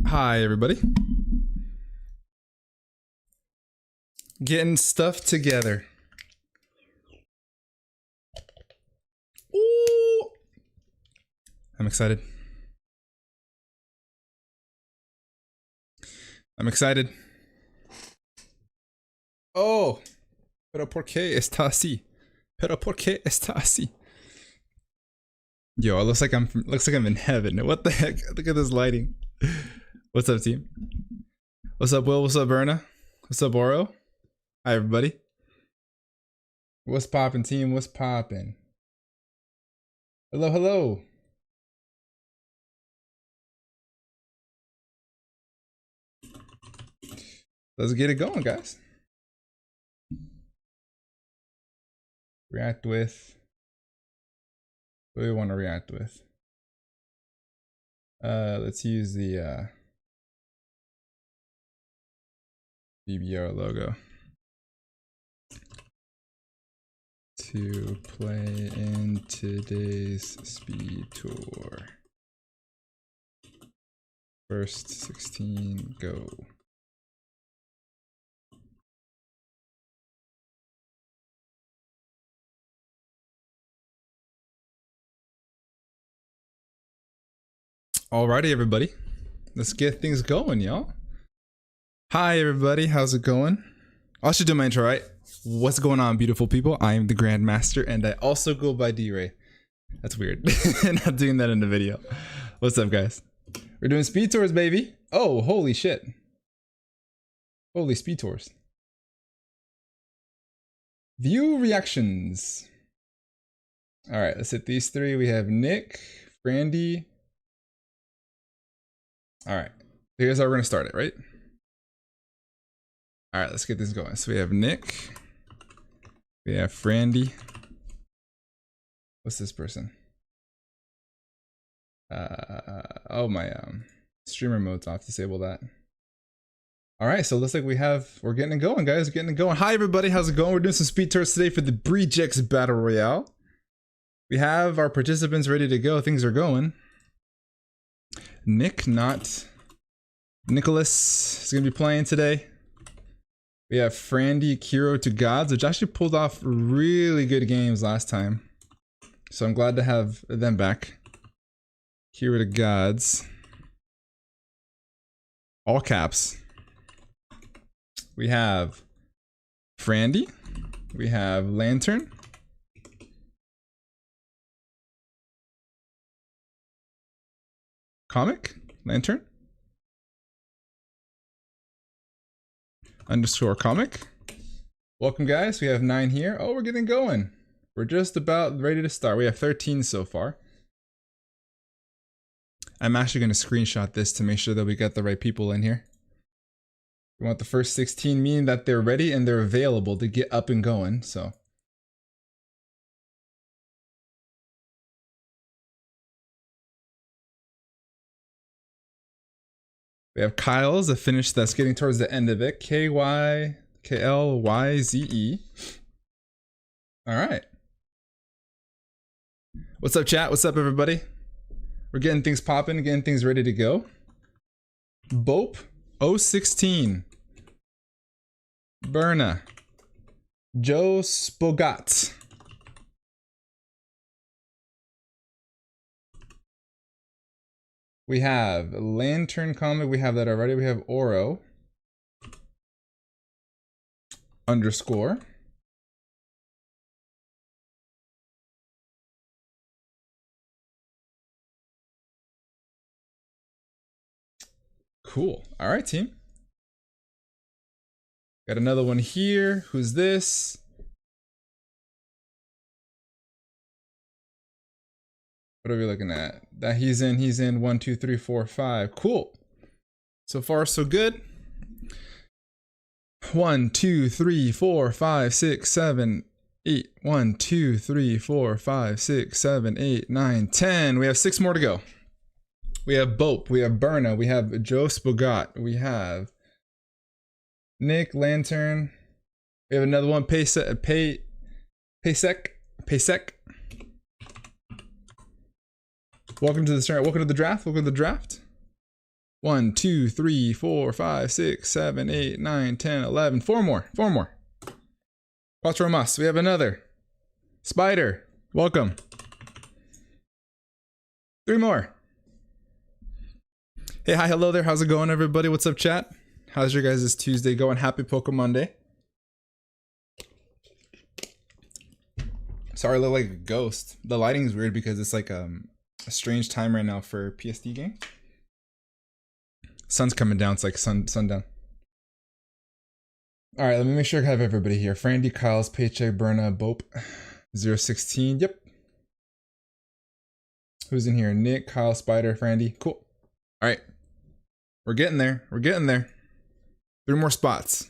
Hi, everybody. Getting stuff together. Ooh. I'm excited. I'm excited. Oh, pero por qué está así? Pero por qué está así? Yo, it looks like I'm in heaven. What the heck? Look at this lighting. What's up, team? What's up, Will? What's up, Berna? What's up, Oro? Hi, everybody. What's poppin', team? What's poppin'? Hello, hello. Let's get it going, guys. React with. What do we want to react with? Let's use the BBR logo to play in today's speed tour. First 16, go. Alrighty, everybody. Let's get things going, y'all. Hi, everybody. How's it going? I should do my intro, right? What's going on, beautiful people? I am the Grandmaster, and I also go by D.Rey. That's weird. Not doing that in the video. What's up, guys? We're doing speed tours, baby. Oh, holy shit. Holy speed tours. View reactions. All right, let's hit these three. We have Nick, Brandy. All right, here's how we're gonna start it, right? All right, let's get this going. So we have Nick, we have Frandy. What's this person? Oh, my streamer mode's off. Disable that. All right, so it looks like we're getting it going, guys. We're getting it going. Hi, everybody. How's it going? We're doing some speed tours today for the GlitchhxCity Battle Royale. We have our participants ready to go. Things are going. Nick, not Nicholas, is going to be playing today. We have Frandy, Kiro to Gods, which actually pulled off really good games last time. So I'm glad to have them back. Kiro to Gods. All caps. We have Frandy. We have Lantern. Comic? Lantern? _ comic. Welcome, guys. We have 9 here. Oh, we're getting going. We're just about ready to start. We have 13 so far. I'm actually going to screenshot this to make sure that we got the right people in here. We want the first 16, meaning that they're ready and they're available to get up and going. So. We have Kyle's, a finish that's getting towards the end of it. KYKLYZE. All right. What's up, chat? What's up, everybody? We're getting things popping, getting things ready to go. Bope 016. Berna. Joe Spogat. We have Lantern Comic. We have that already. We have Oro. _ Cool. All right, team. Got another one here. Who's this? What are we looking at? That he's in 1, 2, 3, 4, 5. Cool. So far, so good. 1, 2, 3, 4, 5, 6, 7, 8. 1, 2, 3, 4, 5, 6, 7, 8, 9, 10. We have 6 more to go. We have Bope. We have Berna. We have Joe Spogat. We have Nick, Lantern. We have another one. Paysec. Welcome to the start. Welcome to the draft. Welcome to the draft. 1, 2, 3, 4, 5, 6, 7, 8, 9, 10, 11. 4 more. 4 more. Quattro mas. We have another. Spider. Welcome. 3 more. Hey, hi, hello there. How's it going, everybody? What's up, chat? How's your guys' Tuesday going? Happy Pokemon Day. Sorry, I look like a ghost. The lighting is weird because it's like a strange time right now for PSD game. Sun's coming down. It's like sundown. All right, let me make sure I have everybody here. Frandy, Kyle's, Paycheck, Berna, Bope, 016. Yep. Who's in here? Nick, Kyle, Spider, Frandy. Cool. All right. We're getting there. We're getting there. 3 more spots.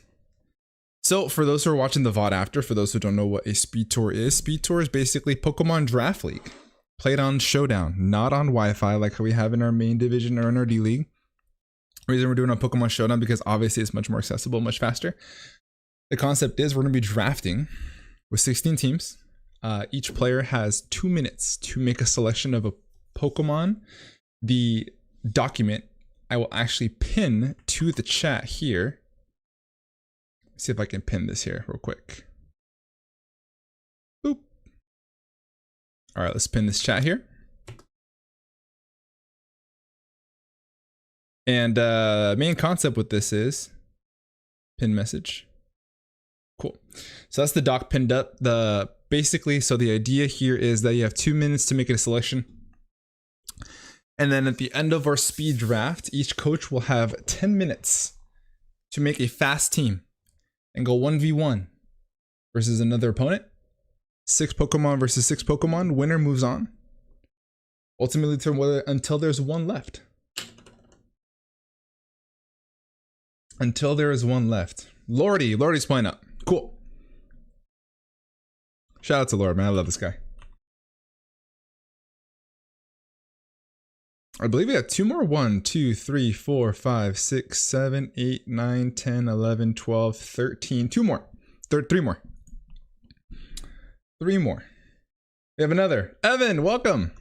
So for those who are watching the VOD after, for those who don't know what a Speed Tour is basically Pokemon Draft League. Played on Showdown, not on Wi-Fi like we have in our main division or in our D League. The reason we're doing on Pokemon Showdown because obviously it's much more accessible, much faster. The concept is we're going to be drafting with 16 teams. Each player has 2 minutes to make a selection of a Pokemon. The document I will actually pin to the chat here. Let's see if I can pin this here real quick. Boop. All right, let's pin this chat here. And main concept with this is pin message. Cool. So that's the doc pinned up. Basically, so the idea here is that you have 2 minutes to make a selection. And then at the end of our speed draft, each coach will have 10 minutes to make a fast team and go 1v1 versus another opponent. 6 Pokemon versus 6 Pokemon. Winner moves on. Ultimately, until there's 1 left. Until there is 1 left. Lordy's playing up. Cool. Shout out to Lord, man. I love this guy. I believe we have 2 more. 1, 2, 3, 4, 5, 6, 7, 8, 9, 10, 11, 12, 13. 2 more. 3 more. 3 more. We have another. Evan, welcome.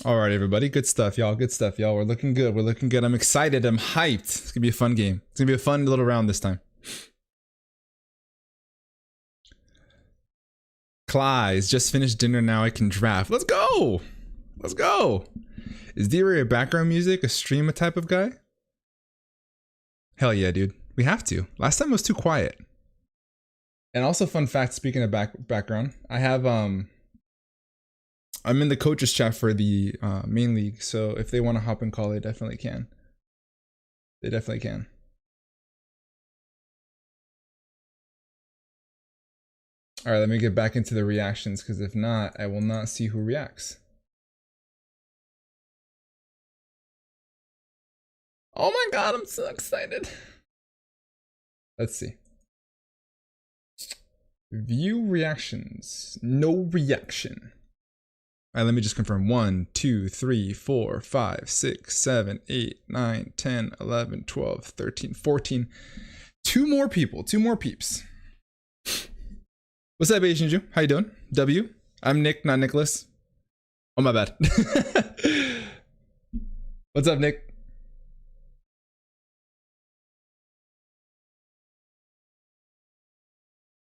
All right, everybody. Good stuff, y'all. Good stuff, y'all. We're looking good. We're looking good. I'm excited. I'm hyped. It's going to be a fun game. It's going to be a fun little round this time. Cly's just finished dinner. Now I can draft. Let's go. Let's go. Is D.Rey a background music, a stream type of guy? Hell yeah, dude. We have to. Last time it was too quiet. And also, fun fact, speaking of background, I have, I'm in the coaches chat for the main league, so if they want to hop and call, they definitely can. They definitely can. All right, let me get back into the reactions, because if not, I will not see who reacts. Oh my god, I'm so excited. Let's see. View reactions. No reaction. All right, let me just confirm. 1, 2, 3, 4, 5, 6, 7, 8, 9, 10, 11, 12, 13, 14. 2 more people. 2 more peeps. What's up, Asian Jew? How you doing? W. I'm Nick, not Nicholas. Oh, my bad. What's up, Nick?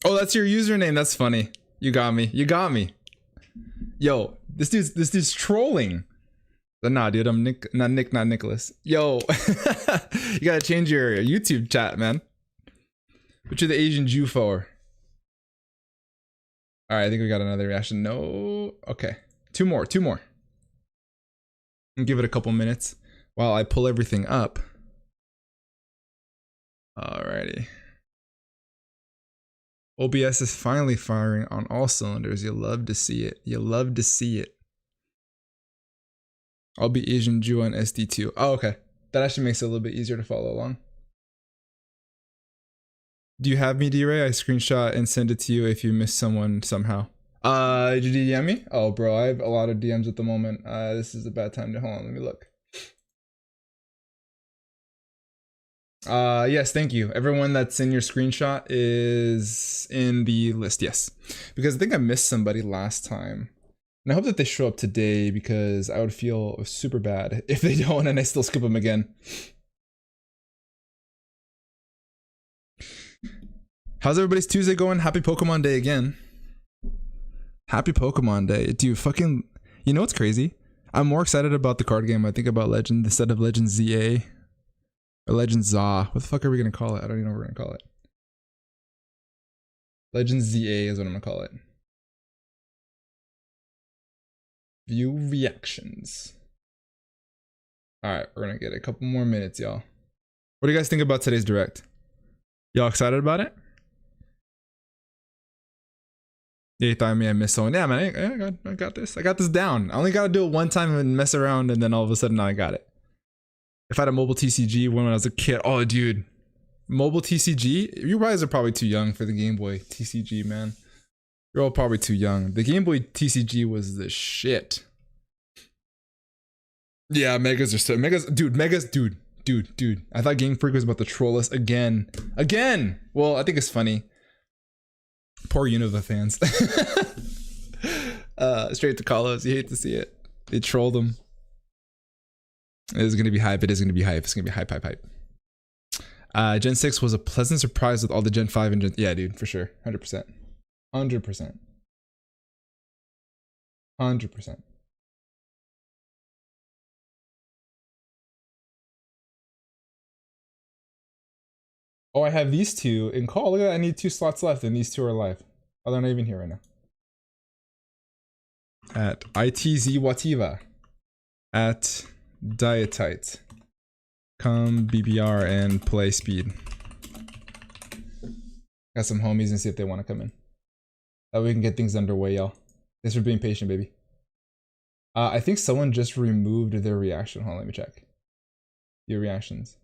Oh, that's your username. That's funny. You got me. You got me. Yo, this dude's trolling. But nah, dude, I'm Nick, not Nicholas. Yo, you gotta change your YouTube chat, man. What you the Asian Jew for? All right, I think we got another reaction. No, okay, 2 more. And give it a couple minutes while I pull everything up. Alrighty. OBS is finally firing on all cylinders. You'll love to see it. You'll love to see it. I'll be Asian Jew on SD2. Oh, okay. That actually makes it a little bit easier to follow along. Do you have me, D.Rey? I screenshot and send it to you if you miss someone somehow. Did you DM me? Oh, bro, I have a lot of DMs at the moment. This is a bad time to, hold on, let me look. Yes, thank you. Everyone that's in your screenshot is in the list, yes. Because I think I missed somebody last time. And I hope that they show up today because I would feel super bad if they don't and I still skip them again. How's everybody's Tuesday going? Happy Pokemon Day again. Happy Pokemon Day. Dude, fucking... You know what's crazy? I'm more excited about the card game I think about Legend instead of Legend ZA. Or Legend ZA. What the fuck are we gonna call it? I don't even know what we're gonna call it. Legend ZA is what I'm gonna call it. View reactions. Alright, we're gonna get a couple more minutes, y'all. What do you guys think about today's direct? Y'all excited about it? Yeah, you thought I missed someone. Yeah, man, I got this. I got this down. I only gotta do it one time and mess around, and then all of a sudden I got it. If I had a mobile TCG when I was a kid, oh dude, mobile TCG. You guys are probably too young for the Game Boy TCG, man. You're all probably too young. The Game Boy TCG was the shit. Yeah, Megas are so dude. I thought Game Freak was about to troll us again. Well, I think it's funny. Poor Unova fans. Straight to Carlos. You hate to see it. They trolled them. It is gonna be hype. It is gonna be hype. It's gonna be hype. Gen 6 was a pleasant surprise with all the Gen 5 and Gen... Yeah, dude, for sure. 100%. 100%. Oh, I have these two in call. Look at that. I need 2 slots left and these 2 are live. Oh, they're not even here right now. At ITZ Wativa. At Dietite. Come BBR and play speed. Got some homies and see if they want to come in. That way we can get things underway, y'all. Thanks for being patient, baby. I think someone just removed their reaction. Hold on, let me check. Your reactions.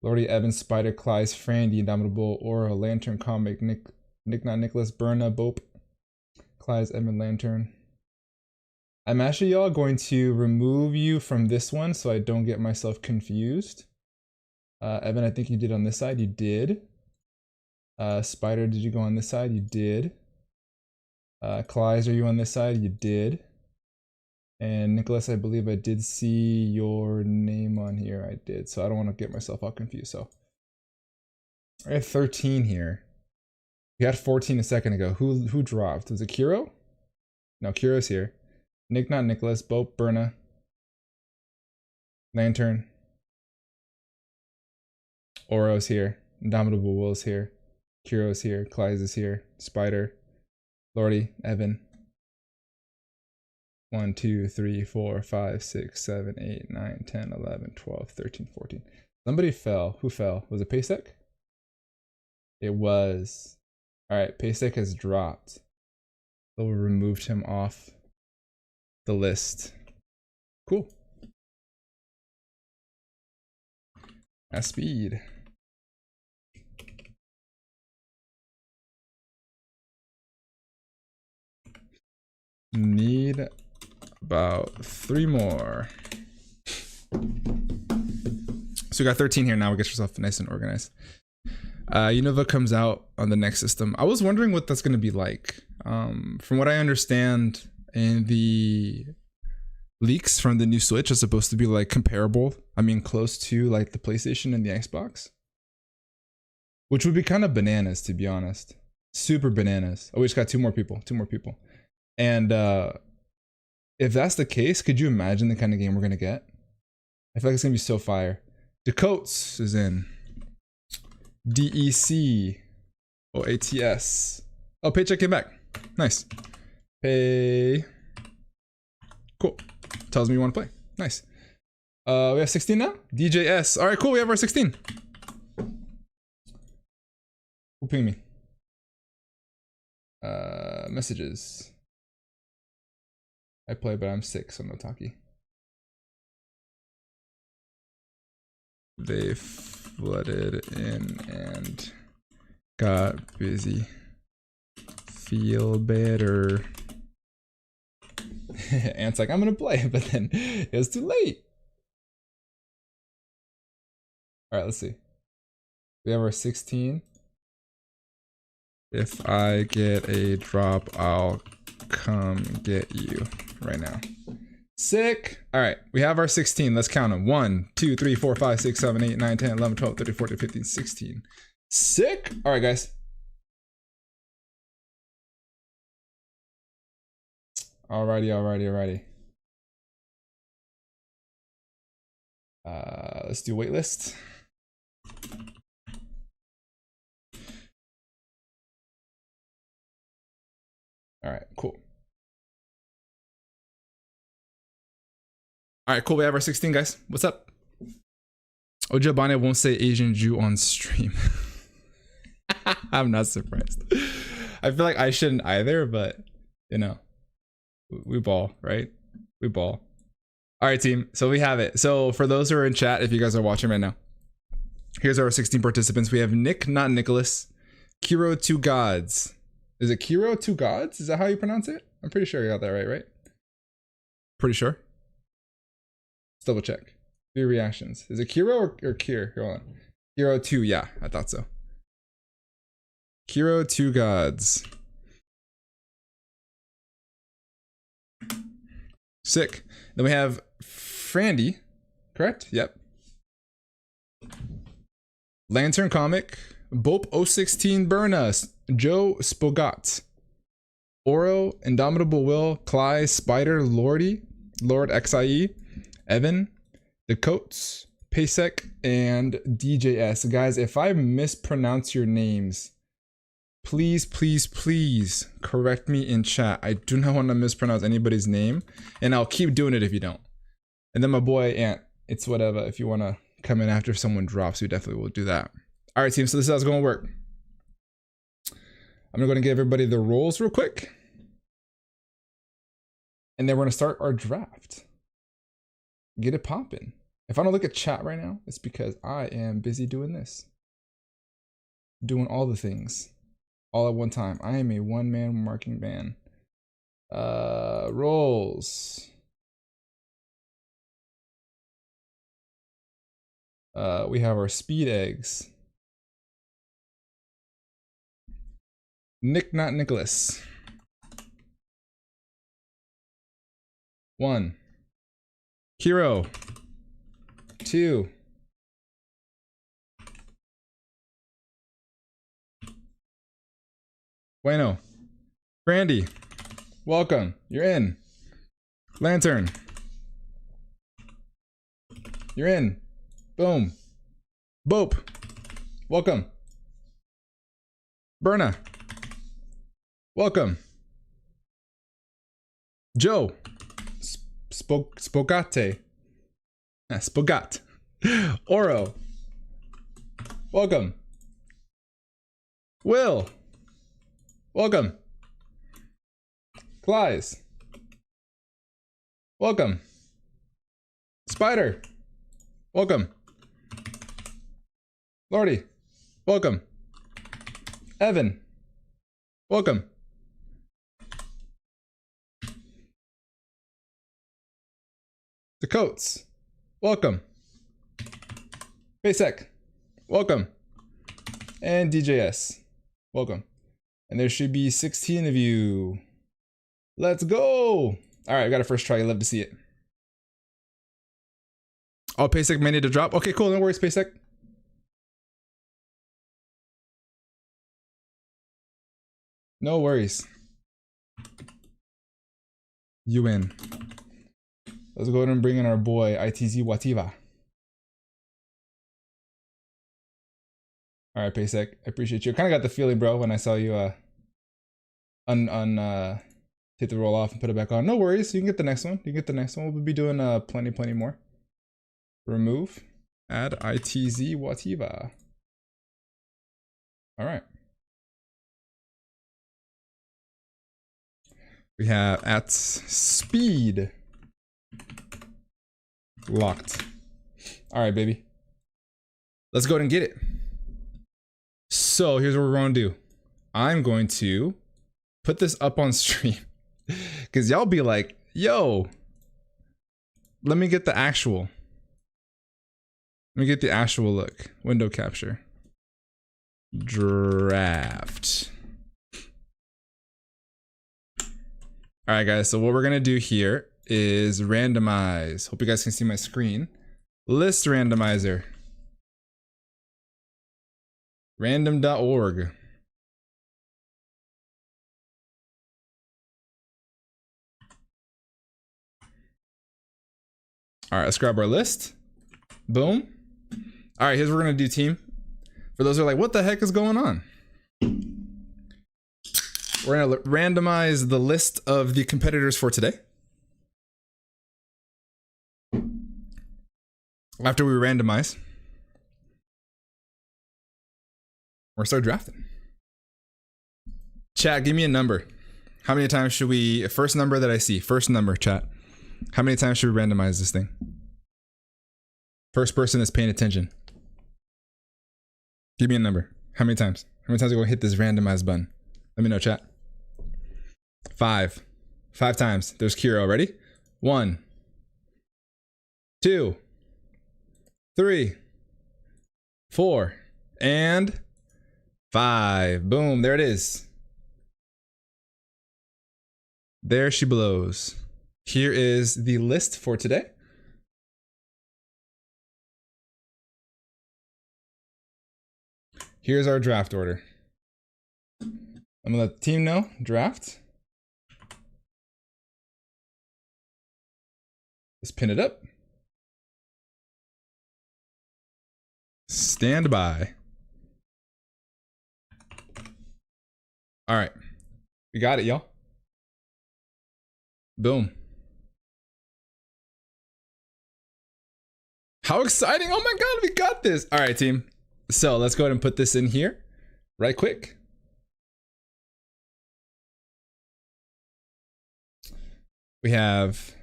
Lordy, Evans, Spider, Clyde, Frandy, Indomitable, Aura, Lantern, Comic, Nick Not Nicholas, Berna, Bope, Clyde, Edmund, Lantern. I'm actually, y'all, going to remove you from this one so I don't get myself confused. Evan, I think you did on this side. You did. Spider, did you go on this side? You did. Clyde, are you on this side? You did. And Nicholas, I believe I did see your name on here. I did, so I don't want to get myself all confused. So I have 13 here. We had 14 a second ago. Who dropped? Was it Kiro? No, Kiro's here. Nick, not Nicholas. Bope, Berna. Lantern. Oro's here. Indomitable Will's here. Kiro's here. Clyde is here. Spider. Lordy. Evan. 1, 2, 3, 4, 5, 6, 7, 8, 9, 10, 11, 12, 13, 14. Somebody fell. Who fell? Was it Paysec? It was. Alright, Paysec has dropped. So we removed him off the list. Cool. At speed. Need about 3 more. So we got 13 here now. We get yourself nice and organized. Unova comes out on the next system. I was wondering what that's going to be like. From what I understand, in the leaks from the new Switch, it's supposed to be like comparable. I mean, close to like the PlayStation and the Xbox, which would be kind of bananas, to be honest. Super bananas. Oh, we just got 2 more people. 2 more people. And if that's the case, could you imagine the kind of game we're gonna get? I feel like it's gonna be so fire. Dakotes is in. DEC. OATS. Oh, Paycheck came back. Nice. Pay. Cool. Tells me you want to play. Nice. We have 16 now? DJS. Alright, cool. We have our 16. Who pinged me? Messages. I play, but I'm sick, so no talkie. They flooded in and got busy. Feel better. Ant's like, I'm gonna play, but then it was too late. All right, let's see. We have our 16. If I get a drop, I'll come get you right now. Sick. All right, we have our 16. Let's count them. 1, 2, 3, 4, 5, 6, 7, 8, 9, 10, 11, 12, 13, 14, 15, 16. Sick. All right, guys. Alrighty. Let's do waitlist. All right, cool. All right, cool. We have our 16, guys. What's up? Ojabane won't say Asian Jew on stream. I'm not surprised. I feel like I shouldn't either, but you know, we ball, right? We ball. All right, team. So we have it. So for those who are in chat, if you guys are watching right now, here's our 16 participants. We have Nick, not Nicholas. Kiro, two gods. Is it Kiro, two gods? Is that how you pronounce it? I'm pretty sure you got that right? Pretty sure. Let's double check. 3 reactions. Is it Kiro or Kier? Here, hold on. Kiro 2, yeah, I thought so. Kiro, two gods. Sick. Then we have Frandy, correct? Yep. Lantern Comic, Bope 016 Burna, Joe Spogat, Oro, Indomitable Will, Cly, Spider, Lordy, Lord XIE, Evan, The Coats, Pasek, and DJS. Guys, if I mispronounce your names, please correct me in chat. I do not want to mispronounce anybody's name, and I'll keep doing it if you don't. And then my boy Ant, it's whatever. If you want to come in after someone drops, we definitely will do that. All right, team. So this is how it's going to work. I'm going to give everybody the roles real quick, and then we're going to start our draft. Get it popping. If I don't look at chat right now, it's because I am busy doing this, doing all the things all at one time. I am a one-man marking band. Roles. We have our speed eggs. Nick, not Nicholas. 1. Hero. 2. Bueno. Brandy. Welcome. You're in. Lantern. You're in. Boom. Bope. Welcome. Burna. Welcome. Joe. Spogate. Spogat. Oro. Welcome. Will. Welcome. Clies. Welcome. Spider. Welcome. Lordy. Welcome. Evan. Welcome. The Coats. Welcome. Basek. Welcome. And DJS. Welcome. And there should be 16 of you. Let's go. All right, I got a first try. I'd love to see it. Oh, Pasek may need to drop. Okay, cool. No worries, Pasek. No worries. You win. Let's go ahead and bring in our boy, ITZ Wativa. All right, Pasek. I appreciate you. I kind of got the feeling, bro, when I saw you take the roll off and put it back on. No worries. You can get the next one. You can get the next one. We'll be doing plenty more. Remove. Add ITZ Wativa. All right. We have at speed. Locked. All right, baby. Let's go ahead and get it. So here's what we're going to do. I'm going to put this up on stream because y'all be like, yo, let me get the actual. Let me get the actual look. Window capture. Draft. All right, guys. So what we're gonna do here is randomize. Hope you guys can see my screen. List randomizer. Random.org. All right, let's grab our list. Boom. All right, here's what we're gonna do, team. For those who are like, what the heck is going on? We're gonna randomize the list of the competitors for today. After we randomize, we're gonna start drafting. Chat, give me a number. How many times should we, first number that I see, first number, chat. How many times should we randomize this thing? First person that's paying attention. Give me a number. How many times? How many times are we gonna hit this randomize button? Let me know, chat. 5. 5 times. There's Kiro. Ready? 1, 2, 3, 4, and 5. Boom. There it is. There she blows. Here is the list for today. Here's our draft order. I'm gonna let the team know. Draft. Let's pin it up. Stand by. All right. We got it, y'all. Boom. How exciting. Oh my God, we got this. All right, team. So let's go ahead and put this in here right quick. We have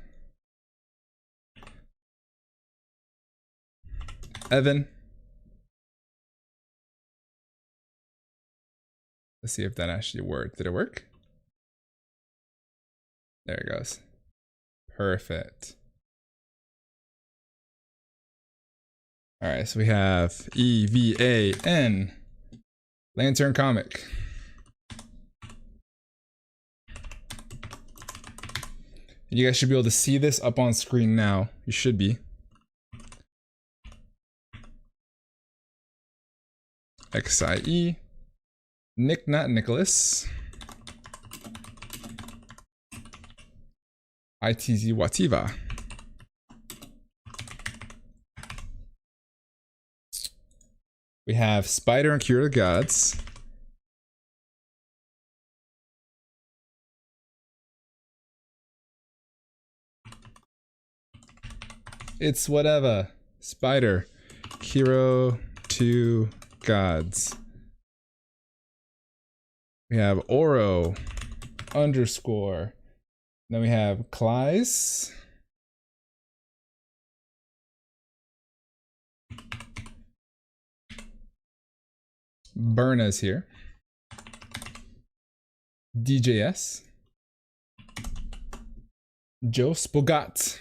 Evan. Let's see if that actually worked. Did it work? There it goes. Perfect. All right, so we have EVAN, Lantern Comic. You guys should be able to see this up on screen now. You should be. XIE, Nick, not Nicholas. ITZ Wativa. We have Spider and Cure the Gods. It's whatever. Spider, Hero to Gods. We have Oro _ Then we have Kleis. Berna's here. DJS. Joe Spogat.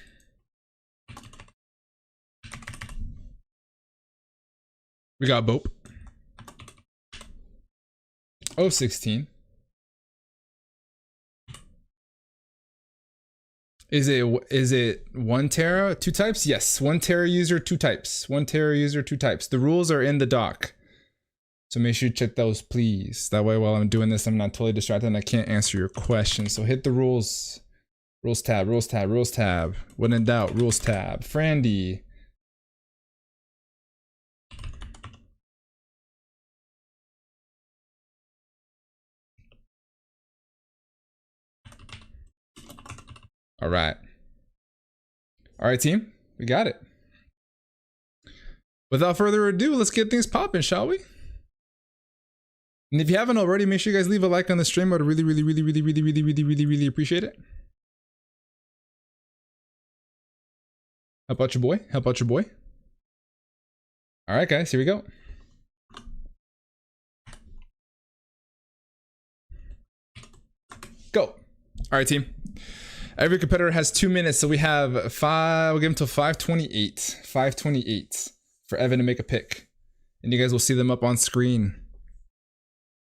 We got Bope. 016. Is it 1 Tera, 2 types? Yes, 1 Tera user, 2 types. 1 Tera user, 2 types. The rules are in the doc. So make sure you check those, please. That way while I'm doing this, I'm not totally distracted and I can't answer your question. So hit the rules. Rules tab, rules tab, rules tab. When in doubt, rules tab. Frandy. All right. All right, team. We got it. Without further ado, let's get things popping, shall we? And if you haven't already, make sure you guys leave a like on the stream. I'd really appreciate it. Help out your boy. Help out your boy. All right, guys, here we go. Go. All right, team. Every competitor has 2 minutes, so we have 5. We'll give them till 5:28. 5:28. for Evan to make a pick. And you guys will see them up on screen.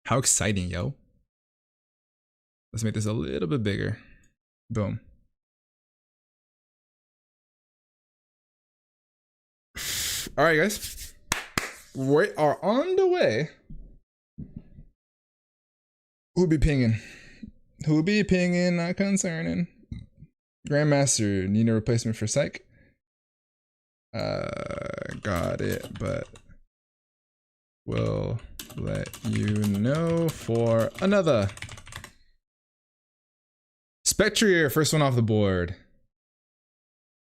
How exciting, yo. Let's make this a little bit bigger. Boom. All right, guys. We are on the way. Who be pinging? Who be pinging? Not concerning. Grandmaster, need a replacement for Psych? Got it, but we'll let you know for another. Spectrier, first one off the board.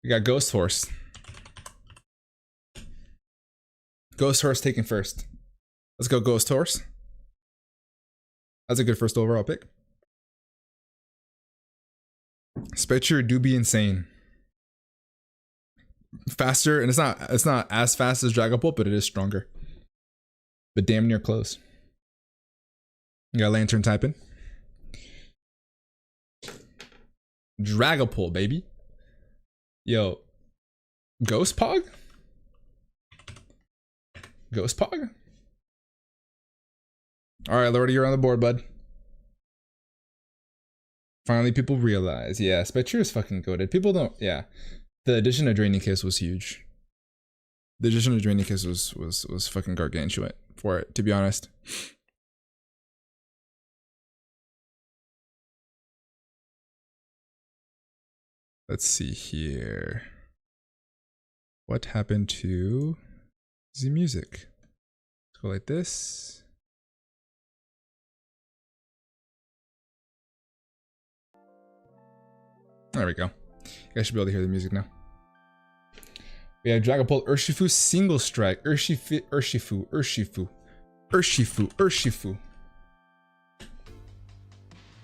We got Ghost Horse. Ghost Horse taken first. Let's go Ghost Horse. That's a good first overall pick. Spectrier do be insane. Faster, and it's not as fast as Dragapult, but it is stronger. But damn near close. You got Lantern typing. Dragapult, baby. Yo. Ghost Pog? Ghost Pog? Alright, Lordy, you're on the board, bud. Finally, people realize. Yeah, Spectre is fucking goated. People don't. Yeah. The addition of Draining Kiss was huge. The addition of Draining Kiss was fucking gargantuan for it, to be honest. Let's see here. What happened to the music? Let's go like this. There we go. You guys should be able to hear the music now. We have Dragapult, Urshifu, Single Strike, Urshifu.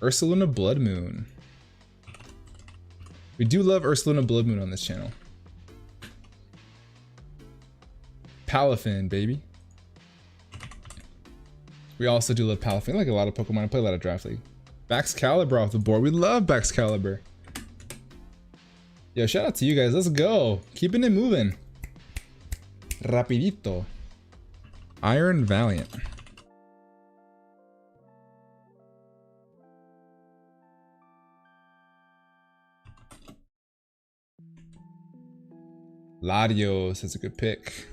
Ursaluna Blood Moon. We do love Ursaluna Blood Moon on this channel. Palafin, baby. We also do love Palafin. I like a lot of Pokemon. I play a lot of Draft League. Baxcalibur off the board. We love Baxcalibur. Yo, shout out to you guys. Let's go. Keeping it moving. Rapidito. Iron Valiant. Latios. That's a good pick.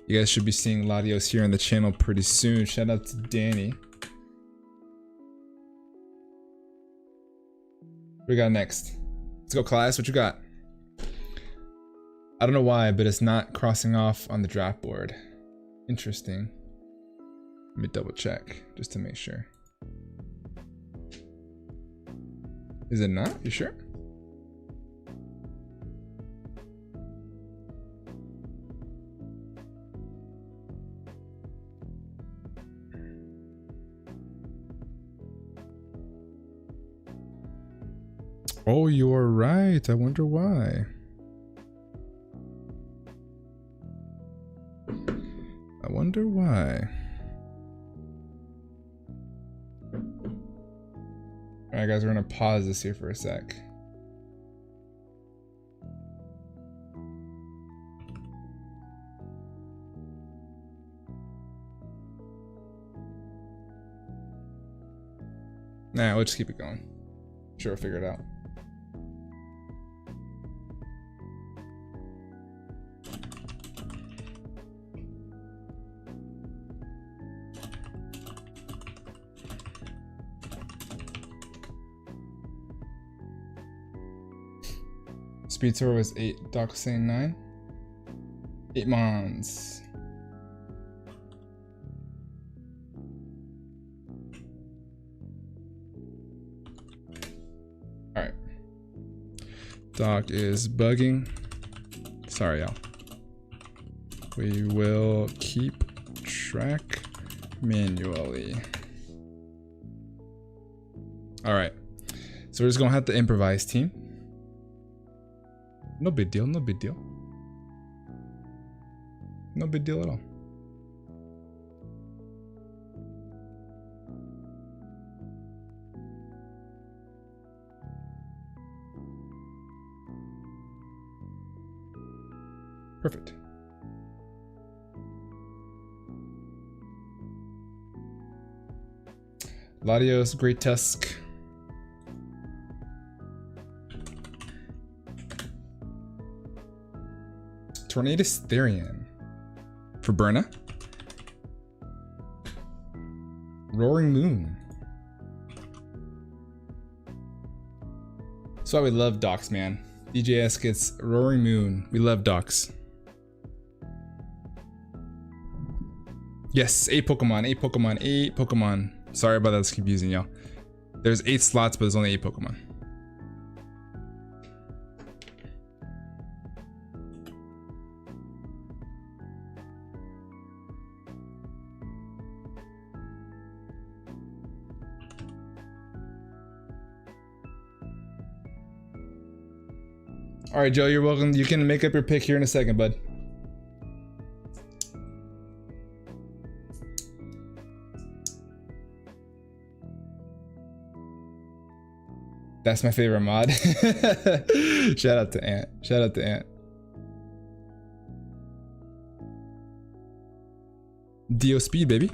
You guys should be seeing Latios here on the channel pretty soon. Shout out to Danny. What we got next? Let's go, class. What you got? I don't know why, but it's not crossing off on the draft board. Interesting. Let me double check just to make sure. Is it not? You sure? Oh, you're right. I wonder why. I wonder why. Alright guys, we're gonna pause this here for a sec. Nah, we'll just keep it going. Sure, we'll figure it out. Speed Tour was 8, Doc saying 9. 8 Mons. Alright. Doc is bugging. Sorry, y'all. We will keep track manually. Alright. So we're just gonna have to improvise, team. No big deal, no big deal. No big deal at all. Perfect. Latios, Great Tusk. Tornadus Therian. For Berna. Roaring Moon. That's why we love Docs, man. DJS gets Roaring Moon. We love Docs. Yes, 8 Pokemon, 8 Pokemon, 8 Pokemon. Sorry about that, it's confusing, y'all. There's 8 slots, but there's only 8 Pokemon. All right, Joe, you're welcome. You can make up your pick here in a second, bud. That's my favorite mod. Shout out to Ant. Shout out to Ant. Dio Speed, baby.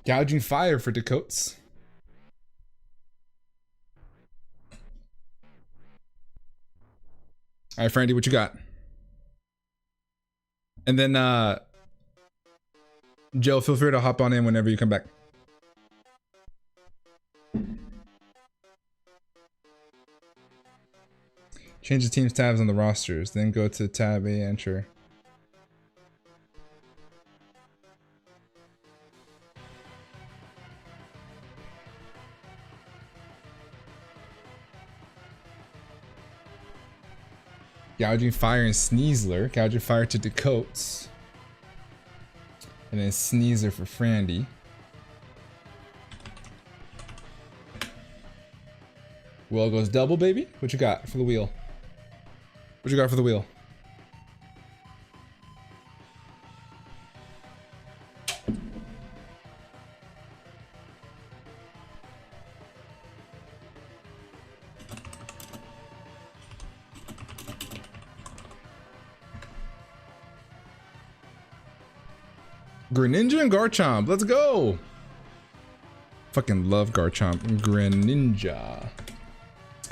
Gouging Fire for Dakotas. All right, Frandy, what you got? And then, Joe, feel free to hop on in whenever you come back. Change the team's tabs on the rosters, then go to tab A, enter. Gouging Fire and Sneasler. Gouging Fire to Dakotas. And then Sneasler for Frandy. Wheel goes double, baby. What you got for the wheel? What you got for the wheel? Greninja and Garchomp, let's go! Fucking love Garchomp. Greninja.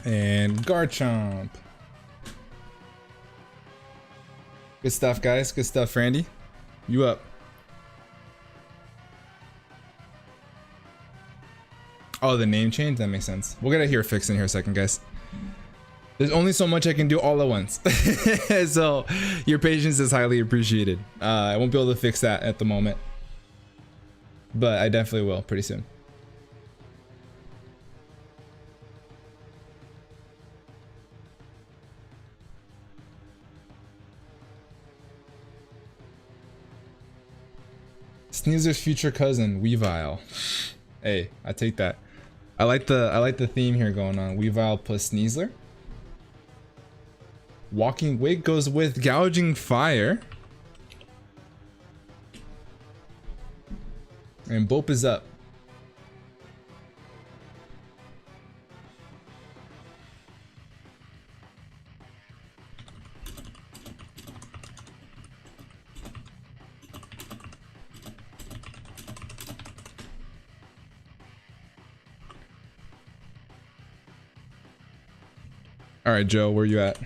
And Garchomp. Good stuff, guys. Good stuff, Randy. You up. Oh, the name change? That makes sense. We'll get a here fix in here a second, guys. There's only so much I can do all at once. So your patience is highly appreciated. I won't be able to fix that at the moment, but I definitely will pretty soon. Sneaser's future cousin, Weavile. Hey, I take that. I like the theme here going on. Weavile plus Sneasler. Walking Wig goes with Gouging Fire. And Bope is up. All right, Joe, where you at?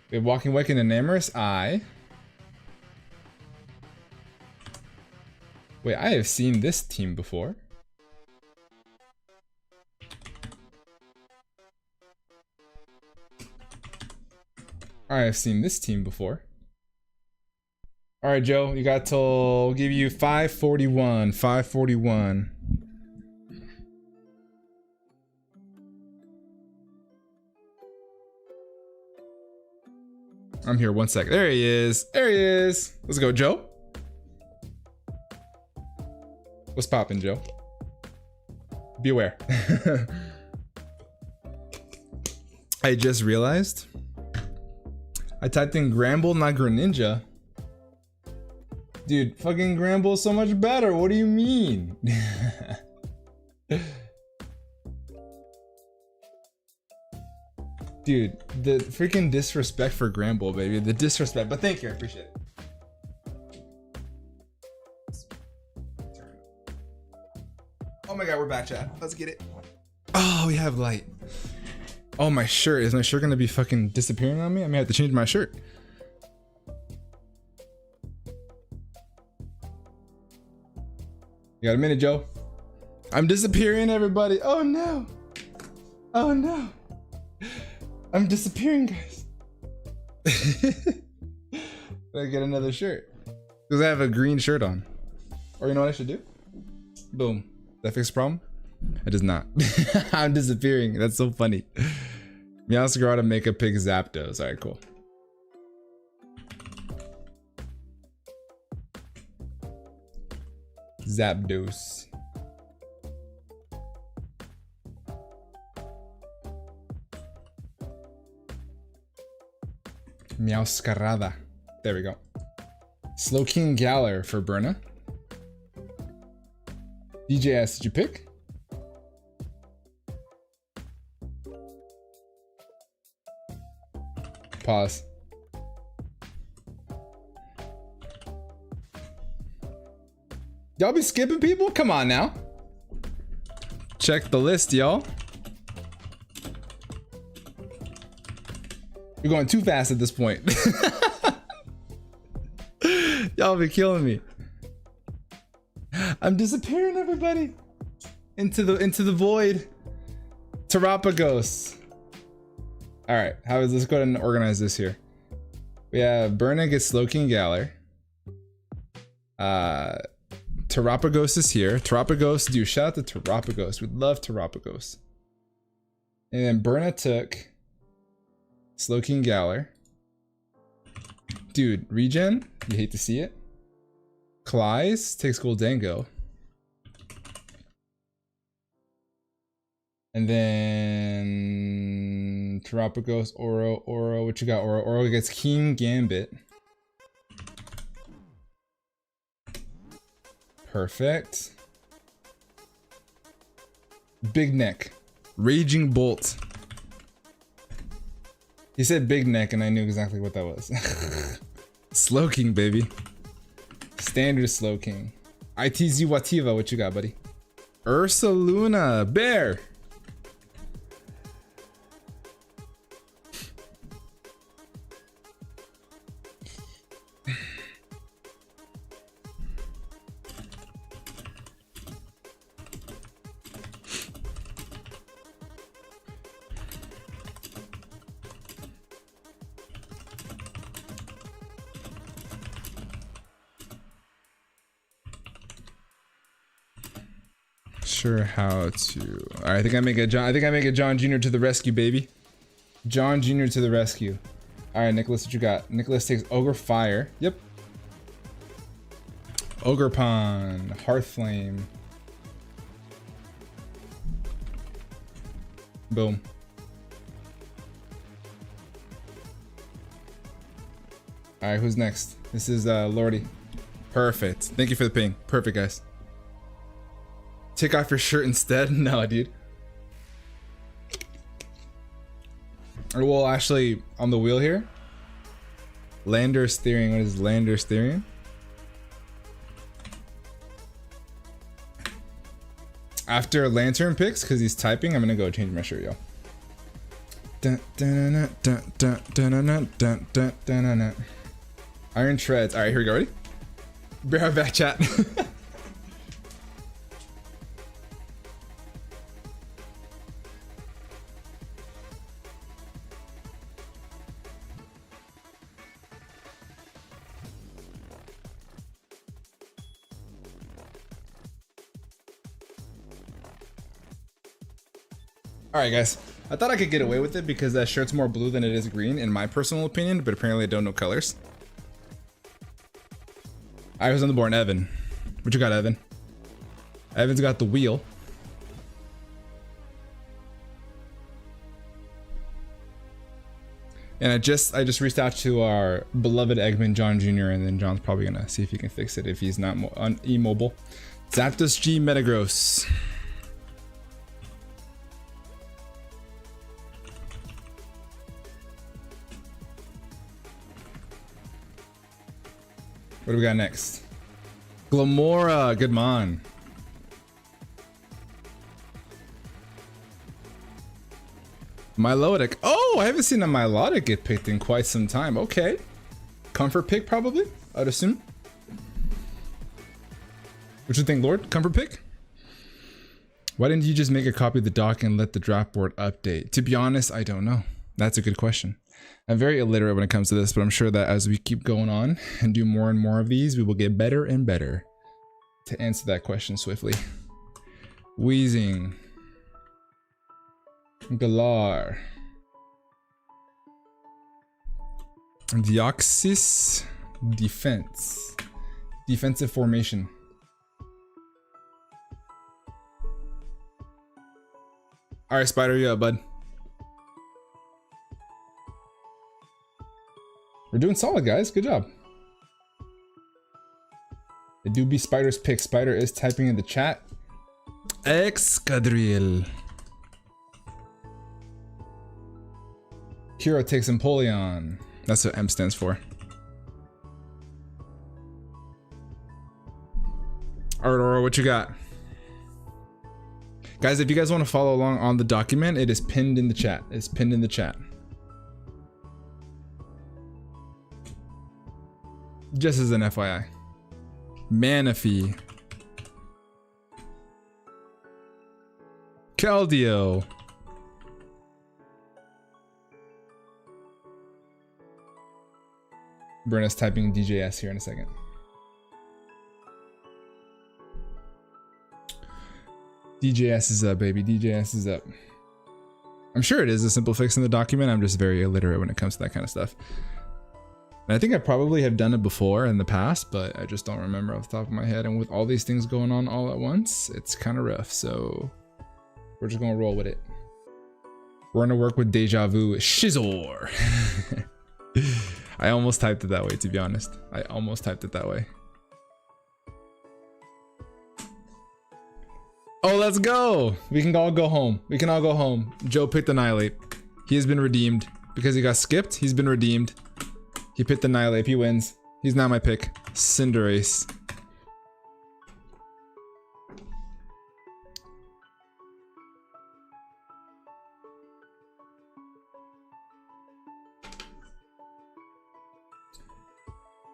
We have Walking Wake and Enamorous Eye. Wait, I have seen this team before. I have seen this team before. All right, Joe, you got till, we'll give you 541. 541. I'm here. 1 sec. There he is. There he is. Let's go, Joe. What's poppin', Joe? Be aware. I just realized I typed in Gramble, not Greninja. Dude, fucking Gramble is so much better. What do you mean? Dude, the freaking disrespect for Gramble, baby. The disrespect. But thank you, I appreciate it. Oh my god, we're back, chat. Let's get it. Oh, we have light. Oh, my shirt. Is my shirt gonna be fucking disappearing on me? I may have to change my shirt. You got a minute, Joe? I'm disappearing, everybody. Oh no. Oh no. I'm disappearing, guys. I get another shirt. Because I have a green shirt on. Or you know what I should do? Boom. That fix the problem? It does not. I'm disappearing. That's so funny. Meowscarada to make a pig Zapdos. Alright, cool. Zapdos. Meowscarada. There we go. Slowking Galar for Berna. DJS, did you pick? Pause. Y'all be skipping people? Come on now. Check the list, y'all. You're going too fast at this point. Y'all be killing me. I'm disappearing, everybody. Into the void. Terapagos. Alright, let's go ahead and organize this here. We have Berna gets Slowking Galar. Terapagos is here. Terapagos, dude, shout out to Terapagos. We love Terapagos. And then Berna took Slowking Galar. Dude, regen, you hate to see it. Kleis takes Goldango. And then Terapagos, Oro, what you got? Oro gets Keen Gambit. Perfect. Big Neck. Raging Bolt. He said Big Neck and I knew exactly what that was. Slowking, baby. Standard Slowking. ITZ Wativa, what you got, buddy? Ursaluna. Bear. Sure how to. All right, I think I make a John Jr. to the rescue, baby. John Jr. to the rescue. All right, Nicholas, what you got? Nicholas takes Ogre Fire. Yep. Ogre Pond, Hearth Flame. Boom. All right, who's next? This is Lordy. Perfect. Thank you for the ping. Perfect, guys. Take off your shirt instead? No, dude. Or well, actually, on the wheel here. Lander steering. What is Lander steering? After Lantern picks, because he's typing, I'm gonna go change my shirt, yo. Iron Treads. All right, here we go. Ready? Be right back, chat. All right, guys. I thought I could get away with it because that shirt's more blue than it is green, in my personal opinion, but apparently I don't know colors. All right, who's on the board? Evan. What you got, Evan? Evan's got the wheel. And I just reached out to our beloved Eggman, John Jr., and then John's probably gonna see if he can fix it if he's not immobile. Zapdos G Metagross. What do we got next? Glamora, good man. Milotic. Oh, I haven't seen a Milotic get picked in quite some time. Okay. Comfort pick, probably, I'd assume. What you think, Lord? Comfort pick? Why didn't you just make a copy of the doc and let the draft board update? To be honest, I don't know. That's a good question. I'm very illiterate when it comes to this, but I'm sure that as we keep going on and do more and more of these, we will get better and better to answer that question swiftly. Wheezing. Galar. Deoxys. Defense. Defensive formation. Alright, Spider, you up, bud? We're doing solid, guys. Good job. It do be Spider's pick. Spider is typing in the chat. Excadrill. Hero takes Empoleon. That's what M stands for. Alright, Aurora, what you got? Guys, if you guys want to follow along on the document, it is pinned in the chat. It's pinned in the chat. Just as an FYI. Manaphy. Keldeo. Brenna's typing DJS here in a second. DJS is up, baby. DJS is up. I'm sure it is a simple fix in the document. I'm just very illiterate when it comes to that kind of stuff. And I think I probably have done it before in the past, but I just don't remember off the top of my head. And with all these things going on all at once, it's kind of rough. So we're just going to roll with it. We're going to work with Deja Vu Shizor. I almost typed it that way, to be honest. I almost typed it that way. Oh, let's go. We can all go home. We can all go home. Joe picked Annihilate. He has been redeemed. Because he got skipped, he's been redeemed. He picked Annihilate. He wins. He's not my pick. Cinderace.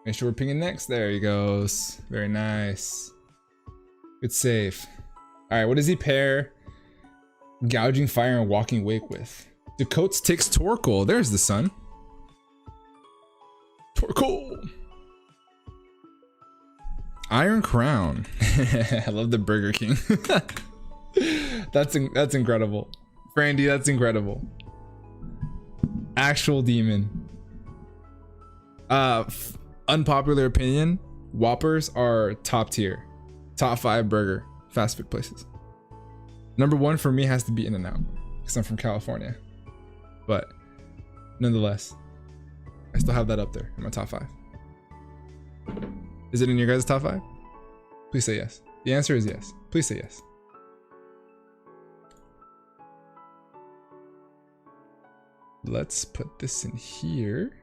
Make sure we're pinging next. There he goes. Very nice. Good save. Alright, what does he pair Gouging Fire and Walking Wake with? Dakotes takes Torkoal. There's the sun. Torkoal. Iron Crown. I love the Burger King. That's incredible. Brandy, that's incredible. Actual demon. Unpopular opinion, Whoppers are top tier. Top 5 burger fast food places. Number 1 for me has to be In-N-Out because I'm from California. But nonetheless, I still have that up there in my top 5. Is it in your guys' top 5? Please say yes. The answer is yes. Please say yes. Let's put this in here.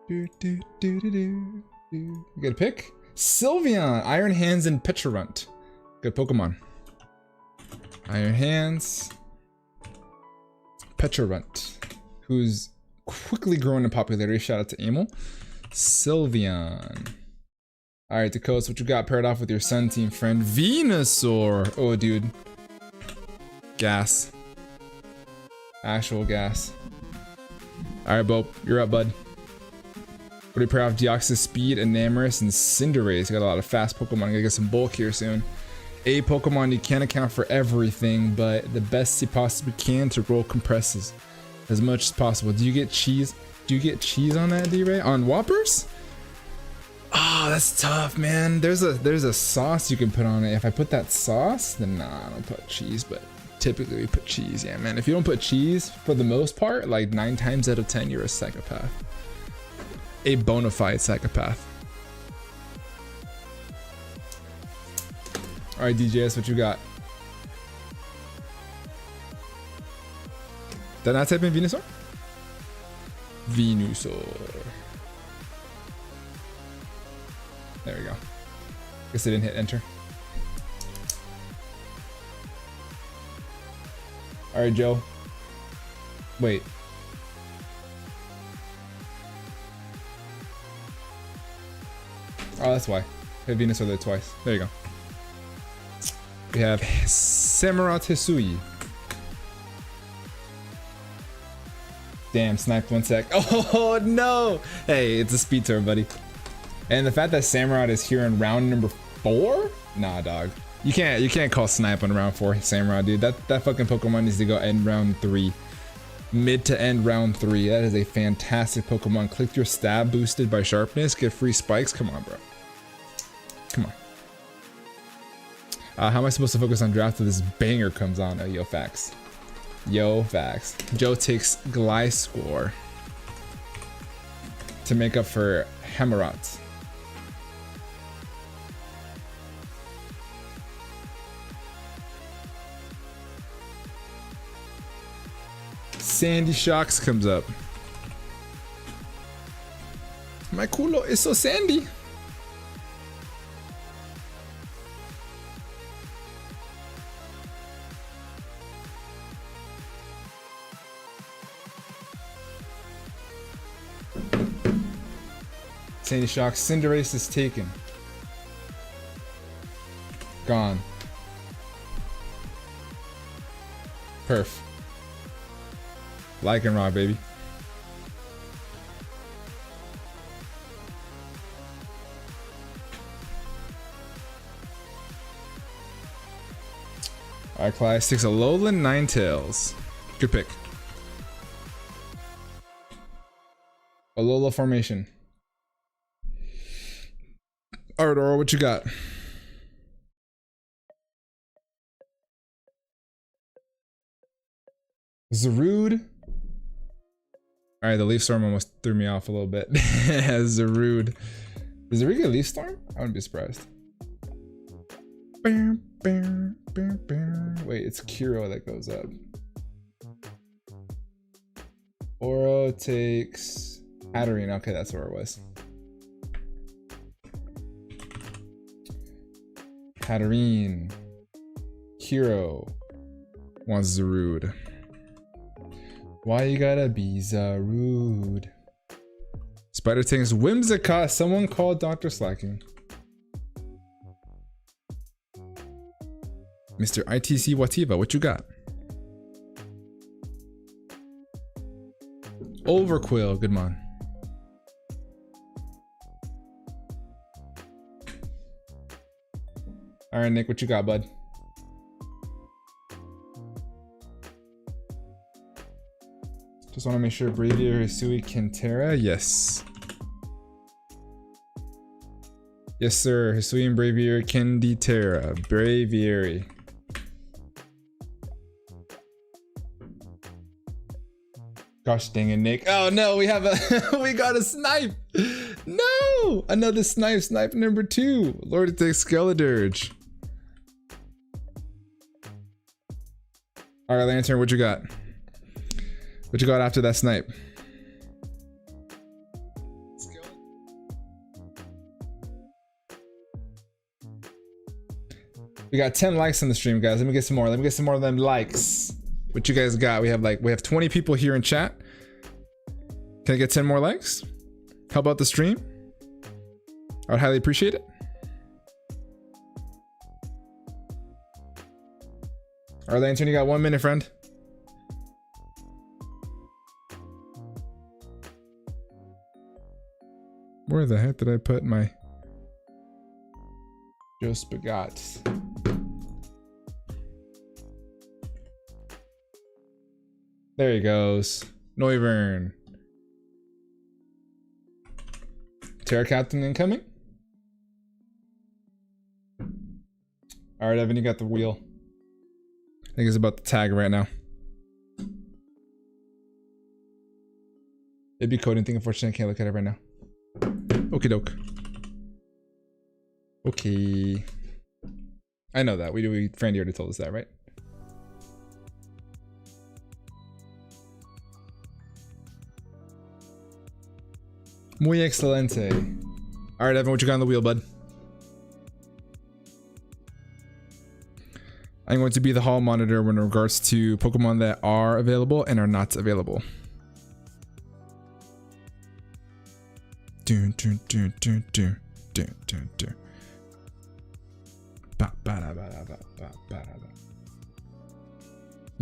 You get a pick? Sylveon, Iron Hands, and Pecharunt. Good Pokemon. Iron Hands. Pecharunt, who's quickly growing in popularity. Shout out to Emil. Sylveon. Alright, Dakotas, what you got paired off with your Sun Team friend? Venusaur. Oh, dude. Gas. Actual gas. Alright, Bo, you're up, bud. What do you pair off? Deoxys, Speed, Enamorus, and Cinderace. Got a lot of fast Pokemon. Gonna get some bulk here soon. A Pokemon, you can't account for everything, but the best you possibly can to roll compresses as much as possible. Do you get cheese? Do you get cheese on that, D-Rey? On Whoppers? Oh, that's tough, man. There's a sauce you can put on it. If I put that sauce, then nah, I don't put cheese, but typically we put cheese. Yeah, man. If you don't put cheese, for the most part, like 9 times out of 10, you're a psychopath. A bona fide psychopath. All right, DJS, what you got? Did I not type in Venusaur? Venusaur. There we go. Guess I didn't hit enter. All right, Joe. Wait. Oh, that's why. Hit Venusaur there twice. There you go. We have Samurott Hisui. Damn, sniped 1 sec. Oh no! Hey, it's a speed tour, buddy. And the fact that Samurott is here in round number 4? Nah, dog. You can't call snipe on round 4, Samurott, dude. That fucking Pokemon needs to go end round 3. Mid to end round 3. That is a fantastic Pokemon. Click your stab boosted by sharpness. Get free spikes. Come on, bro. Come on. How am I supposed to focus on draft if this banger comes on? Oh, yo, facts. Yo, facts. Joe takes Gliscor to make up for Hammerot. Sandy Shocks comes up. My culo is so sandy. Sandy Shocks. Cinderace is taken. Gone. Perf. Lycanroc, baby. Alright, Clyde. 6 Alolan Ninetales. Good pick. Alola formation. Alright, Aurora, what you got? Zarude. Alright, the Leaf Storm almost threw me off a little bit. Zarude. Is Zarude a Leaf Storm? I wouldn't be surprised. Wait, it's Kiro that goes up. Oro takes Hatterene. Okay, that's where it was. Hatterene. Kiro wants Zarude. Why you gotta be Zarude? Spider Tings. Whimsicott. Someone called Dr. Slacking. Mr. ITC Wativa, what you got? Overquill, good man. All right, Nick, what you got, bud? Just want to make sure Braviary, Hisui, Kintera. Yes. Yes, sir. Hisui and Braviary, Kintera. Braviary. Gosh dang it, Nick. Oh no, we have a we got a snipe. No, another snipe. Snipe number 2. Lord of the Skeledirge. All right, Lantern, what you got? What you got after that snipe? We got 10 likes on the stream, guys. Let me get some more. Let me get some more of them likes. What you guys got? We have 20 people here in chat. Can I get 10 more likes? How about the stream? I would highly appreciate it. All right, Lantern, you got 1 minute, friend. Where the heck did I put my Joe Spagat? There he goes. Noivern. Terra Captain incoming. Alright, Evan, you got the wheel. I think it's about to tag right now. It'd be coding thing, unfortunately I can't look at it right now. Okie doke. Okay. I know that. Frandy already told us that, right? Muy excelente. Alright, Evan, what you got on the wheel, bud? I'm going to be the hall monitor in regards to Pokemon that are available and are not available. It's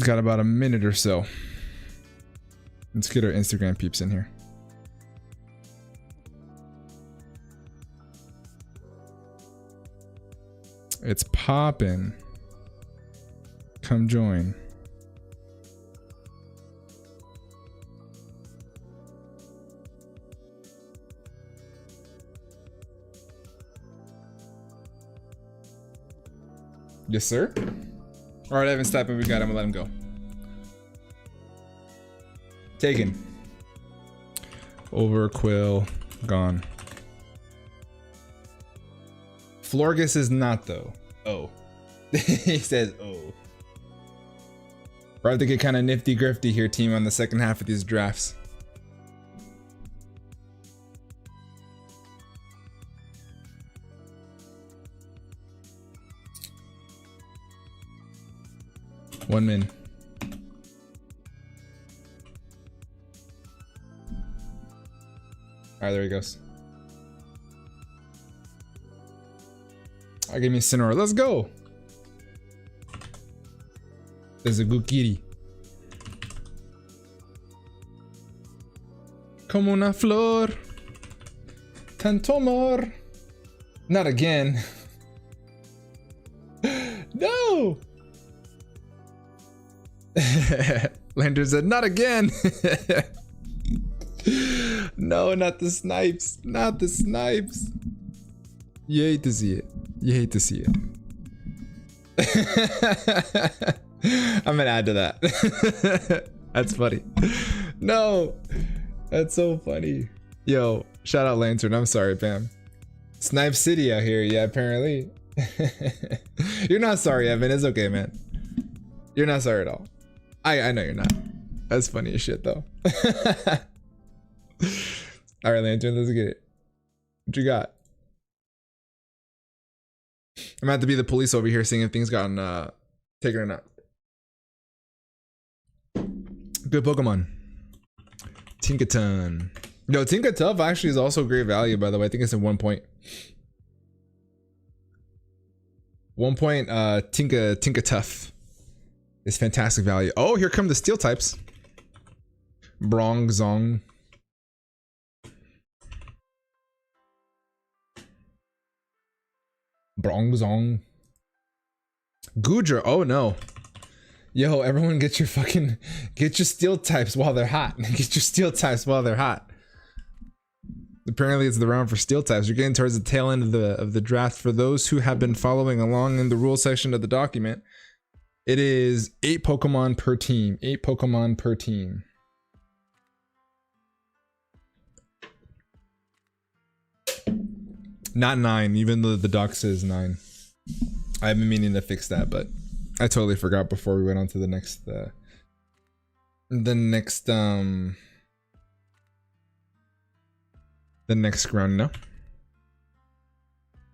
got about a minute or so. Let's get our Instagram peeps in here. It's poppin'. Come join. Yes, sir. All right, Evan, stop him. We got him. We'll let him go. Taken. Overquill. Gone. Florgus is not, though. Oh. He says, oh. We're about to get kind of nifty grifty here, team, on the second half of these drafts. One min. Alright, there he goes. Alright, give me a Sinnoh. Let's go! There's a good kitty. Como una flor. Tanto amor. Not again. No! Lander said, not again! No, not the snipes. Not the snipes. You hate to see it. You hate to see it. I'm gonna add to that. That's funny. No! That's so funny. Yo, shout out Lantern. I'm sorry, fam. Snipe City out here, yeah, apparently. You're not sorry, Evan. It's okay, man. You're not sorry at all. I know you're not. That's funny as shit, though. Alright, Lantern, let's get it. What you got? I'm gonna have to be the police over here seeing if things gotten taken or not. Good Pokemon. Tinkaton. Yo, Tinkatuff actually is also great value, by the way. I think it's at 1 point. 1 point Tinkatuff is fantastic value. Oh, here come the steel types. Bronzong. Bronzong. Goodra. Oh no. Yo, everyone get your steel types while they're hot. Get your steel types while they're hot. Apparently it's the round for steel types. You're getting towards the tail end of the draft. For those who have been following along in the rules section of the document, it is 8 Pokemon per team. 8 Pokemon per team. Not 9, even though the doc says 9. I've been meaning to fix that, but I totally forgot before we went on to the next round, no?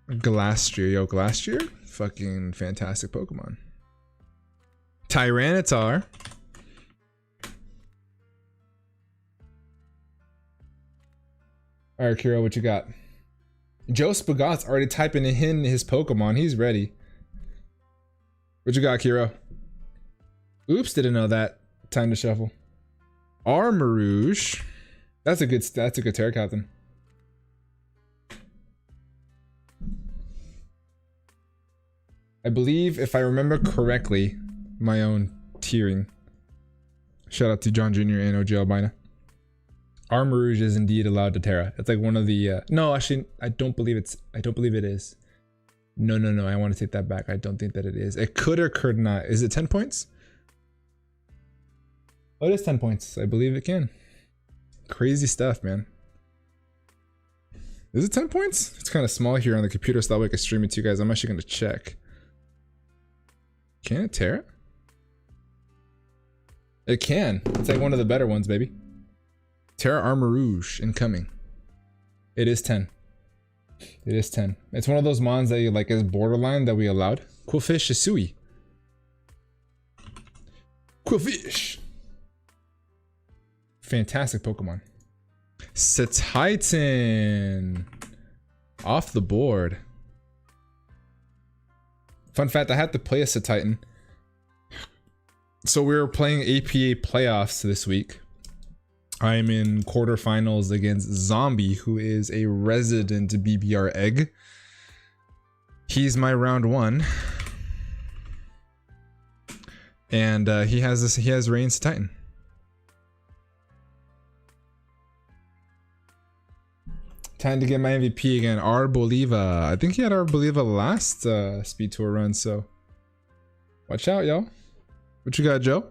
Glastrier. Yo, Glastrier? Fucking fantastic Pokemon. Tyranitar. Alright, Kiro, what you got? Joe Spagot's already typing in his Pokemon. He's ready. What you got, Kiro? Oops, didn't know that. Time to shuffle. Armarouge. That's a good Terra Captain. I believe, if I remember correctly, my own tiering. Shout out to John Jr. and OG Albina. Armor Rouge is indeed allowed to Terra. It's like one of the no, actually I don't believe it is. No, I want to take that back. I don't think that it is. It could or could not. Is it 10 points? Oh, it is 10 points. I believe it can. Crazy stuff, man. Is it 10 points? It's kind of small here on the computer, so that way I can stream it to you guys. I'm actually going to check. Can it Terra? It can. It's like one of the better ones, baby. Terra Armor Rouge incoming. It is 10. It is 10. It's one of those mons that you like is borderline that we allowed. Quillfish Isui. Quillfish. Fantastic Pokemon. Titan. Off the board. Fun fact, I had to play a Titan. So we were playing APA playoffs this week. I'm in quarterfinals against Zombie, who is a resident BBR egg. He's my round 1. And he has Reigns Titan. Time to get my MVP again. Arboliva. I think he had Arboliva last Speed Tour run, so watch out, y'all. What you got, Joe?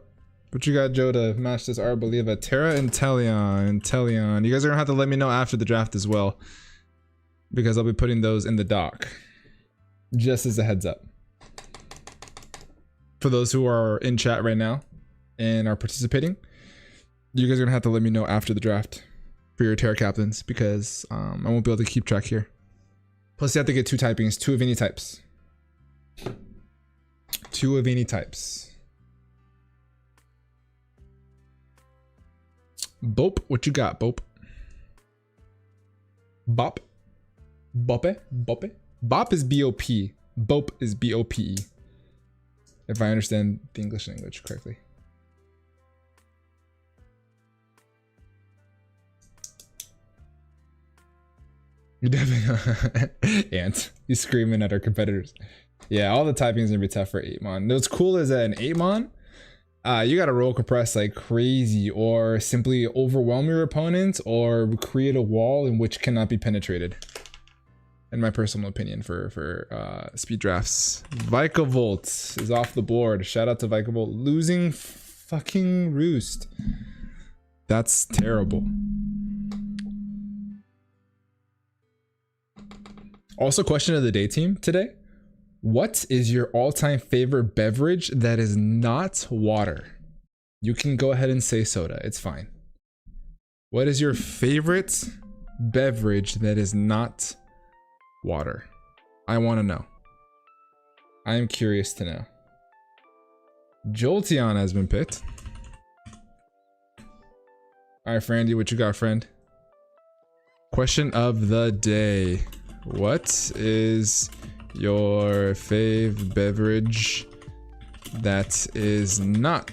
What you got, Joe, to match this Arboliva? Terra and Teleon. You guys are gonna have to let me know after the draft as well, because I'll be putting those in the doc. Just as a heads up. For those who are in chat right now and are participating, you guys are gonna have to let me know after the draft for your Terra captains, because I won't be able to keep track here. Plus you have to get 2 typings, 2 of any types. 2 of any types. Bope, what you got, Bope? Bop. Bope? Bope? Bop is B-O-P. Bope is B-O-P-E. If I understand the English language correctly. You definitely Ant. He's screaming at our competitors. Yeah, all the typing is gonna be tough for 8mon. What's cool is that an 8mon, you gotta roll compress like crazy, or simply overwhelm your opponent, or create a wall in which cannot be penetrated. In my personal opinion, for speed drafts. Vikavolt is off the board. Shout out to Vikavolt. Losing fucking Roost. That's terrible. Also, question of the day, team, today. What is your all-time favorite beverage that is not water? You can go ahead and say soda. It's fine. What is your favorite beverage that is not water? I want to know. I am curious to know. Jolteon has been picked. All right, Frandy, what you got, friend? Question of the day. What is your fave beverage that is not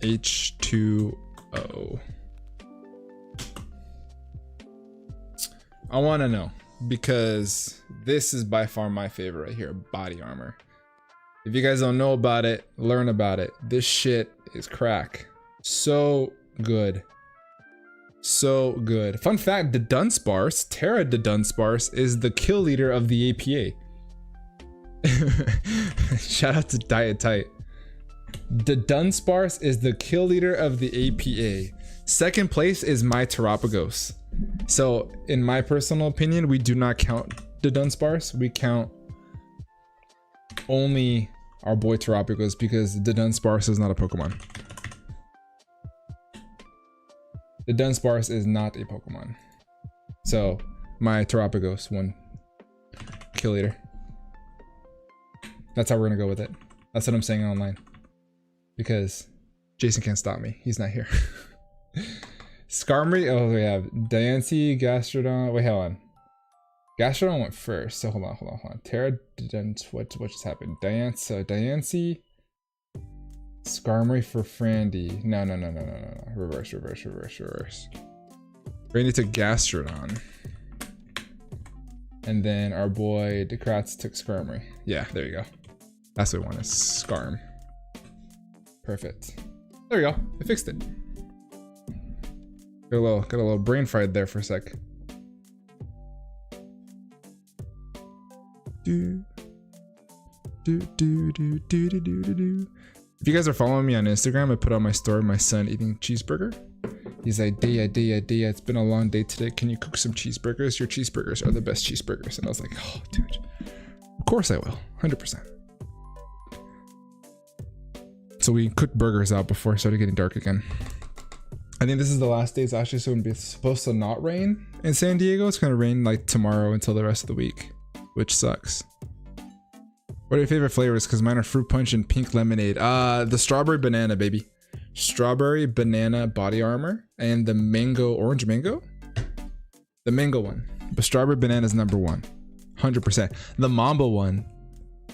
H2O? I want to know, because this is by far my favorite right here, body armor. If you guys don't know about it, learn about it. This shit is crack. So good. So good. Fun fact, the Dunsparce, Terra the Dunsparce, is the kill leader of the APA. Shout out to Diet Tight. The Dunsparce is the kill leader of the APA. Second place is my Terapagos. So in my personal opinion, we do not count the Dunsparce. We count only our boy Terapagos, because the Dunsparce is not a Pokemon. The Dunsparce is not a Pokemon. So my Terapagos won kill leader. That's how we're gonna go with it. That's what I'm saying online, because Jason can't stop me. He's not here. Skarmory. Oh, we have Diancie, Gastrodon. Wait, hold on. Gastrodon went first. So hold on. Terra, what just happened? Diancie. Skarmory for Frandy. No. Reverse. Frandy took Gastrodon. And then our boy Dekratz took Skarmory. Yeah, there you go. That's what we want, is Skarm. Perfect. There you go. I fixed it. Got a little brain fried there for a sec. Do. If you guys are following me on Instagram, I put on my story my son eating cheeseburger. He's like, Dia, it's been a long day today. Can you cook some cheeseburgers? Your cheeseburgers are the best cheeseburgers. And I was like, oh, dude, of course I will, 100%. So we cooked burgers out before it started getting dark again. I think this is the last day it's actually supposed to not rain in San Diego. It's gonna rain like tomorrow until the rest of the week, which sucks. What are your favorite flavors? Because mine are fruit punch and pink lemonade. The strawberry banana, baby. Strawberry banana body armor and the mango, orange mango? The mango one. But strawberry banana is number one. 100%. The Mamba one,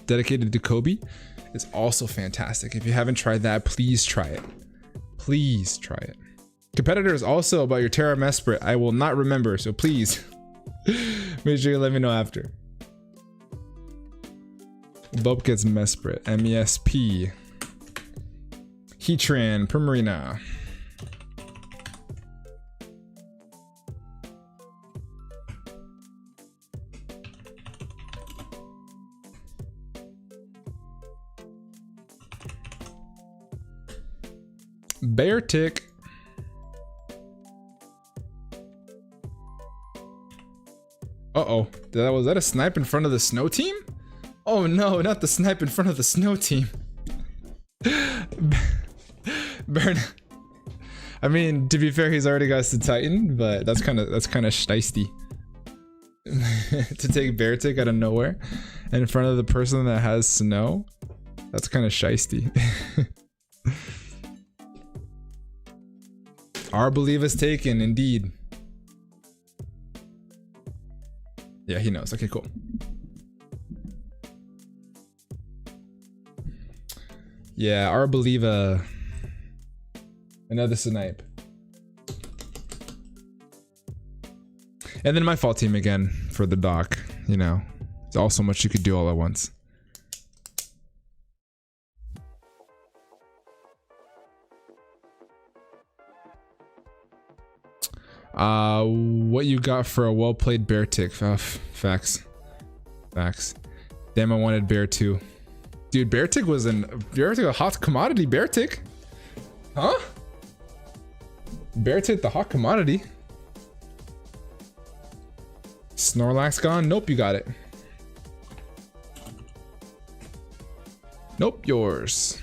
dedicated to Kobe, is also fantastic. If you haven't tried that, please try it. Please try it. Competitors, also about your Terra Mesprit, I will not remember, so please make sure you let me know after. Bob gets Mesprit, MESP, Heatran, Primarina. Beartic. Uh-oh. Was that a snipe in front of the snow team? Oh no, not the snipe in front of the snow team. Burn. I mean, to be fair, he's already got to Titan, but that's kind of shiesty. To take Beartic out of nowhere in front of the person that has snow. That's kind of shiesty. Our belief is taken, indeed. Yeah, he knows. Okay, cool. Yeah, our believe another snipe. And then my fault team again for the dock, you know. There's all so much you could do all at once. What you got for a well-played Beartic? Facts. Damn, I wanted Bear too. Dude, Beartic was a hot commodity. Beartic? Huh? Beartic, the hot commodity. Snorlax gone? Nope, you got it. Nope, yours.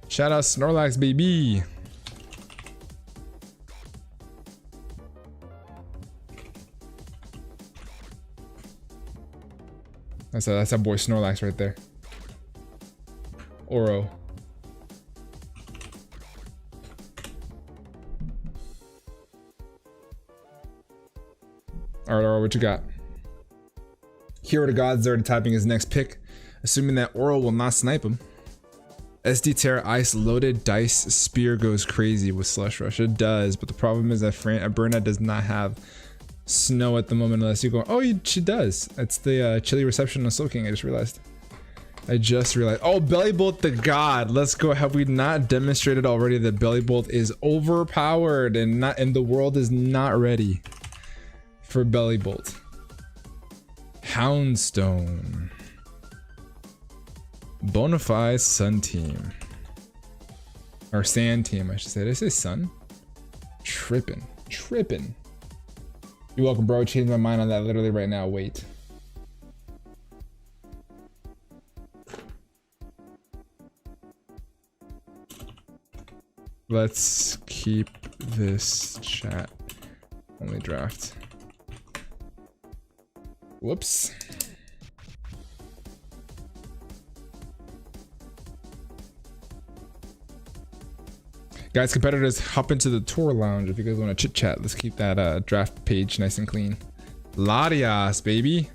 Shout out Snorlax, baby. That's that boy Snorlax right there. Oro. Alright, Oro, what you got? Hero to God's already typing his next pick, assuming that Oro will not snipe him. SD Terra Ice loaded dice spear goes crazy with Slush Rush. It does, but the problem is that Berna does not have snow at the moment unless you go. Oh, she does. It's the chilly reception of Soul King. I just realized. Oh, Bellybolt the God. Let's go. Have we not demonstrated already that Bellybolt is overpowered and the world is not ready for Bellybolt? Houndstone. Bonafide Sun Team. Or Sand Team, I should say. Did I say Sun? Trippin'. You're welcome, bro. I changed my mind on that literally right now. Wait. Let's keep this chat only draft. Whoops. Guys, competitors, hop into the tour lounge if you guys want to chit chat. Let's keep that draft page nice and clean. Latias, baby.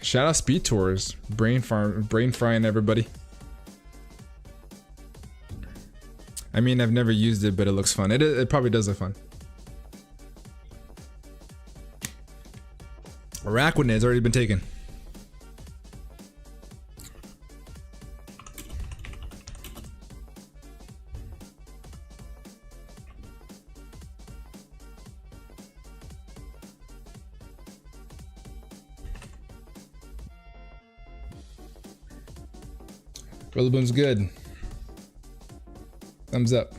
Shout out Speed Tours. Brain frying everybody. I mean, I've never used it, but it looks fun. It probably does look fun. Araquanid has already been taken. Rillaboom's good. Thumbs up.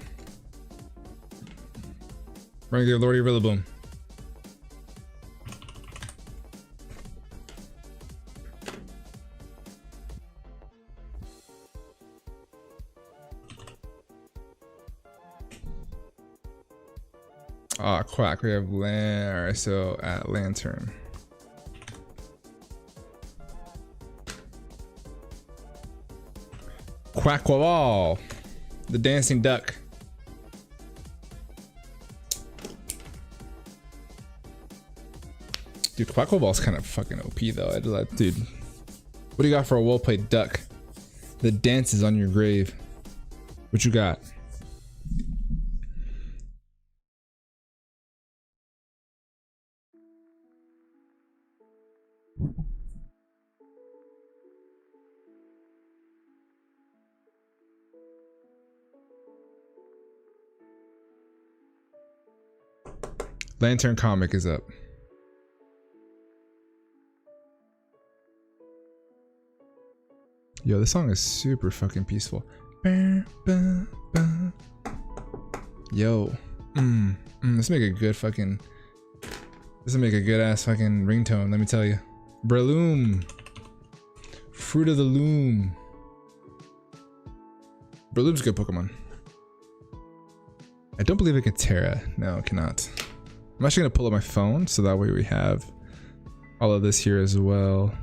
We're gonna give Lordy Rillaboom. Ah, quack. We have so at Lantern. Quack-Wall, the dancing duck. Dude, Quack-Wall's kind of fucking OP though. Dude, what do you got for a well-played duck that dances on your grave? What you got? Lantern comic is up. Yo, this song is super fucking peaceful. Yo, let's make a good fucking. This will make a good ass fucking ringtone. Let me tell you. Breloom, Fruit of the Loom. Breloom's a good Pokemon. I don't believe it can Terra. No, it cannot. I'm actually gonna pull up my phone so that way we have all of this here as well.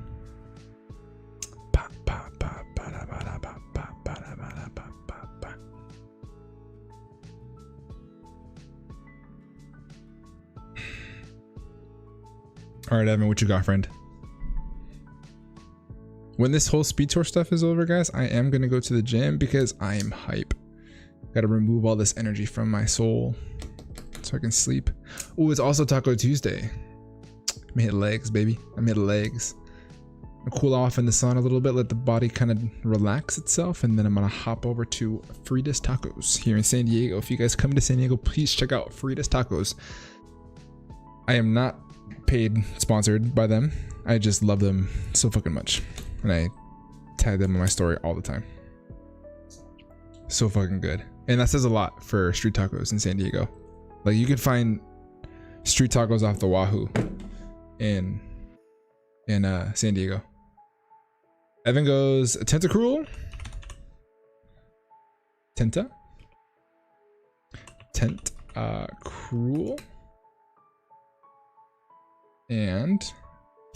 All right, Evan, what you got, friend? When this whole speed tour stuff is over, guys, I am gonna go to the gym because I am hype. Gotta remove all this energy from my soul so I can sleep. Oh, it's also Taco Tuesday. I'm gonna hit legs, baby. I'm gonna hit legs. I'll cool off in the sun a little bit, let the body kind of relax itself, and then I'm gonna hop over to Frida's Tacos here in San Diego. If you guys come to San Diego, please check out Frida's Tacos. I am not paid, sponsored by them. I just love them so fucking much, and I tag them in my story all the time. So fucking good, and that says a lot for street tacos in San Diego. Like, you can find street tacos off the wahoo in San Diego. Evan goes Tentacruel. Cruel. And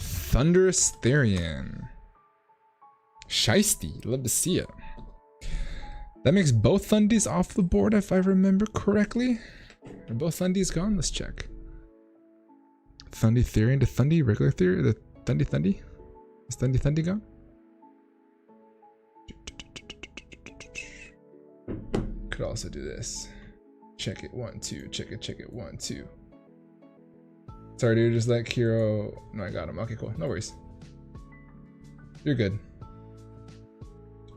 Thunderous Therian. Shiesty, love to see it. That makes both Thundies off the board if I remember correctly. Are both Thundies gone? Let's check. Thundy Therian to Thundy, regular Therian, the Thundy. Is Thundy gone? Could also do this. Check it, 1, 2, check it, 1, 2. Sorry, dude, just let Kiro. No, I got him. Okay, cool. No worries. You're good.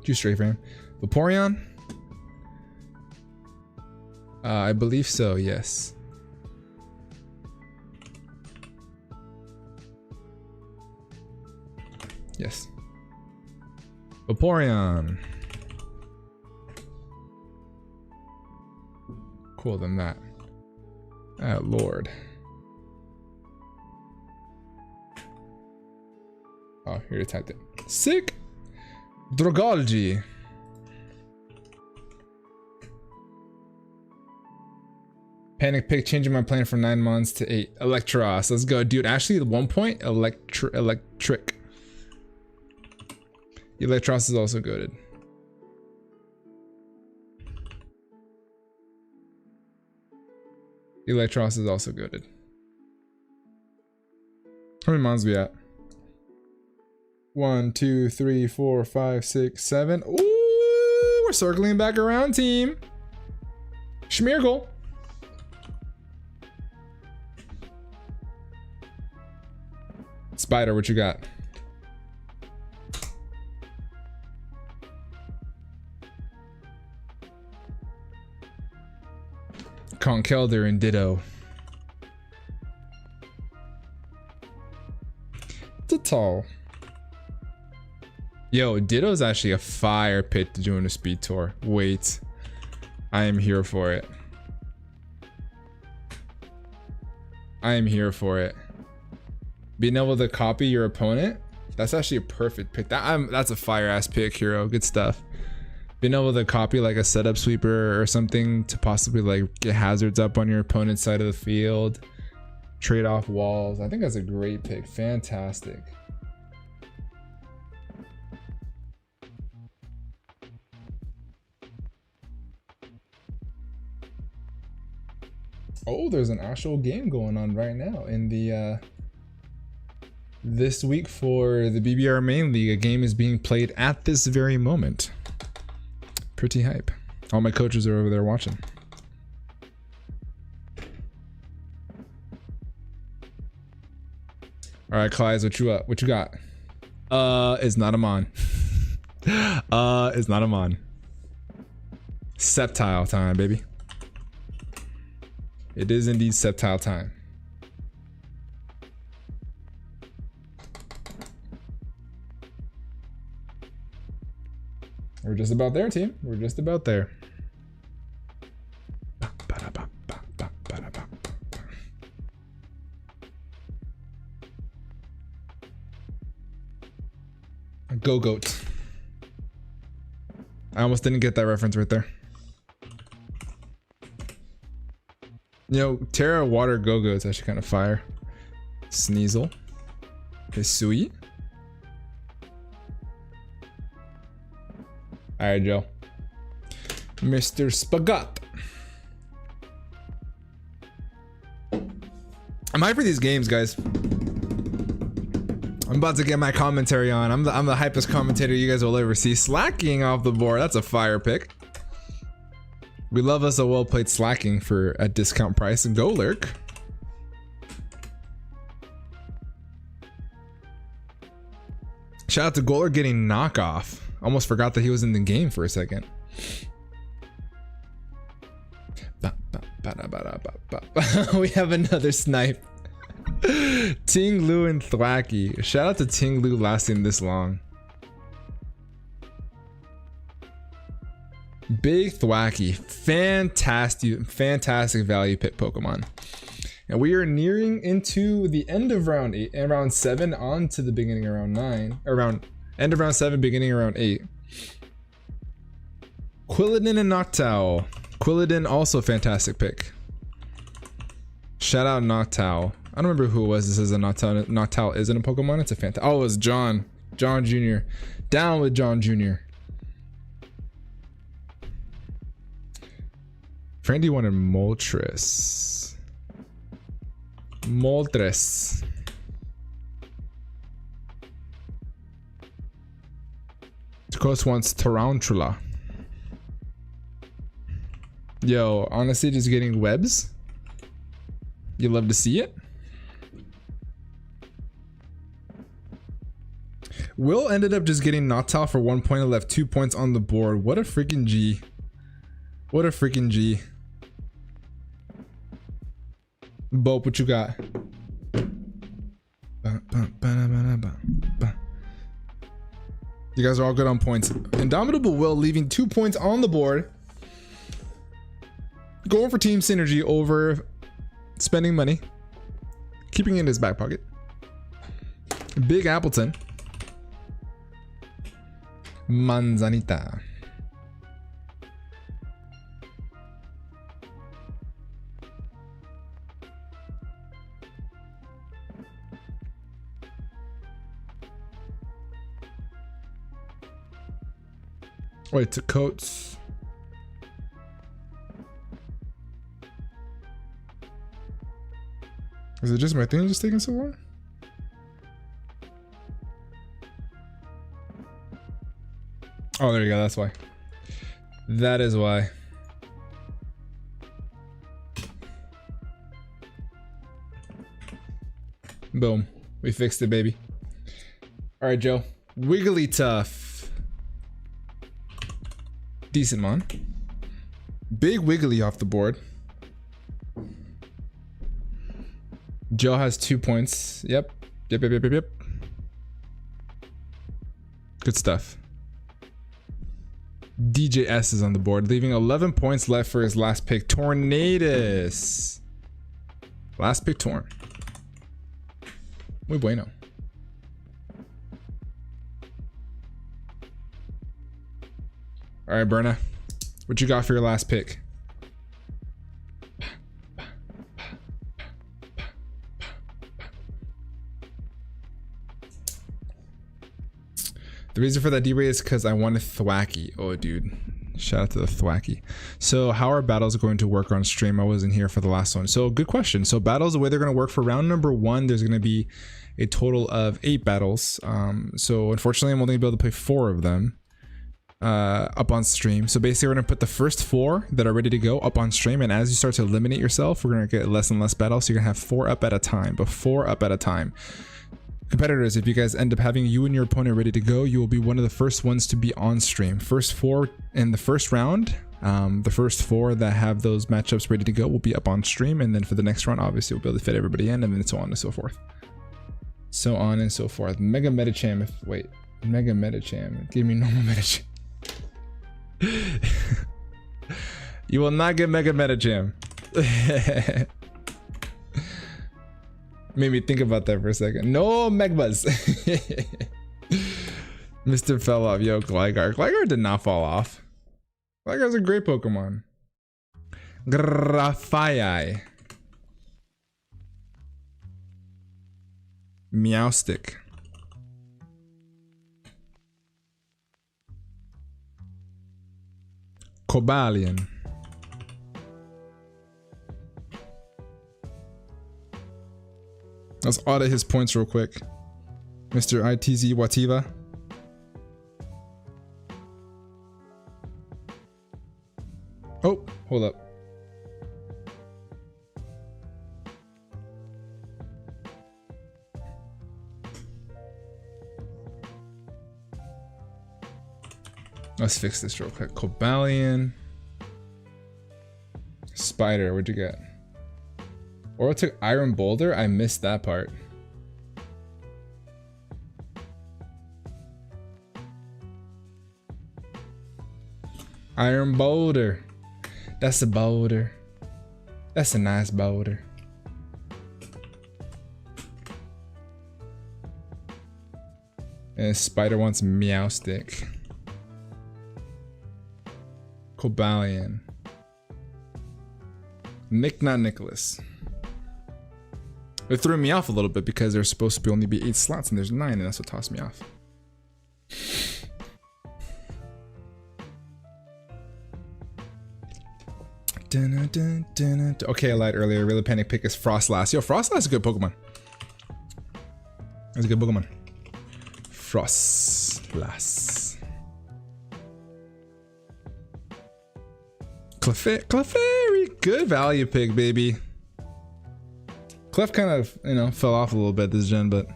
Too straight for him. Vaporeon? I believe so, yes. Yes. Vaporeon. Cool than that. Oh, Lord. Oh, here it typed it. Sick! Drogalgi. Panic Pick, changing my plan from 9 months to 8. Electros, let's go. Dude, actually at one point, electric. Electros is also goated. Electros is also goated. How many mons we at? 1, 2, 3, 4, 5, 6, 7. Ooh, we're circling back around, team. Schmeargle. Spider, what you got? Conkeldurr and Ditto. Ditto. Yo, Ditto's actually a fire pick to join a speed tour. Wait, I am here for it. I am here for it. Being able to copy your opponent, that's actually a perfect pick. That's a fire ass pick, Hero. Good stuff. Being able to copy like a setup sweeper or something to possibly like get hazards up on your opponent's side of the field, trade off walls. I think that's a great pick. Fantastic. Oh, there's an actual game going on right now in the this week for the BBR main league. A game is being played at this very moment. Pretty hype. All my coaches are over there watching. All right, Clyde, what you got? It's not a mon. It's not a mon. Septile time, baby. It is indeed septile time. We're just about there, team. We're just about there. Go goat. I almost didn't get that reference right there. You know, Terra Water Go-Go's actually kind of fire. Sneasel. Hisui. Alright, Joe. Mr. Spagat. I'm hyped for these games, guys. I'm about to get my commentary on. I'm the hypest commentator you guys will ever see. Slacking off the board. That's a fire pick. We love us a well-played slacking for a discount price. And go lurk. Shout out to Goaler getting knockoff. Almost forgot that he was in the game for a second. We have another snipe. Ting Lu and Thwacky. Shout out to Ting Lu lasting this long. Big Thwacky. Fantastic value pick Pokemon. And we are nearing into the end of round 8 and round 7 on to the beginning of round 9. Around end of round 7, beginning of round 8. Quilladin and Noctowl. Quilladin also fantastic pick. Shout out Noctowl. I don't remember who it was. This is a Noctowl. Noctowl isn't a Pokemon. It's a fantastic. Oh, it was John. John Jr. Down with John Jr. Friendy wanted Moltres. Moltres. Takos wants Tarantula. Yo, honestly, just getting webs. You love to see it. Will ended up just getting Noctowl for 1 point and left 2 points on the board. What a freaking G. What a freaking G. Bope, what you got? You guys are all good on points. Indomitable Will leaving 2 points on the board. Going for team synergy over spending money. Keeping it in his back pocket. Big Appleton. Manzanita. Wait, to coats. Is it just my thing just taking so long? Oh, there you go. That's why. That is why. Boom. We fixed it, baby. All right, Joe. Wigglytuff. Decent mon. Big Wiggly off the board. Joe has 2 points. Yep. Yep. Good Good stuff. DJS is on the board, leaving 11 points left for his last pick. Tornadus. Last pick, Torn. Muy bueno. All right, Berna. What you got for your last pick? The reason for that D-Rey is because I wanted Thwacky. Oh, dude. Shout out to the Thwacky. So how are battles going to work on stream? I wasn't here for the last one. So good question. So battles, the way they're going to work for round number 1, there's going to be a total of 8 battles. So unfortunately, I'm only going to be able to play 4 of them up on stream. So basically, we're going to put the first 4 that are ready to go up on stream. And as you start to eliminate yourself, we're going to get less and less battles. So you're going to have 4 up at a time, but 4 up at a time. Competitors, if you guys end up having you and your opponent ready to go, you will be one of the first ones to be on stream. First 4 in the first round, the first 4 that have those matchups ready to go will be up on stream, and then for the next round, obviously we'll be able to fit everybody in, and then so on and so forth. So on and so forth. Mega Metacham, Mega Metacham, give me normal Metacham. You will not get Mega Metacham. Made me think about that for a second. No Megbuzz. Mr. fell off. Yo, Gligar. Gligar did not fall off. Gligar's a great Pokemon. Grafaiai. Meowstic. Cobalion. Let's audit his points real quick. Mr. ITZ Wativa. Oh, hold up. Let's fix this real quick. Cobalion. Spider, what'd you get? Or it took Iron Boulder? I missed that part. Iron Boulder. That's a boulder. That's a nice boulder. And Spider wants Meowstic. Cobalion. Nick, not Nicholas. It threw me off a little bit because there's supposed to be only be 8 slots and there's 9, and that's what tossed me off. Okay, I lied earlier. Really panic pick is Frostlass. Yo, Frostlass is a good Pokemon. That's a good Pokemon. Frostlass. Clefairy, good value pick, baby. Clef kind of, you know, fell off a little bit this gen, but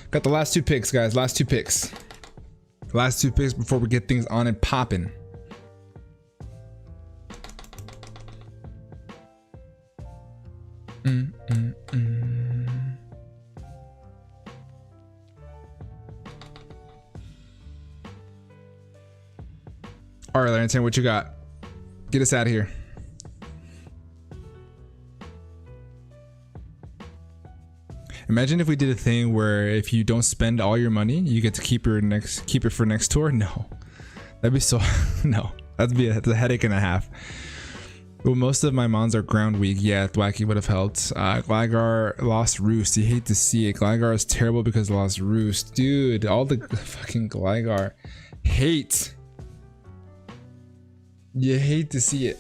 got the last 2 picks, guys. Last 2 picks. Last 2 picks before we get things on and popping. All right, Larrington, what you got? Get us out of here. Imagine if we did a thing where if you don't spend all your money, you get to keep it for next tour. No, that'd be so no. That'd be a headache and a half. Well, most of my mons are ground weak. Yeah, Thwacky would have helped. Gligar lost Roost. You hate to see it. Gligar is terrible because it lost Roost. Dude, all the fucking Gligar hate. You hate to see it.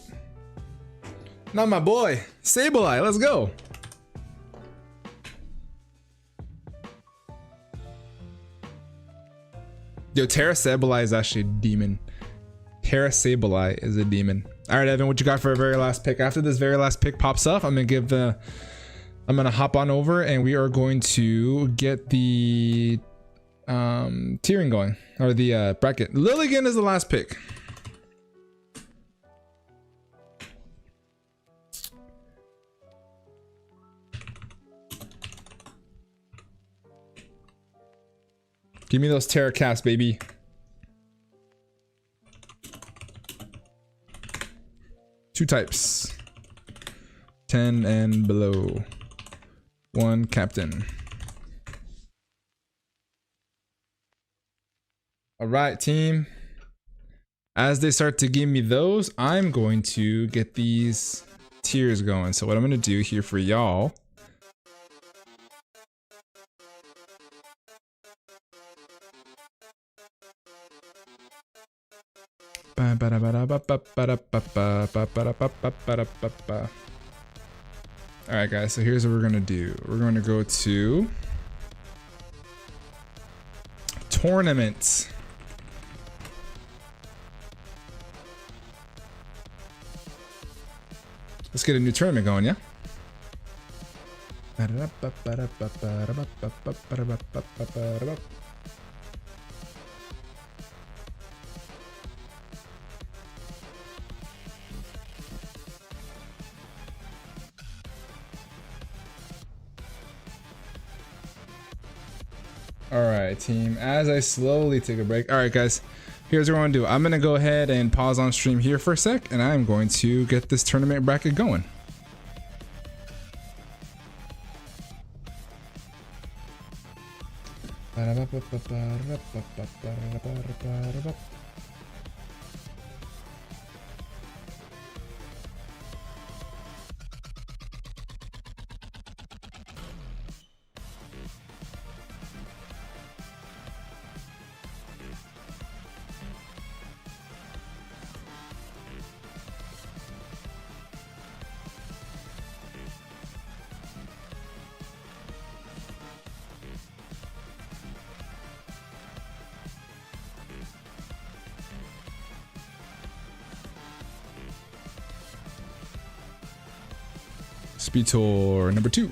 Not my boy. Sableye, let's go. Yo, Terra Sableye is actually a demon. Terra Sableye is a demon. All right, Evan, what you got for a very last pick? After this very last pick pops up, I'm gonna hop on over and we are going to get the tiering going, or the bracket. Lilligant is the last pick. Give me those Terra caps, baby. 2 types. 10 and below. 1 captain. All right, team. As they start to give me those, I'm going to get these tiers going. So what I'm going to do here for y'all. Alright guys, so here's what we're gonna do. We're gonna go to tournaments. Let's get a new tournament going, yeah? Alright team, as I slowly take a break. Alright guys, here's what I'm gonna do. I'm gonna go ahead and pause on stream here for a sec, and I'm going to get this tournament bracket going. Speed tour number 2.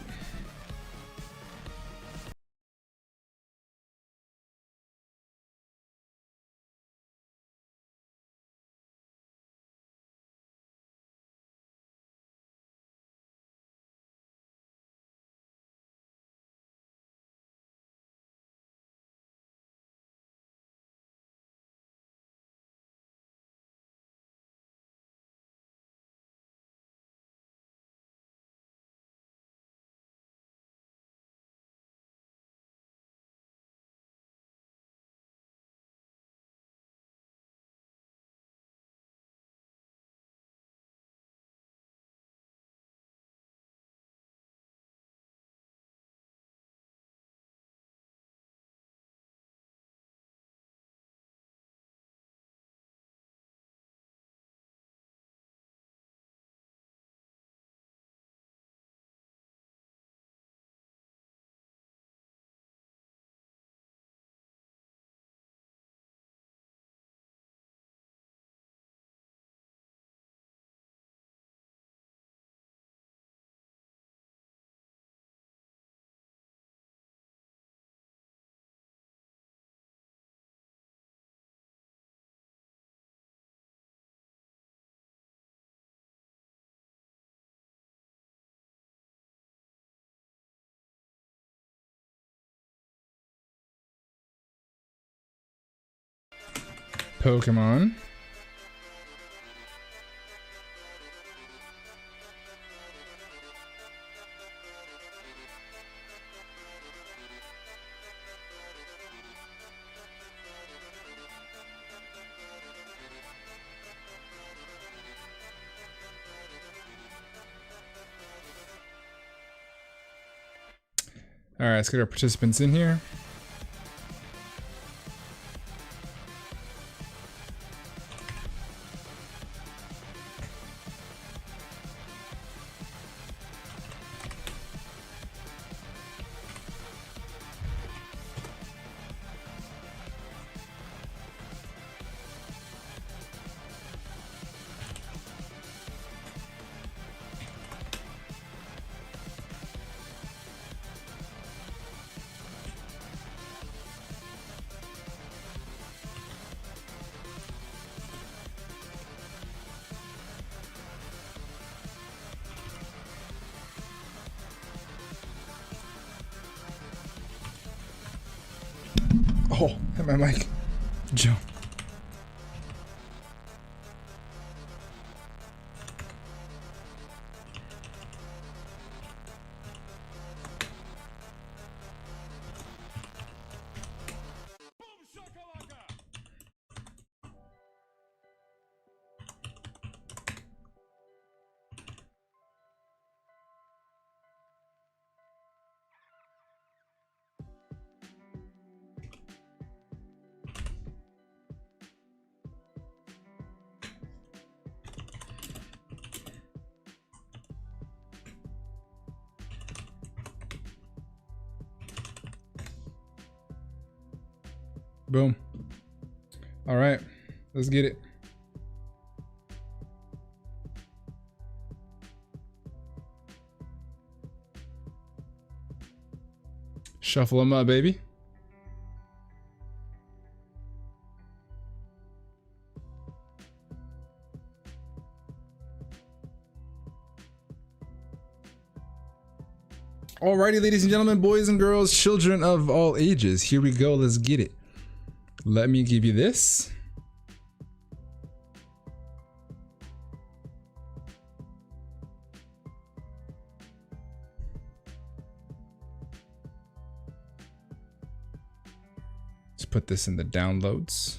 Pokemon. All right, let's get our participants in here. Oh, hit my mic. Joe. Boom. All right, let's get it. Shuffle them up, baby. Alrighty, ladies and gentlemen, boys and girls, children of all ages, here we go. Let's get it. Let me give you this. Let's put this in the downloads.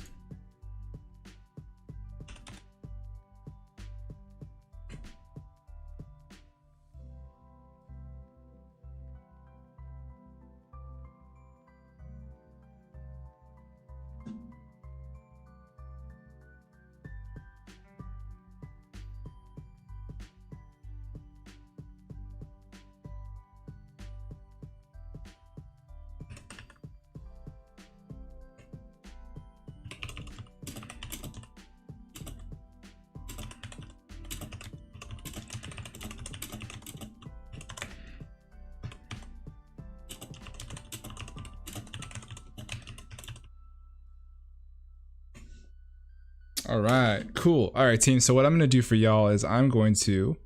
All right, cool. All right, team. So what I'm going to do for y'all is I'm going to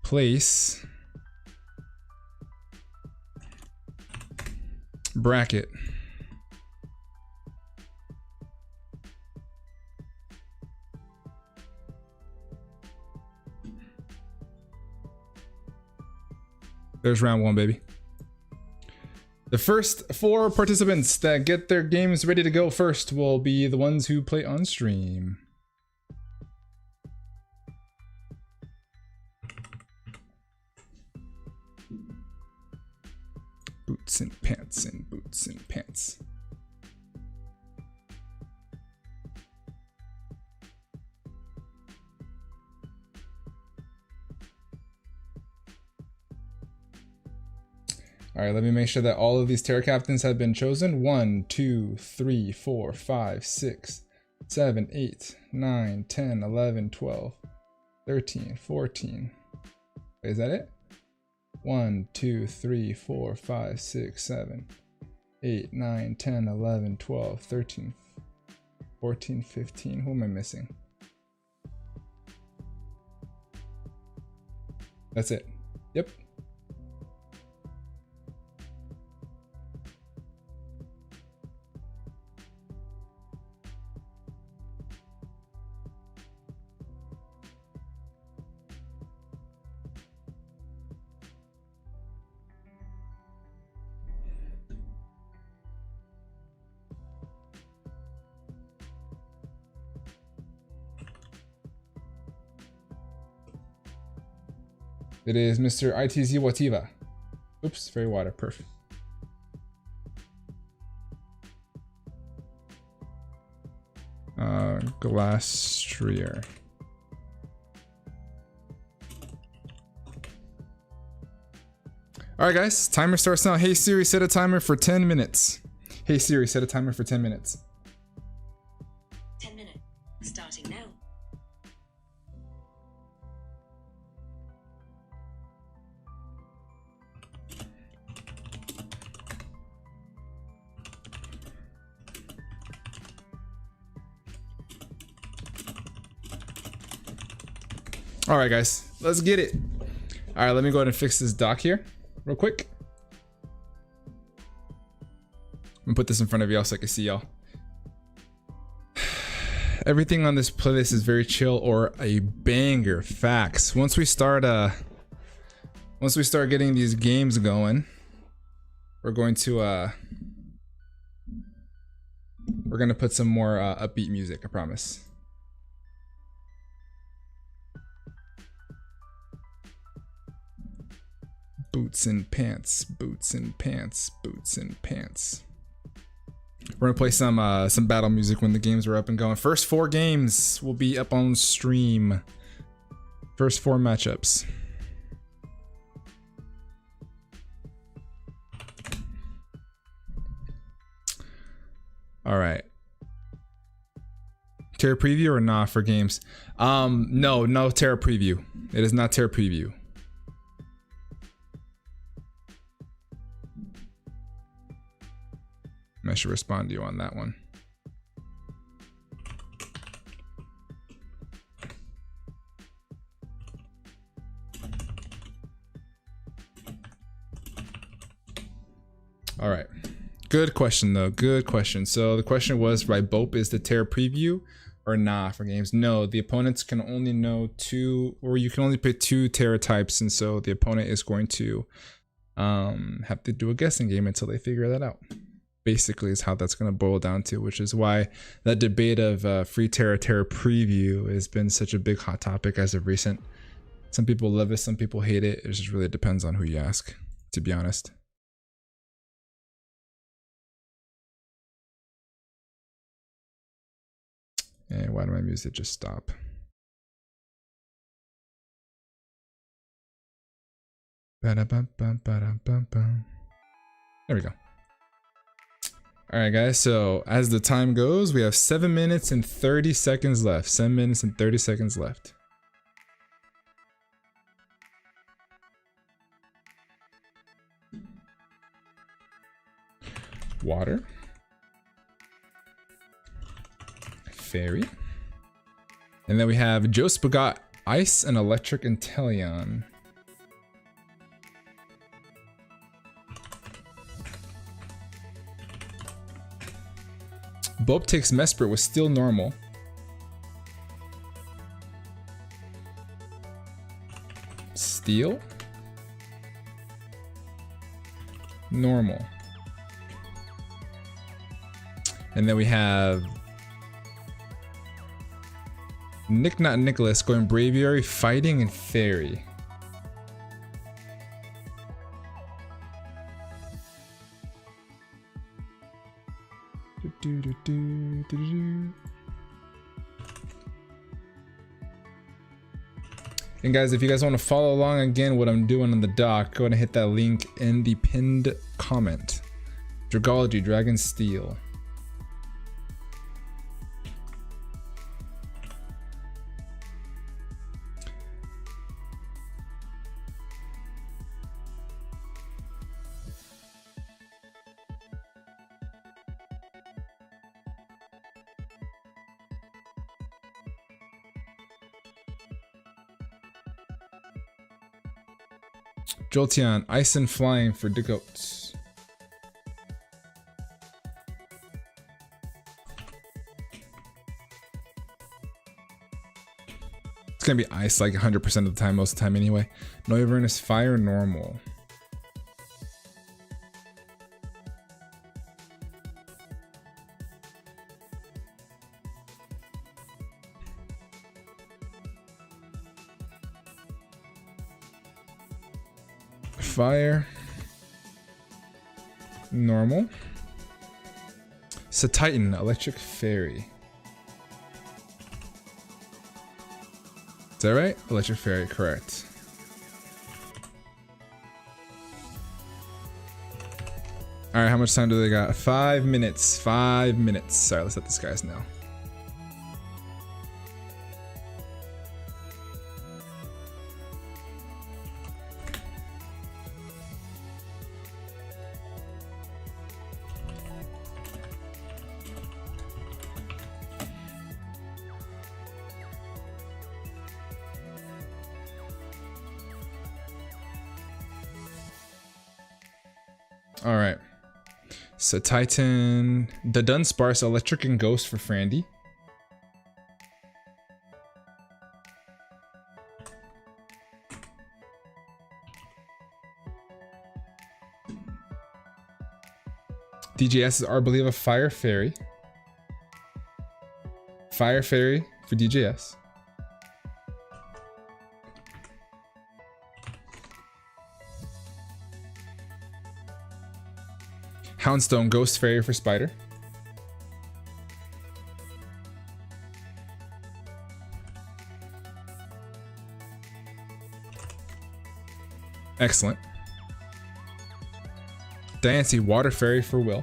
place bracket. There's round one, baby. The first 4 participants that get their games ready to go first will be the ones who play on stream. Boots and pants and boots and pants. All right, let me make sure that all of these Terra captains have been chosen. 1, 2, 3, 4, 5, 6, 7, 8, 9, 10, 11, 12, 13, 14. Wait, is that it? 1, 2, 3, 4, 5, 6, 7, 8, 9, 10, 11, 12, 13, 14, 15. Who am I missing? That's it. Yep. It is Mr. ITZ Wativa. Oops, fairy water, perfect. Glass strier. All right, guys, timer starts now. Hey Siri, set a timer for 10 minutes. Hey Siri, set a timer for 10 minutes. 10 minutes, starting now. All right, guys, let's get it. All right, let me go ahead and fix this dock here real quick. I'm gonna put this in front of y'all so I can see y'all. Everything on this playlist is very chill or a banger. Facts. Once we start getting these games going, we're gonna put some more upbeat music, I promise. Boots and pants, boots and pants, boots and pants. We're gonna play some battle music when the games are up and going. First 4 games will be up on stream. First 4 matchups. All right. Terra preview or nah for games? No Terra preview. It is not Terra preview. I should respond to you on that one. All right. Good question though. Good question. So the question was, right, Bope is the Terra preview or nah for games? No, the opponents can only know 2, or you can only pick 2 Terra types, and so the opponent is going to have to do a guessing game until they figure that out. Basically is how that's going to boil down to, which is why that debate of free Terra preview has been such a big hot topic as of recent. Some people love it, some people hate it. It just really depends on who you ask, to be honest. And why did my music just stop? There we go. All right, guys. So as the time goes, we have 7 minutes and 30 seconds left. 7 minutes and 30 seconds left. Water. Fairy. And then we have Joe Spagat, Ice and Electric Inteleon. Bope takes Mesprit was still normal. Steel. Normal. And then we have Nick Not Nicholas going Braviary, Fighting, and Fairy. And guys, if you guys want to follow along again what I'm doing on the dock, go ahead and hit that link in the pinned comment. Dragology, Dragon Steel. Jolteon, Ice and Flying for the goats. It's gonna be Ice like 100% of the time, most of the time anyway. Noivern is Fire, Normal. Fire. Normal. Titan, Electric Fairy. Is that right? Electric Fairy, correct. Alright, how much time do they got? 5 minutes. 5 minutes. Alright, let's let these guys know. All right. So Titan, the Dunsparce, Electric and Ghost for Frandy. DJS is Arboliva, Fire Fairy. Fire Fairy for DJS. Houndstone, Ghost Fairy for Spider. Excellent. Diancie, Water Fairy for Will.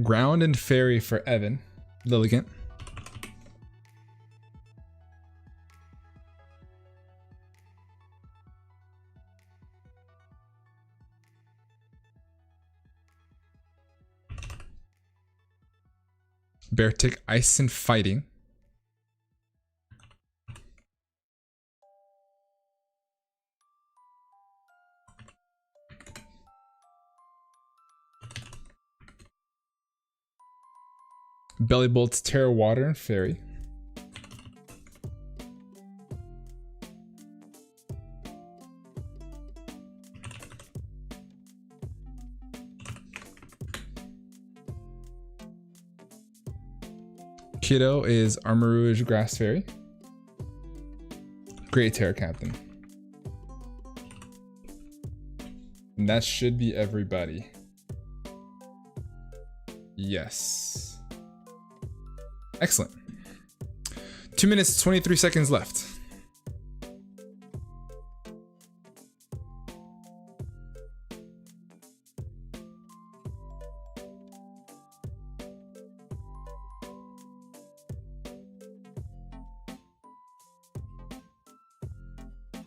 Ground and Fairy for Evan. Lilligant. Beartic, Ice and Fighting. Belly Bolts, Terra, Water, and Fairy. Kiddo is Armor Rouge, Grass Fairy. Great Terra Captain. And that should be everybody. Yes. Excellent. 2 minutes, 23 seconds left.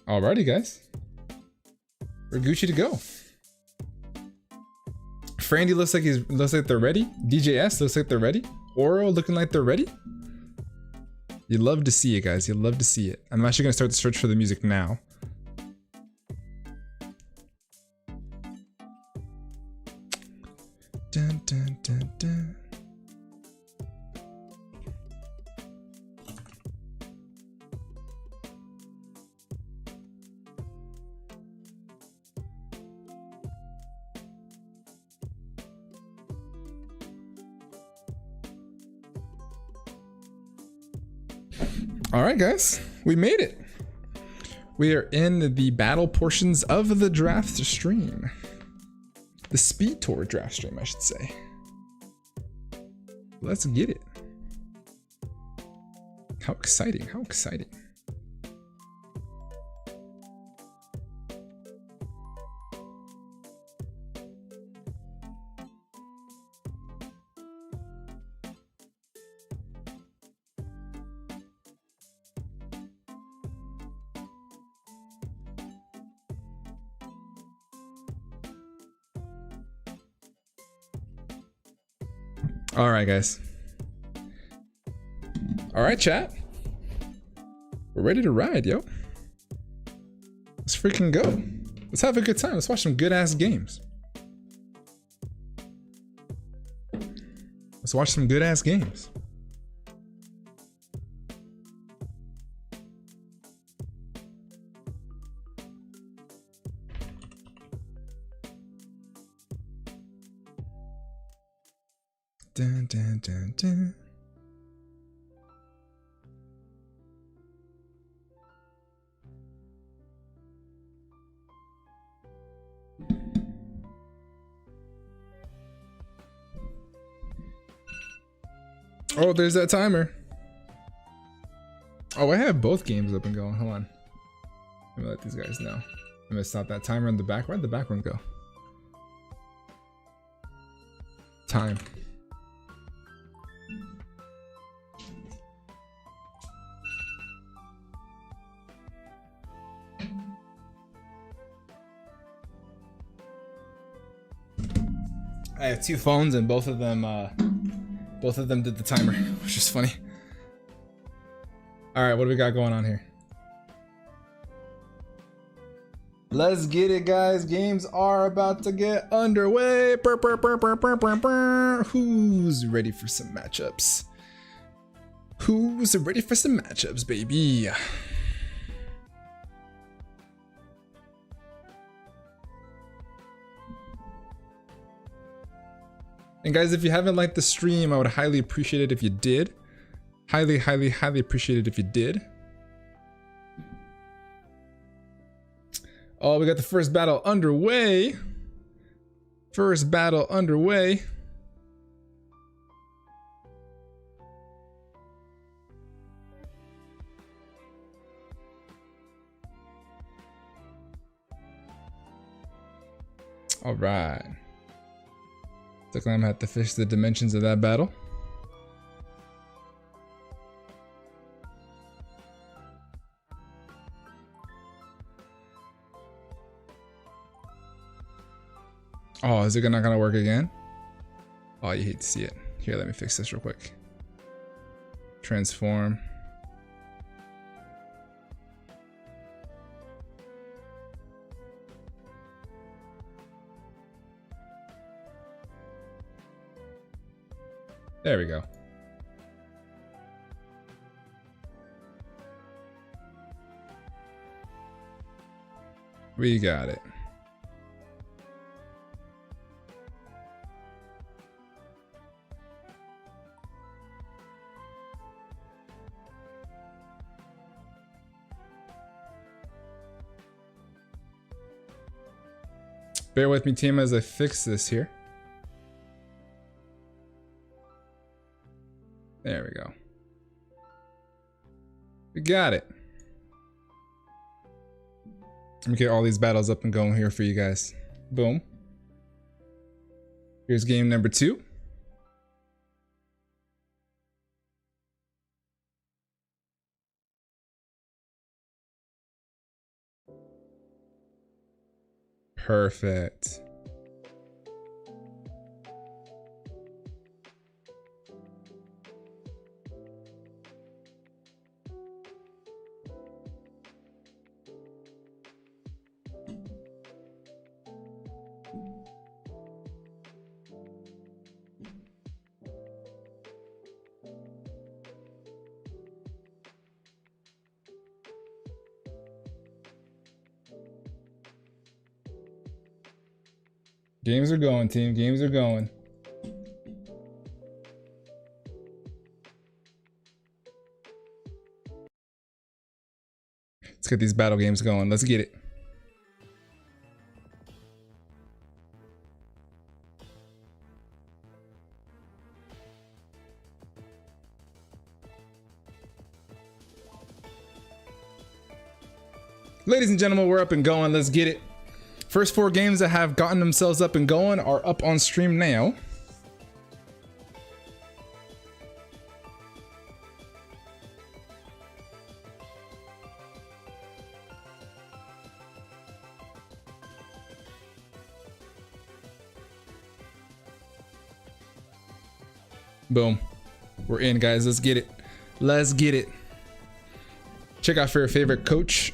Alrighty, guys. We're Gucci to go. Frandy looks like they're ready. DJS looks like they're ready. Oro looking like they're ready. You love to see it, guys. You love to see it. I'm actually gonna start the search for the music now. Dun, dun, dun, dun. All right, guys, we made it. We are in the battle portions of the draft stream. The Speed Tour draft stream, I should say. Let's get it. How exciting, how exciting. All right, guys. All right, chat. We're ready to ride, yo. Let's freaking go. Let's have a good time. Let's watch some good ass games. Let's watch some good ass games. Dun, dun, dun, dun. Oh, there's that timer. Oh, I have both games up and going. Hold on. Let me let these guys know. I'm gonna stop that timer in the back. Where'd the back one go? Time. I have two phones and both of them did the timer, which is funny. All right, what do we got going on here? Let's get it, guys. Games are about to get underway. Who's ready for some matchups? Who's ready for some matchups, baby? And guys, if you haven't liked the stream, I would highly appreciate it if you did. Highly, highly, highly appreciate it if you did. Oh, we got the first battle underway. First battle underway. All right. Looks like I'm gonna have to fix the dimensions of that battle. Oh, is it not gonna work again? Oh, you hate to see it. Here, let me fix this real quick. Transform. There we go. We got it. Bear with me, team, as I fix this here. There we go. We got it. Let me get all these battles up and going here for you guys. Boom. Here's game number 2. Perfect. Games are going, team. Games are going. Let's get these battle games going. Let's get it. Ladies and gentlemen, we're up and going. Let's get it. First 4 games that have gotten themselves up and going are up on stream now. Boom. We're in, guys. Let's get it. Let's get it. Check out for your favorite coach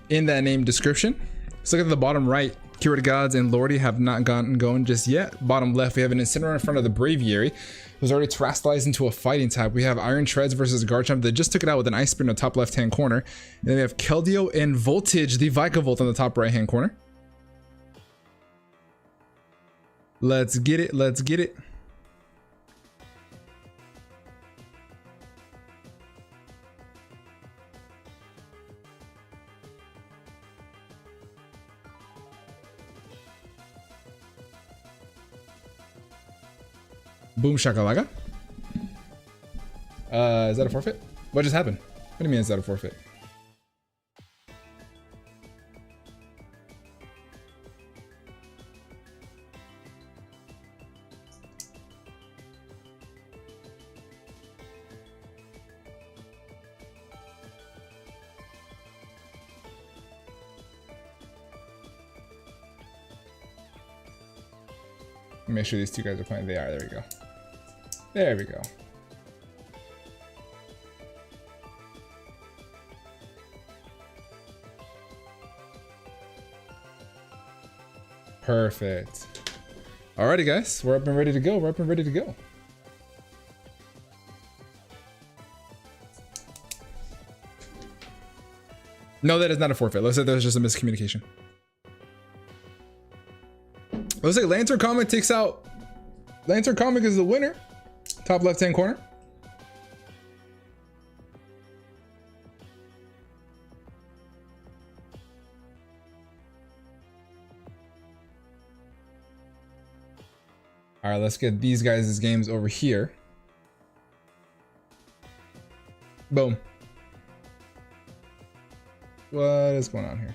in that name description. Let's look at the bottom right. Keyword Gods and Lordy have not gotten going just yet. Bottom left, we have an Incineroar in front of the Braviary, who's already terastallized into a fighting type. We have Iron Treads versus Garchomp that just took it out with an Ice Spear in the top left-hand corner. And then we have Keldeo and Voltage, the Vikavolt, on the top right-hand corner. Let's get it. Let's get it. Boom shakalaka. Is that a forfeit? What just happened? What do you mean is that a forfeit? Make sure these 2 guys are playing. They are. There we go. There we go. Perfect. Alrighty, guys. We're up and ready to go. We're up and ready to go. No, that is not a forfeit. Looks like that was just a miscommunication. Looks like Lantern Comic takes out. Lantern Comic is the winner. Top left-hand corner. All right, let's get these guys' games over here. Boom. What is going on here?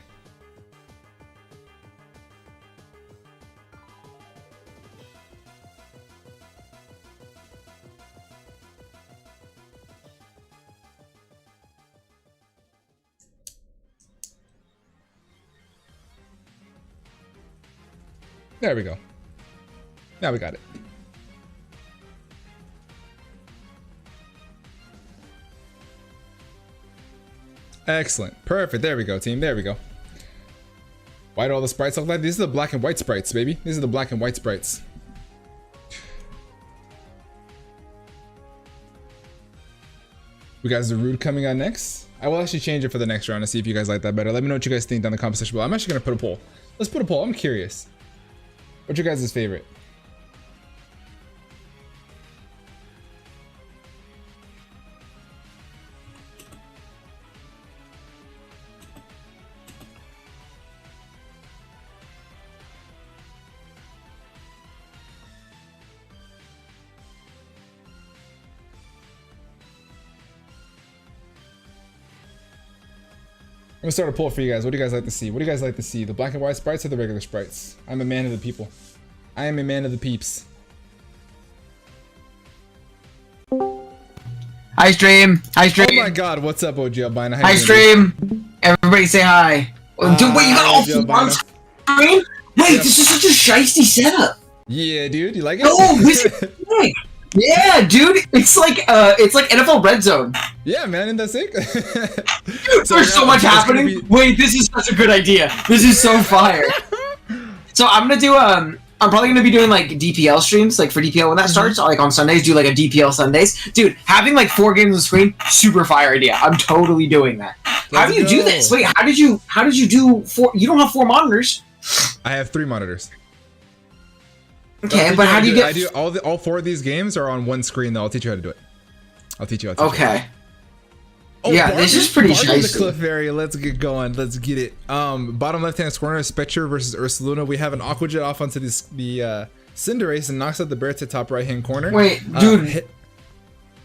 There we go. Now we got it. Excellent. Perfect. There we go, team. There we go. Why do all the sprites look like? These are the black and white sprites, baby. These are the black and white sprites. We got Zarude coming on next. I will actually change it for the next round to see if you guys like that better. Let me know what you guys think down in the comment section below. I'm actually going to put a poll. Let's put a poll. I'm curious. What's your guys' favorite? I'm gonna start a poll for you guys. What do you guys like to see? What do you guys like to see? The black and white sprites or the regular sprites? I'm a man of the people. I am a man of the peeps. Hi, stream. Hi, stream. Oh my god, what's up, OG Albina? Hi, stream. Everybody say hi. Dude, wait, you got all four on screen? Wait, yep. This is such a shiesty setup. Yeah, dude, you like it? Oh, this is sick. Yeah, dude, it's like NFL Red Zone. Yeah, man, isn't that sick? Dude, there's so much happening. Wait, this is such a good idea. This is so fire. So I'm gonna do I'm probably gonna be doing like DPL streams, like for DPL when that starts, like on Sundays, do like a DPL Sundays. Dude, having like 4 games on screen, super fire idea. I'm totally doing that. How do you do this? Wait, how did you do 4? You don't have 4 monitors. I have 3 monitors. Okay, but how do you get? I do all 4 of these games are on one screen though. I'll teach you how to do it. I'll teach you how to. Okay. Oh, yeah, this is pretty shiny. shicey. The cliff area. Let's get going. Let's get it. Bottom left-hand corner, Spectre versus Ursaluna. We have an Aquajet off onto the Cinderace and knocks out the bear to top right-hand corner. Wait, dude.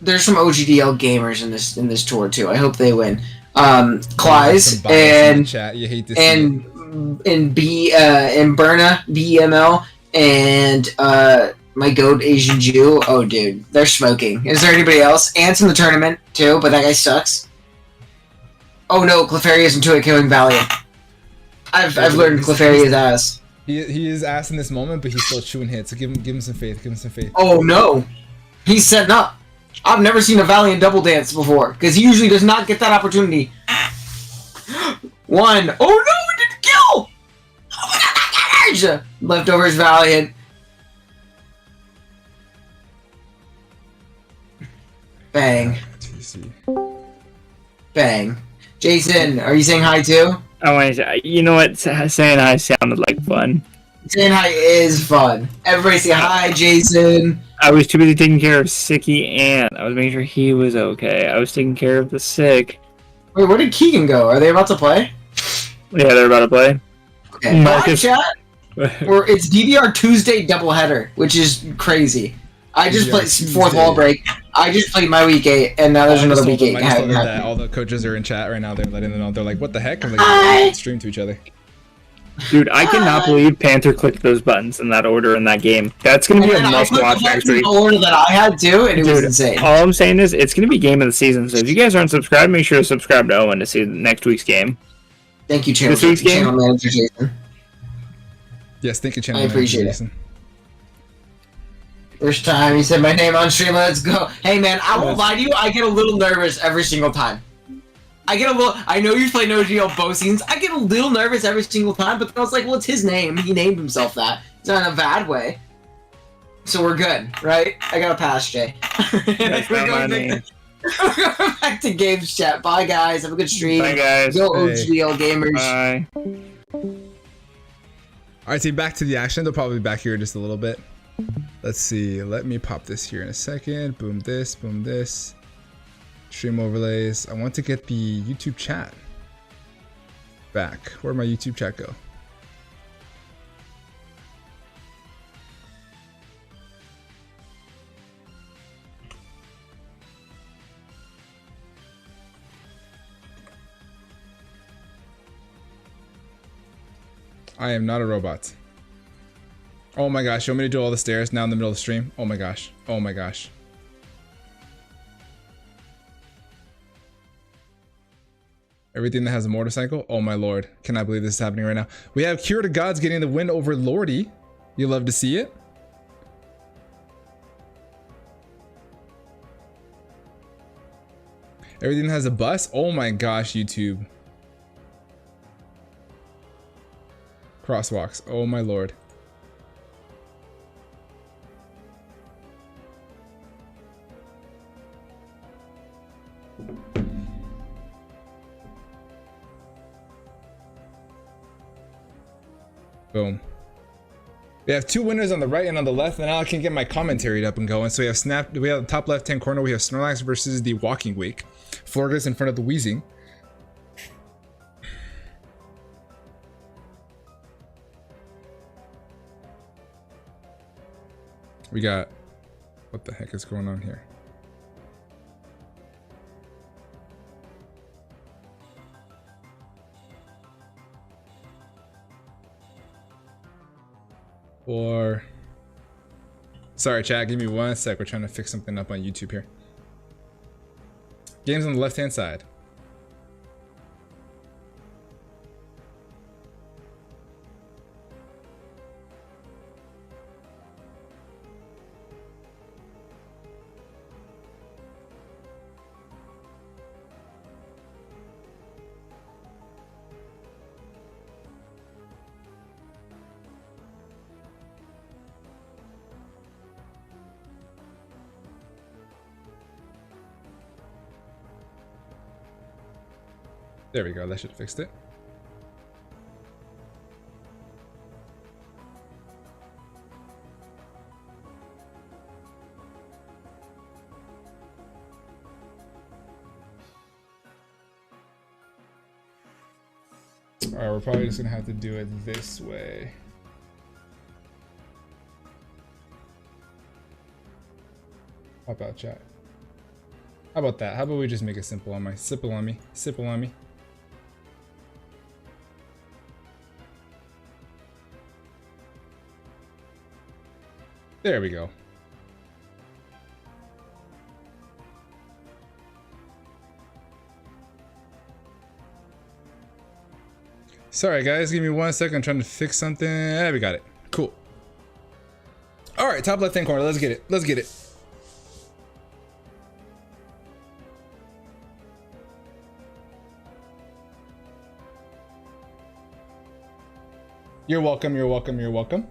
There's some OGDL gamers in this tour too. I hope they win. Klyze and chat. You hate this. And Berna BML and my goat Asian Jew. Oh, dude, they're smoking. Is there anybody else? Ant's in the tournament too, but that guy sucks. Oh no, Clefairy isn't to it, killing Valiant. I've learned Clefairy's ass. He is ass in this moment, but he's still chewing hits. So give him some faith. Give him some faith. Oh no, he's setting up. I've never seen a Valiant double dance before because he usually does not get that opportunity. 1. Oh no, we didn't kill. Oh my god, that damage! Leftovers Valiant. Bang. Bang. Jason, are you saying hi too? I want to. You know what? Saying hi sounded like fun. Saying hi is fun. Everybody say hi, Jason. I was too busy taking care of Sicky and I was making sure he was okay. I was taking care of the sick. Wait, where did Keegan go? Are they about to play? Yeah, they're about to play. Okay. Marcus. Chat. Or it's DBR Tuesday doubleheader, which is crazy. I just played 4th wall break. I just played my week 8, and now there's another week 8. All the coaches are in chat right now. They're letting them know. They're like, "What the heck?" I'm like, stream to each other. Dude, I cannot believe Panther clicked those buttons in that order in that game. That's gonna be a must-watch next week. The order that I had too, and it was insane. All I'm saying is, it's gonna be game of the season. So if you guys aren't subscribed, make sure to subscribe to Owen to see next week's game. Thank you, channel manager Jason. Yes, thank you, channel manager Jason. First time he said my name on stream, let's go. Hey man, I won't lie to you, I get a little nervous every single time. I know you play NoGL both scenes, I get a little nervous every single time, but then I was like, well, it's his name, he named himself that. It's not in a bad way. So we're good, right? I got a pass, Jay. That's not my name. We're going back to games chat. Bye guys, have a good stream. Bye guys. Go OGL gamers. Bye. Alright, see, back to the action. They'll probably be back here just a little bit. Let's see. Let me pop this here in a second. Boom this, boom this. Stream overlays. I want to get the YouTube chat back. Where'd my YouTube chat go? I am not a robot. Oh my gosh, you want me to do all the stairs now in the middle of the stream? Oh my gosh. Oh my gosh. Everything that has a motorcycle? Oh my lord. Cannot believe this is happening right now. We have Cure to Gods getting the win over Lordy. You love to see it. Everything has a bus. Oh my gosh, YouTube. Crosswalks. Oh my lord. Boom. We have 2 winners on the right and on the left, and now I can get my commentary up and going. So we have we have the top left hand corner, we have Snorlax versus the Walking Wake. Florgus in front of the Wheezing. We got, what the heck is going on here? Or, sorry chat, give me 1 sec. We're trying to fix something up on YouTube here. Games on the left hand side. There we go, that should have fixed it. Alright, we're probably just gonna have to do it this way. Pop out chat. How about that? How about we just make it simple on my simple on me? Simple on me. There we go. Sorry guys, give me 1 second. I'm trying to fix something. There we got it. Cool. All right, top left hand corner. Let's get it. Let's get it. You're welcome. You're welcome. You're welcome.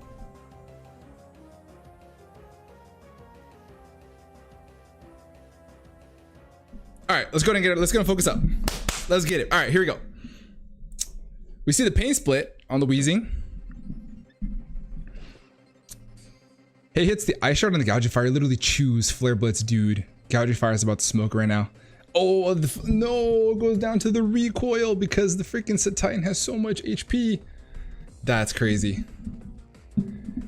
All right, let's go and get it. Let's go and focus up. Let's get it. All right, here we go. We see the pain split on the Wheezing. Hey, hits the ice shard on the Gouging Fire. Literally choose Flare Blitz, dude. Gouging Fire is about to smoke right now. Oh, no, it goes down to the recoil because the freaking Sit Titan has so much HP. That's crazy.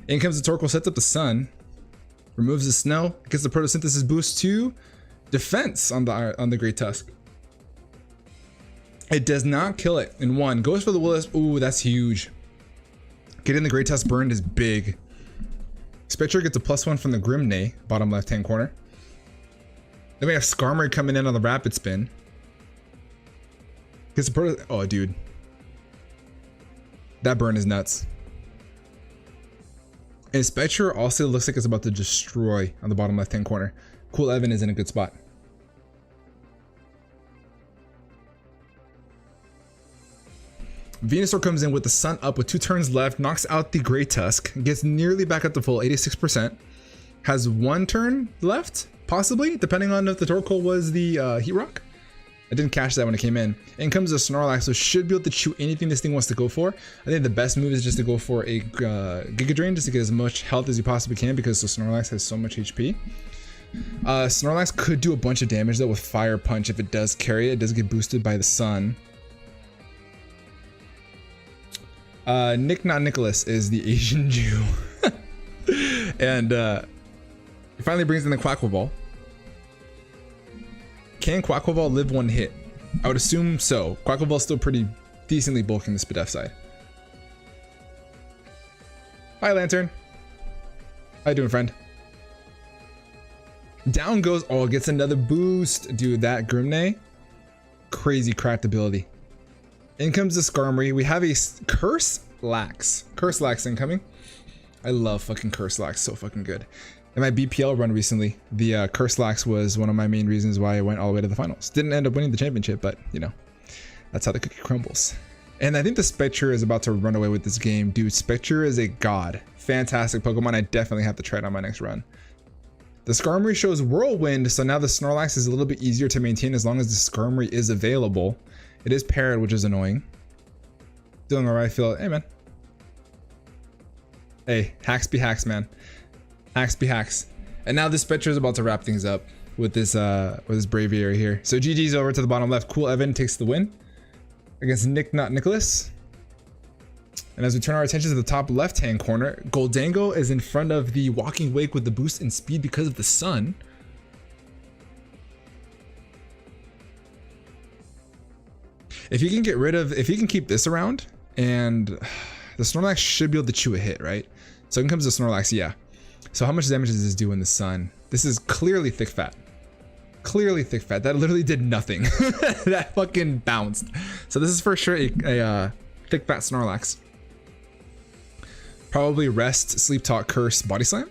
In comes the Torkoal, sets up the Sun. Removes the Snow. Gets the Photosynthesis boost to defense on the Great Tusk. It does not kill it in 1. Goes for the Will-O-Wisp. Ooh, that's huge. Getting the Great Tusk burned is big. Spectre gets a +1 from the Grimnay, bottom left hand corner. Then we have Skarmory coming in on the Rapid Spin. Gets the oh, dude. That burn is nuts. And Spectre also looks like it's about to destroy on the bottom left hand corner. Cool Evan is in a good spot. Venusaur comes in with the Sun up with 2 turns left, knocks out the Great Tusk, gets nearly back up to full, 86%. Has 1 turn left, possibly, depending on if the Torkoal was the Heat Rock. I didn't catch that when it came in. In comes the Snorlax, so should be able to chew anything this thing wants to go for. I think the best move is just to go for a Giga Drain, just to get as much health as you possibly can, because the Snorlax has so much HP. Snorlax could do a bunch of damage though with Fire Punch if it does carry it. It does get boosted by the Sun. Nick Not Nicholas is the Asian Jew. And he finally brings in the Quackle. Can Quackle live 1 hit? I would assume so. Quackle is still pretty decently bulking the Spadef side. Hi Lantern. How you doing, friend? Down goes, oh, gets another boost. Dude, that Grimnay, crazy cracked ability. In comes the Skarmory. We have a Curse Lax incoming. I love fucking Curslax, so fucking good. In my BPL run recently, the Curslax was one of my main reasons why I went all the way to the finals. Didn't end up winning the championship, but you know, that's how the cookie crumbles. And I think the Spectre is about to run away with this game. Dude, Spectre is a god. Fantastic Pokemon. I definitely have to try it on my next run. The Skarmory shows Whirlwind, so now the Snorlax is a little bit easier to maintain as long as the Skarmory is available. It is paired, which is annoying. Doing alright, feel. Hey, man. Hey, hacks be hacks, man. Hacks be hacks. And now this Spectre is about to wrap things up with this Braviary here. So GG's over to the bottom left. Cool Evan takes the win against Not Nicholas. And as we turn our attention to the top left-hand corner, Goldango is in front of the Walking Wake with the boost in speed because of the sun. If you can keep this around, and the Snorlax should be able to chew a hit, right? So in comes the Snorlax, yeah. So how much damage does this do in the sun? This is clearly thick fat. Clearly thick fat. That literally did nothing. That fucking bounced. So this is for sure a thick fat Snorlax. Probably rest, sleep talk, curse, body slam.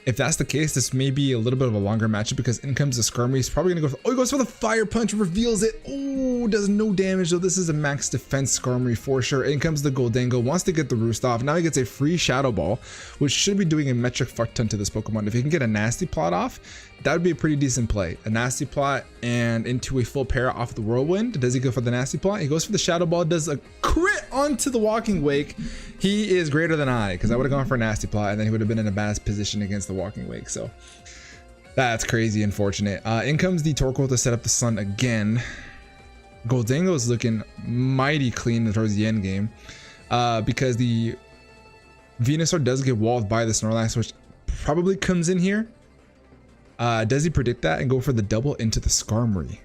If that's the case, this may be a little bit of a longer matchup because in comes the Skarmory. He's probably gonna go for, oh, he goes for the fire punch, reveals it. Oh, does no damage though. This is a max defense Skarmory for sure. In comes the Goldango, wants to get the roost off. Now he gets a free Shadow Ball, which should be doing a metric fuck ton to this Pokemon. If he can get a Nasty Plot off, that would be a pretty decent play. A Nasty Plot and into a full para off the Whirlwind. Does he go for the Nasty Plot? He goes for the Shadow Ball, does a crit onto the Walking Wake. He is greater than I, because I would have gone for a Nasty Plot and then he would have been in a bad position against the Walking Wake. So that's crazy unfortunate. In comes the Torkoal to set up the sun again. Goldango is looking mighty clean towards the end game because the Venusaur does get walled by the Snorlax, which probably comes in here. Does he predict that and go for the double into the Skarmory?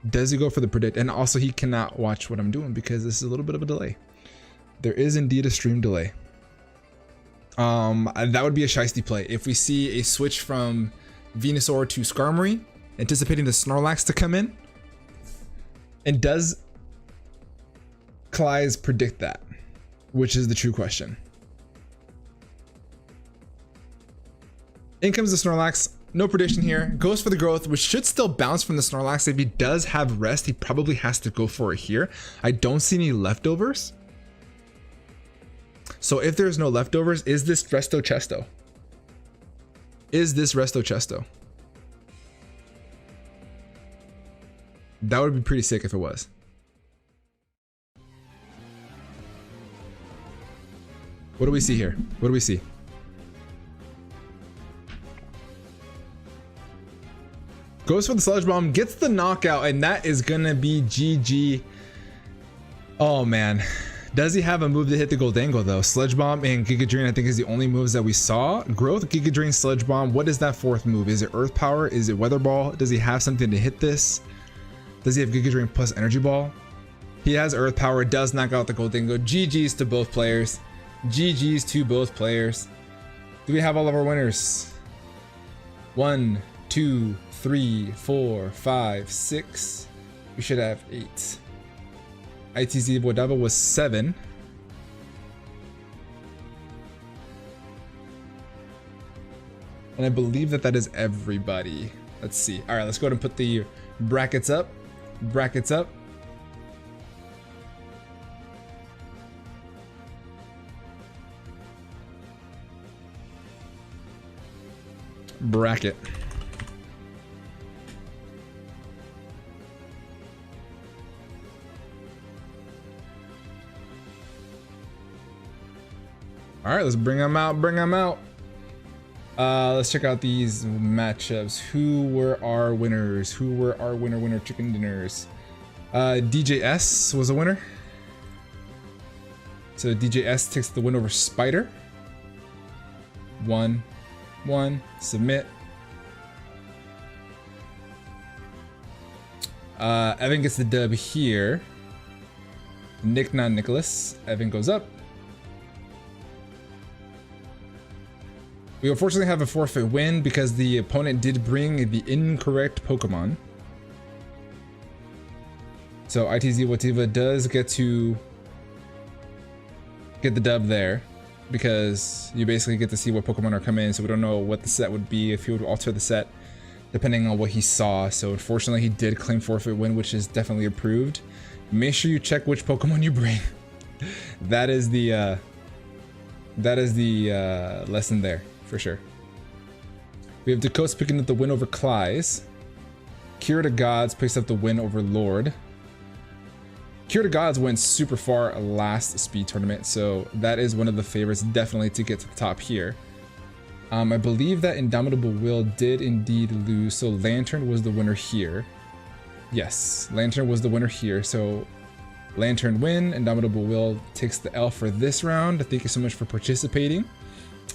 Does he go for the predict? And also he cannot watch what I'm doing because this is a little bit of a delay. There is indeed a stream delay. That would be a shiesty play. If we see a switch from Venusaur to Skarmory, anticipating the Snorlax to come in. And does Clyde predict that? Which is the true question. In comes the Snorlax. No prediction here. Goes for the growth, which should still bounce from the Snorlax. If he does have rest, he probably has to go for it here. I don't see any leftovers. So if there's no leftovers, is this Resto Chesto? Is this Resto Chesto? That would be pretty sick if it was. What do we see here? What do we see? Goes for the Sludge Bomb, gets the knockout, and that is gonna be GG. Oh man. Does he have a move to hit the Goldango though? Sludge Bomb and Giga Drain I think is the only moves that we saw. Growth, Giga Drain, Sludge Bomb. What is that fourth move? Is it Earth Power? Is it Weather Ball? Does he have something to hit this? Does he have Giga Drain plus Energy Ball? He has Earth Power, does knock out the Goldango. GG's to both players. GG's to both players. Do we have all of our winners? 1, 2, 3, 4, 5, 6. We should have 8. ITZ Wadava was 7. And I believe that is everybody. Let's see. All right, let's go ahead and put the brackets up. Brackets up. Bracket. All right, let's bring them out. Bring them out. Let's check out these matchups. Who were our winners? Who were our winner chicken dinners? DJS was a winner. So DJS takes the win over Spider. 1-1. Submit. Evan gets the dub here. Not Nicholas. Evan goes up. We unfortunately have a forfeit win because the opponent did bring the incorrect Pokemon. So ITZ Wativa does get to get the dub there. because you basically get to see what Pokemon are coming in, so we don't know what the set would be if he would alter the set depending on what he saw. So unfortunately he did claim forfeit win, which is definitely approved. Make sure you check which Pokemon you bring. that is the lesson there for sure. We have Dakota's picking up the win over Cly's. Cure to Gods picks up the win over Lord. Cure to Gods went super far last speed tournament, so that is one of the favorites definitely to get to the top here. I believe that Indomitable Will did indeed lose, so Lantern was the winner here. Yes, Lantern was the winner here, so Lantern win, Indomitable Will takes the L for this round. Thank you so much for participating.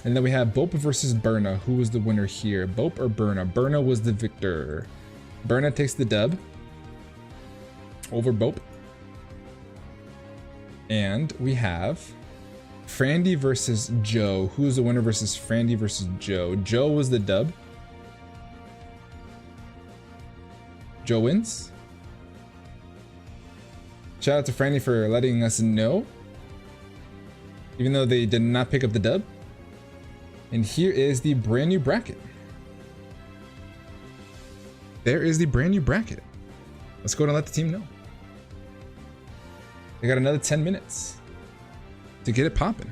And then we have Bope versus Berna. Who was the winner here? Bope or Berna? Berna was the victor. Berna takes the dub over Bope. And we have Frandy versus Joe. Who's the winner versus Frandy versus Joe? Joe was the dub. Joe wins. Shout out to Frandy for letting us know, even though they did not pick up the dub. And here is the brand new bracket. There is the brand new bracket. Let's go and let the team know. They got another 10 minutes to get it popping.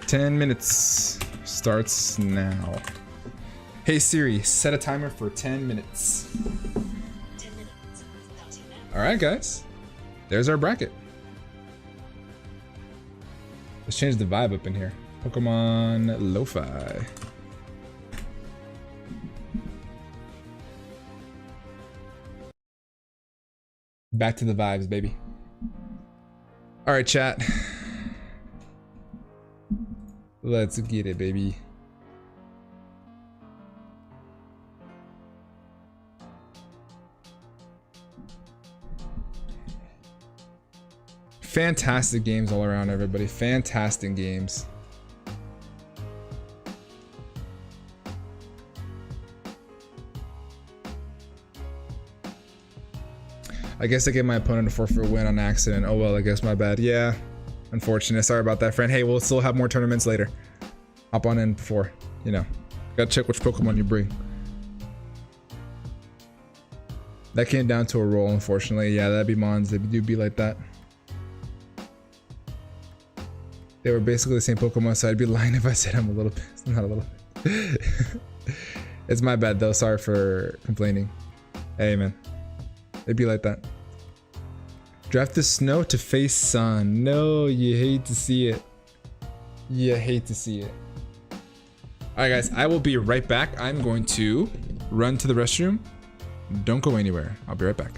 Ten minutes starts now. Hey Siri, set a timer for 10 minutes. 10 minutes. Starting now. All right, guys. There's our bracket. Let's change the vibe up in here. Pokemon Lo-Fi. Back to the vibes, baby. All right, chat. Let's get it, baby. Fantastic games all around, everybody. Fantastic games. I guess I gave my opponent a forfeit win on accident. Oh well, I guess my bad. Yeah, unfortunate. Sorry about that, friend. Hey, we'll still have more tournaments later. Hop on in before, you know. Gotta check which Pokemon you bring. That came down to a roll, unfortunately. Yeah, that'd be Mons. They do be like that. They were basically the same Pokemon, so I'd be lying if I said I'm a little pissed. Not a little bit. It's my bad though. Sorry for complaining. Hey man, it'd be like that. Draft the Snow to face Sun. No, you hate to see it. You hate to see it. All right, guys, I will be right back. I'm going to run to the restroom. Don't go anywhere. I'll be right back.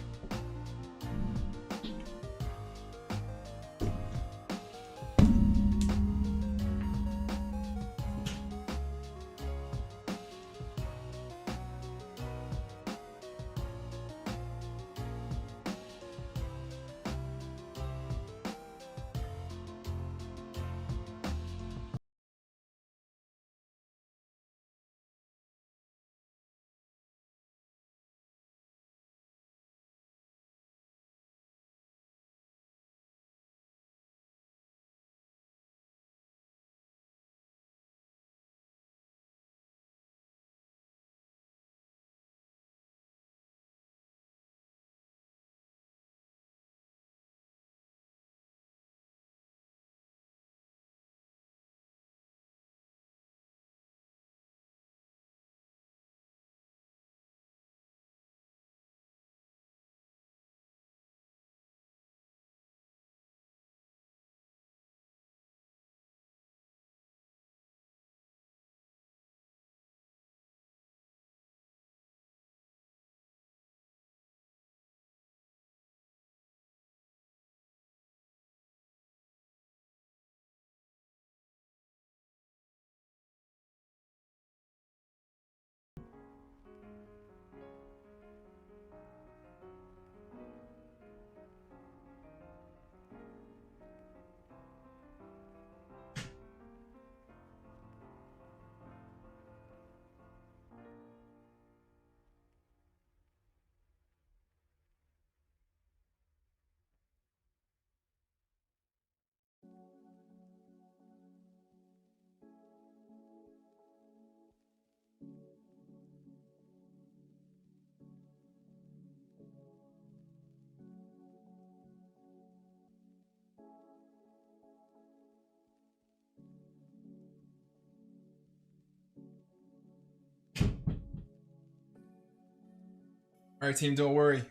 All right, team, don't worry.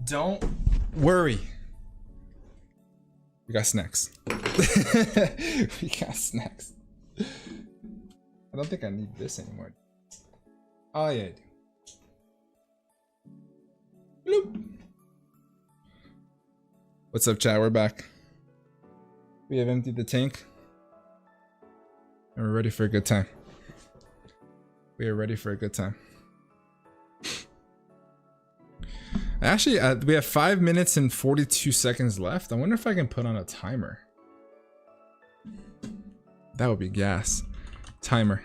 Don't worry. We got snacks. We got snacks. I don't think I need this anymore. Oh, yeah, I do. Bloop. What's up, chat? We're back. We have emptied the tank. And we're ready for a good time. We are ready for a good time. Actually, we have 5 minutes and 42 seconds left. I wonder if I can put on a timer. That would be gas. Timer.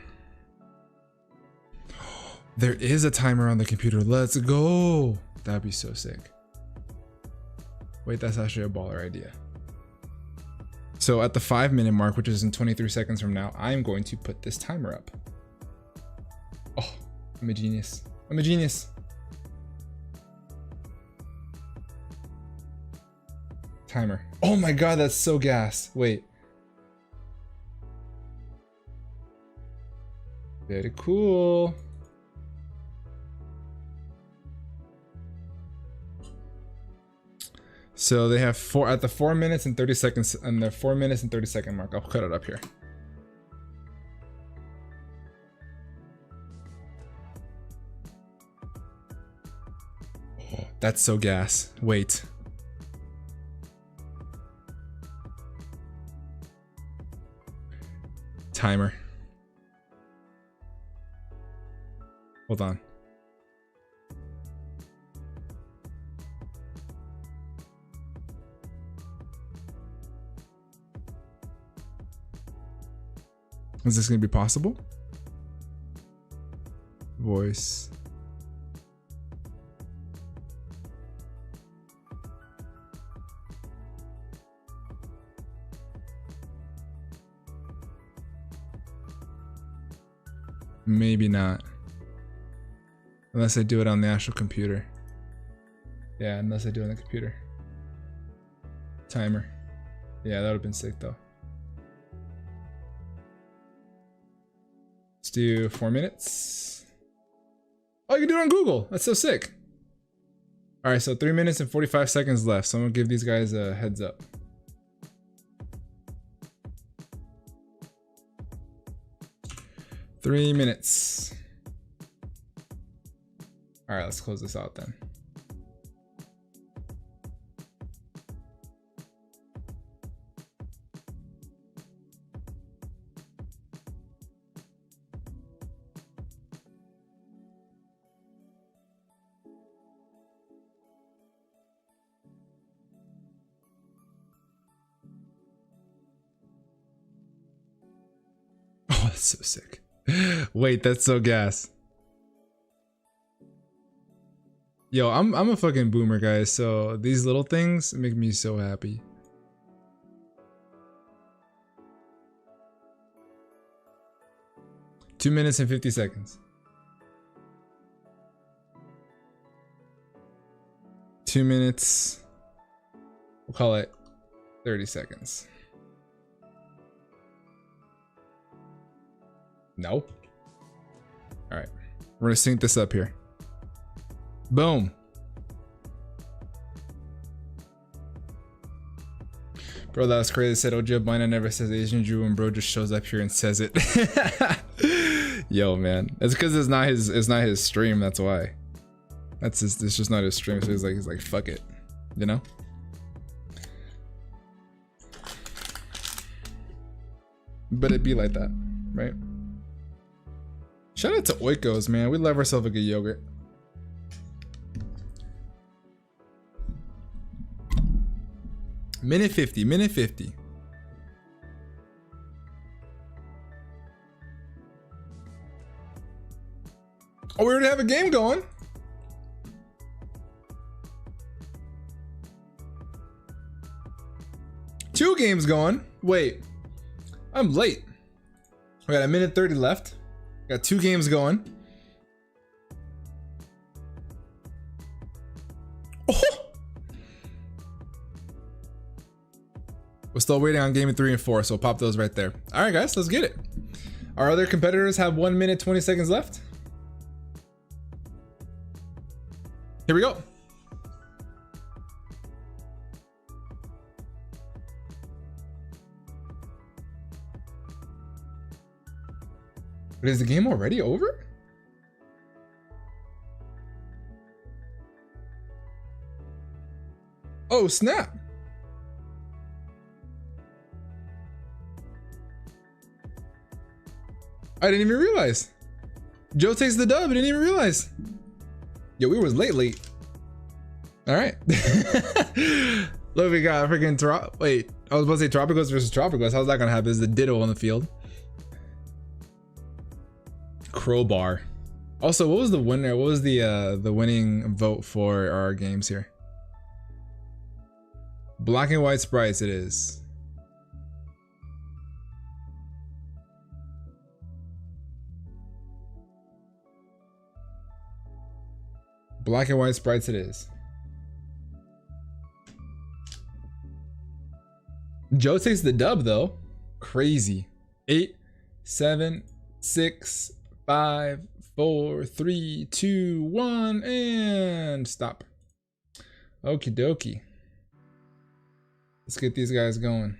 There is a timer on the computer. Let's go. That'd be so sick. Wait, that's actually a baller idea. So at the 5-minute mark, which is in 23 seconds from now, I am going to put this timer up. Oh, I'm a genius. I'm a genius. Timer. Oh my god, that's so gas. Wait. Very cool. So they have at the 4 minutes and 30 seconds, and the 4 minutes and 30 second mark. I'll cut it up here. Oh, that's so gas. Wait. Timer. Hold on. Is this going to be possible? Voice. Maybe not. Unless I do it on the actual computer. Yeah, unless I do it on the computer. Timer. Yeah, that would have been sick though. Let's do 4 minutes. Oh, you can do it on Google. That's so sick. All right, so 3 minutes and 45 seconds left. So I'm gonna give these guys a heads up. Three minutes. All right, let's close this out then. Oh, that's so sick. Wait, that's so gas. Yo, I'm a fucking boomer, guys. So these little things make me so happy. Two minutes and 50 seconds. 2 minutes. We'll call it 30 seconds. No. All right, we're gonna sync this up here. Boom. Bro, that was crazy. Said OG Bina never says Asian Jew, and bro just shows up here and says it. Yo, man, it's because it's not his stream. That's why. It's just not his stream. So he's like fuck it, you know. But it be like that, right? Shout out to Oikos, man. We love ourselves a good yogurt. Minute 50, minute 50. Oh, we already have a game going. Two games going. Wait, I'm late. We got a minute 30 left. Got 2 games going. Oh! We're still waiting on game 3 and 4, so pop those right there. All right, guys, let's get it. Our other competitors have 1 minute 20 seconds left. Here we go. But is the game already over? Oh, snap. I didn't even realize. Joe takes the dub. I didn't even realize. Yo, we was late. All right. Look, we got freaking wait, I was about to say Tropicals versus Tropicals. How's that gonna happen? Is the ditto on the field? Crowbar. Also, what was the winner? What was the winning vote for our games here? Black and white sprites. It is. Black and white sprites. It is. Joe takes the dub though. Crazy. 8, 7, 6, 5, 4, 3, 2, 1, and stop. Okie dokie. Let's get these guys going.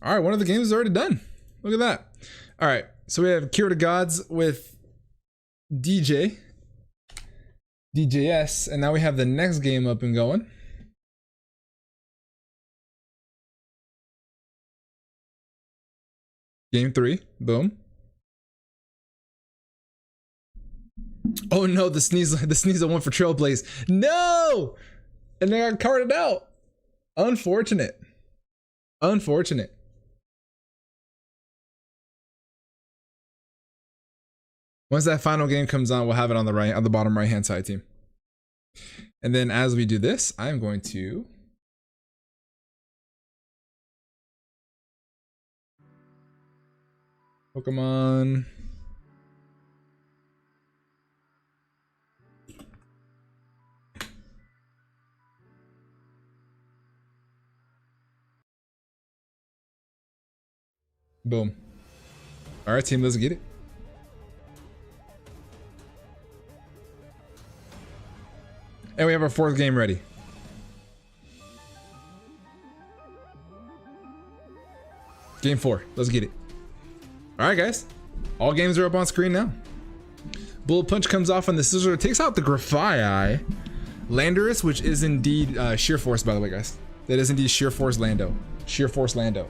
All right, one of the games is already done. Look at that. All right, so we have Cure to Gods with DJS, and now we have the next game up and going. Game 3, boom. Oh no, the Sneasel went for Trailblaze. No! And they got carted out. Unfortunate. Unfortunate. Once that final game comes on, we'll have it on the bottom right hand side, team. And then as we do this, I'm going to Pokemon. Boom. All right, team, let's get it. And we have our fourth game ready. Game 4, let's get it. All right, guys. All games are up on screen now. Bullet Punch comes off on the Scizor, takes out the Grafai. Landorus, which is indeed Sheer Force, by the way, guys. That is indeed Sheer Force Lando. Sheer Force Lando.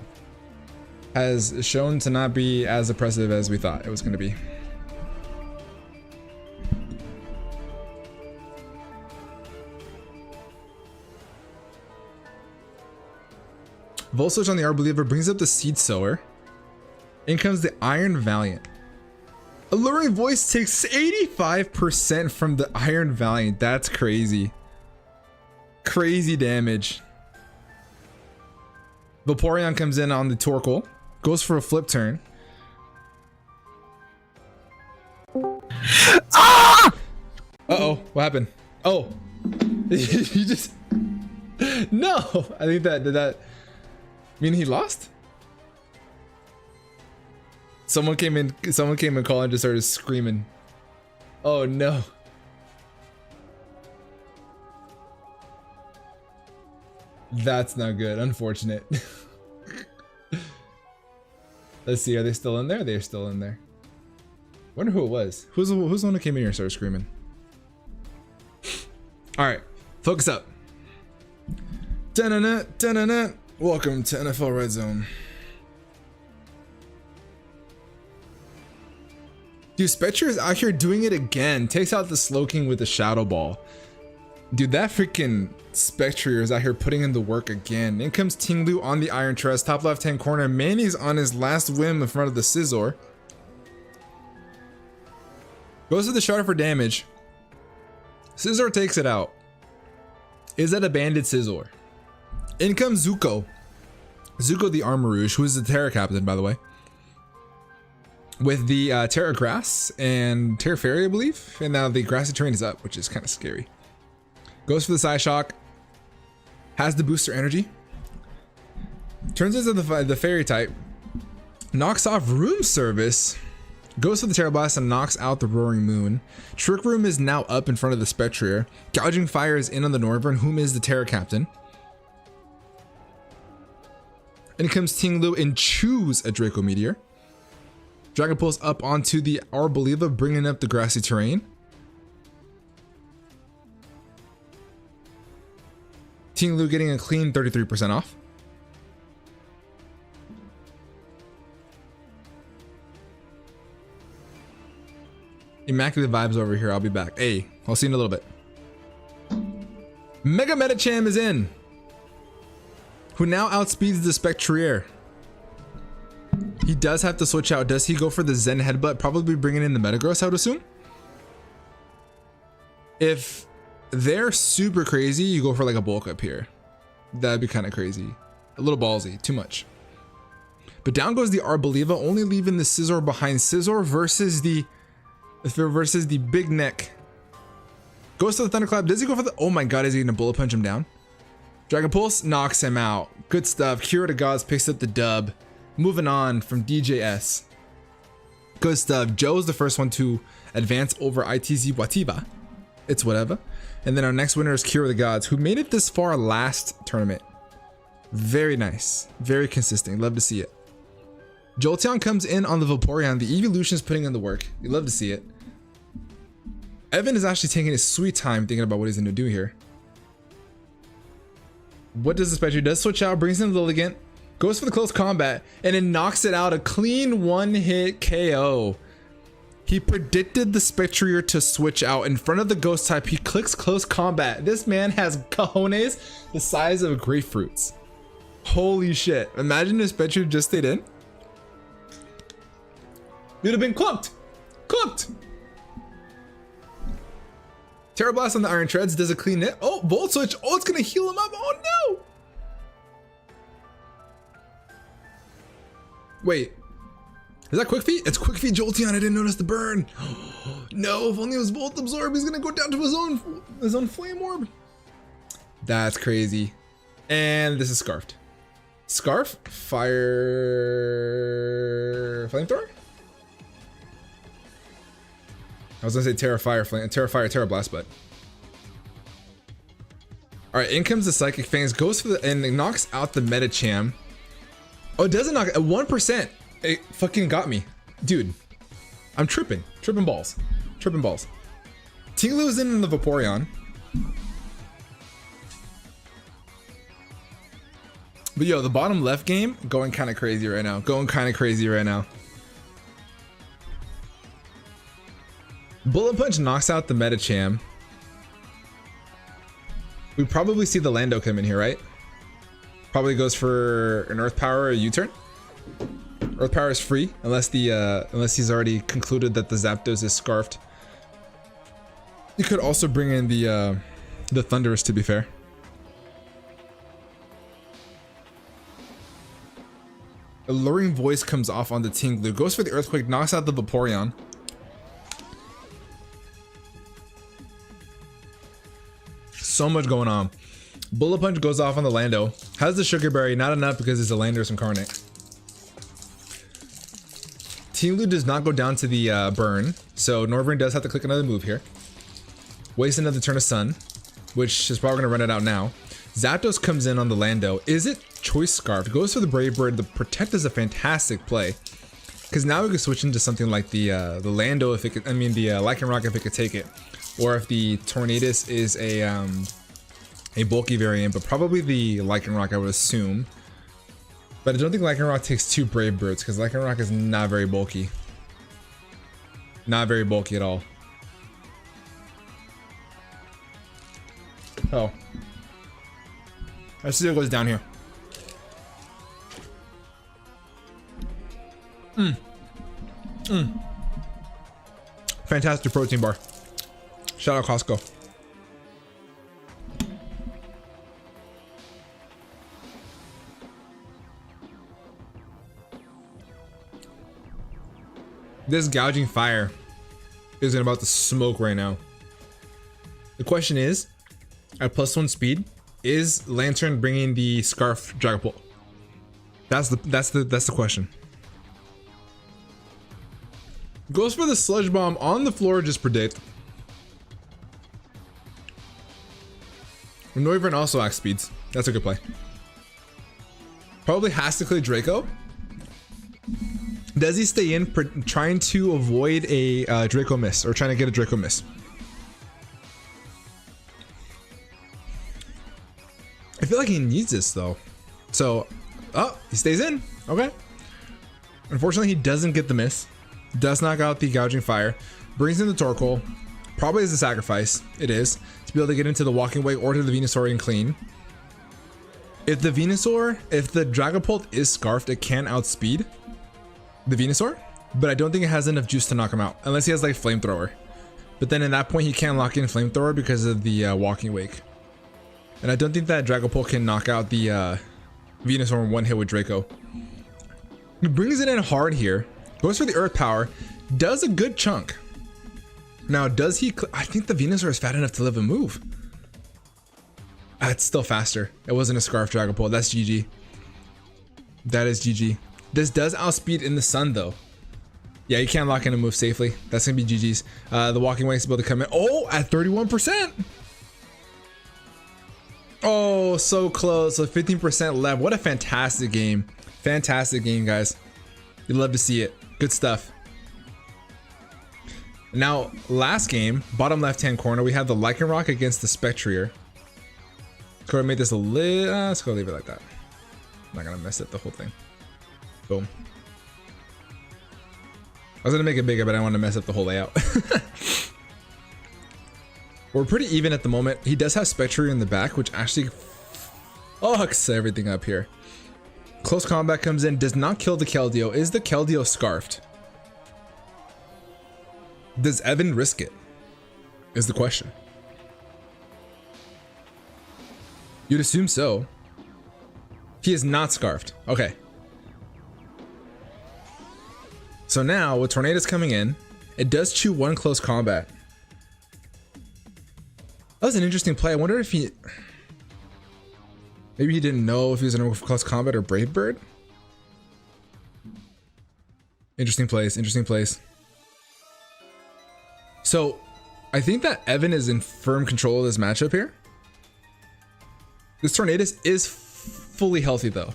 Has shown to not be as oppressive as we thought it was going to be. Volt Switch on the Arbeliever brings up the Seed Sower. In comes the Iron Valiant. Alluring Voice takes 85% from the Iron Valiant. That's crazy. Crazy damage. Vaporeon comes in on the Torkoal. Goes for a flip turn. Ah! Uh-oh, what happened? Oh. You just... No! I think that... Did that mean he lost? Someone came in calling and just started screaming. Oh no. That's not good, unfortunate. Let's see, are they still in there? They're still in there. Wonder who it was. Who's the one who came in here and started screaming? Alright, focus up. Da-na-na, da-na-na. Welcome to NFL Red Zone. Dude, Spectre is out here doing it again. Takes out the Slowking with the Shadow Ball. Dude, that freaking Spectre is out here putting in the work again. In comes Tinglu on the Iron Trust. Top left hand corner. Manny's on his last whim in front of the Scizor. Goes to the Shard for damage. Scizor takes it out. Is that a banded Scizor? In comes Zuko. Zuko the Armarouge, who is the Terra Captain, by the way. With the Terra Grass and Terra Fairy, I believe. And now the Grassy Terrain is up, which is kind of scary. Goes for the Psyshock. Has the booster energy. Turns into the fairy type. Knocks off room service. Goes for the Terra Blast and knocks out the Roaring Moon. Trick Room is now up in front of the Spectrier. Gouging Fire is in on the Northern, whom is the Terra Captain. In comes Ting Lu and choose a Draco Meteor. Dragon Pulse up onto the Arboliva, bringing up the grassy terrain. Ting Lu getting a clean 33% off. Immaculate vibes over here. I'll be back. Hey, I'll see you in a little bit. Mega Metacham is in, who now outspeeds the Spectrier. He does have to switch out. Does he go for the Zen Headbutt? Probably bringing in the Metagross, I would assume. If they're super crazy, you go for like a bulk up here. That'd be kind of crazy. A little ballsy. Too much. But down goes the Arboliva, only leaving the Scizor behind. Scizor versus the big neck. Goes to the Thunderclap. Does he go for the... Oh my god, is he gonna bullet punch him down? Dragon Pulse knocks him out. Good stuff. Cure to Gods picks up the dub. Moving on from DJS. Good stuff. Joe's the first one to advance over ITZ Watiba. It's whatever. And then our next winner is Cure the Gods, who made it this far last tournament. Very nice. Very consistent. Love to see it. Jolteon comes in on the Vaporeon. The Evolution is putting in the work. You love to see it. Evan is actually taking his sweet time thinking about what he's going to do here. What does the Spectre? Does switch out, brings in Lilligant, goes for the close combat, and then knocks it out. A clean one-hit KO. He predicted the Spectrier to switch out in front of the Ghost type. He clicks close combat. This man has cojones the size of grapefruits. Holy shit. Imagine if Spectrier just stayed in. You'd have been cooked. Cooked. Terra Blast on the Iron Treads does a clean hit. Oh, Volt Switch. Oh, it's going to heal him up. Oh, no. Wait. Is that Quick Feet? It's Quick Feet Jolteon. I didn't notice the burn. No, if only it was Volt Absorb, he's going to go down to his own Flame Orb. That's crazy. And this is Scarfed. Scarf? Fire... Flamethrower? I was gonna say Terra Fire, Terra Blast, but all right. In comes the Psychic Fangs, goes for the and it knocks out the Metacham. Oh, it doesn't knock at 1%. It fucking got me, dude. I'm tripping balls. Ting Lu's in the Vaporeon, but yo, the bottom left game going kind of crazy right now. Bullet Punch knocks out the Metacham. We probably see the Lando come in here, right? Probably goes for an Earth Power or a U-turn. Earth Power is free unless he's already concluded that the Zapdos is scarfed. You could also bring in the Thunderous, to be fair. Alluring Voice comes off on the Ting Lu. Goes for the Earthquake, knocks out the Vaporeon. So much going on. Bullet Punch goes off on the Lando. Has the Sugar Berry, not enough because it's a Landorus Incarnate. Ting Lu does not go down to the burn, so Northern does have to click another move here. Waste another turn of Sun, which is probably going to run it out now. Zapdos comes in on the Lando. Is it Choice Scarf? Goes for the Brave Bird. The Protect is a fantastic play, because now we can switch into something like the Lando if it could, the Lycanroc if it could take it. Or if the Tornadus is a bulky variant, but probably the Lycanroc, I would assume. But I don't think Lycanroc takes 2 Brave Birds, because Lycanroc is not very bulky. Not very bulky at all. Oh. Let's see what goes down here. Fantastic protein bar. Shout out Costco. This Gouging Fire is about to smoke right now. The question is, at +1 speed, is Lantern bringing the Scarf Dragon Pulse? That's the question. Goes for the sludge bomb on the floor, just predict. Noivern also axe speeds. That's a good play. Probably has to clear Draco. Does he stay in trying to avoid a Draco miss or trying to get a Draco miss? I feel like he needs this though. So, oh, he stays in. Okay. Unfortunately, he doesn't get the miss. Does knock out the gouging fire. Brings in the Torkoal. Probably is a sacrifice. It is. To be able to get into the walking way or to the Venusaur and clean. If the Dragapult is scarfed, it can outspeed the Venusaur, but I don't think it has enough juice to knock him out unless he has like Flamethrower. But then in that point, he can't lock in Flamethrower because of the walking wake. And I don't think that Dragapult can knock out the Venusaur in one hit with Draco. He brings it in hard here. Goes for the Earth Power. Does a good chunk. Now, does he... I think the Venusaur is fat enough to live and move. It's still faster. It wasn't a Scarf Dragapult. That's GG. That is GG. This does outspeed in the sun, though. Yeah, you can't lock in a move safely. That's going to be GG's. The walking way is able to come in. Oh, at 31%. Oh, so close. So 15% left. What a fantastic game. Fantastic game, guys. You'd love to see it. Good stuff. Now, last game, bottom left-hand corner, we have the Lycanroc against the Spectrier. Let's go make this a little... let's go leave it like that. I'm not going to mess up the whole thing. Boom. I was going to make it bigger, but I don't want to mess up the whole layout. We're pretty even at the moment. He does have Spectrier in the back, which actually fucks everything up here. Close combat comes in, does not kill the Keldeo. Is the Keldeo scarfed? Does Evan risk it? Is the question. You'd assume so. He is not scarfed. Okay. So now with Tornadoes coming in, it does chew one close combat. That was an interesting play. I wonder if he... Maybe he didn't know if he was in a close combat or Brave Bird. Interesting plays, interesting plays. So, I think that Evan is in firm control of this matchup here. This Tornadus is fully healthy though.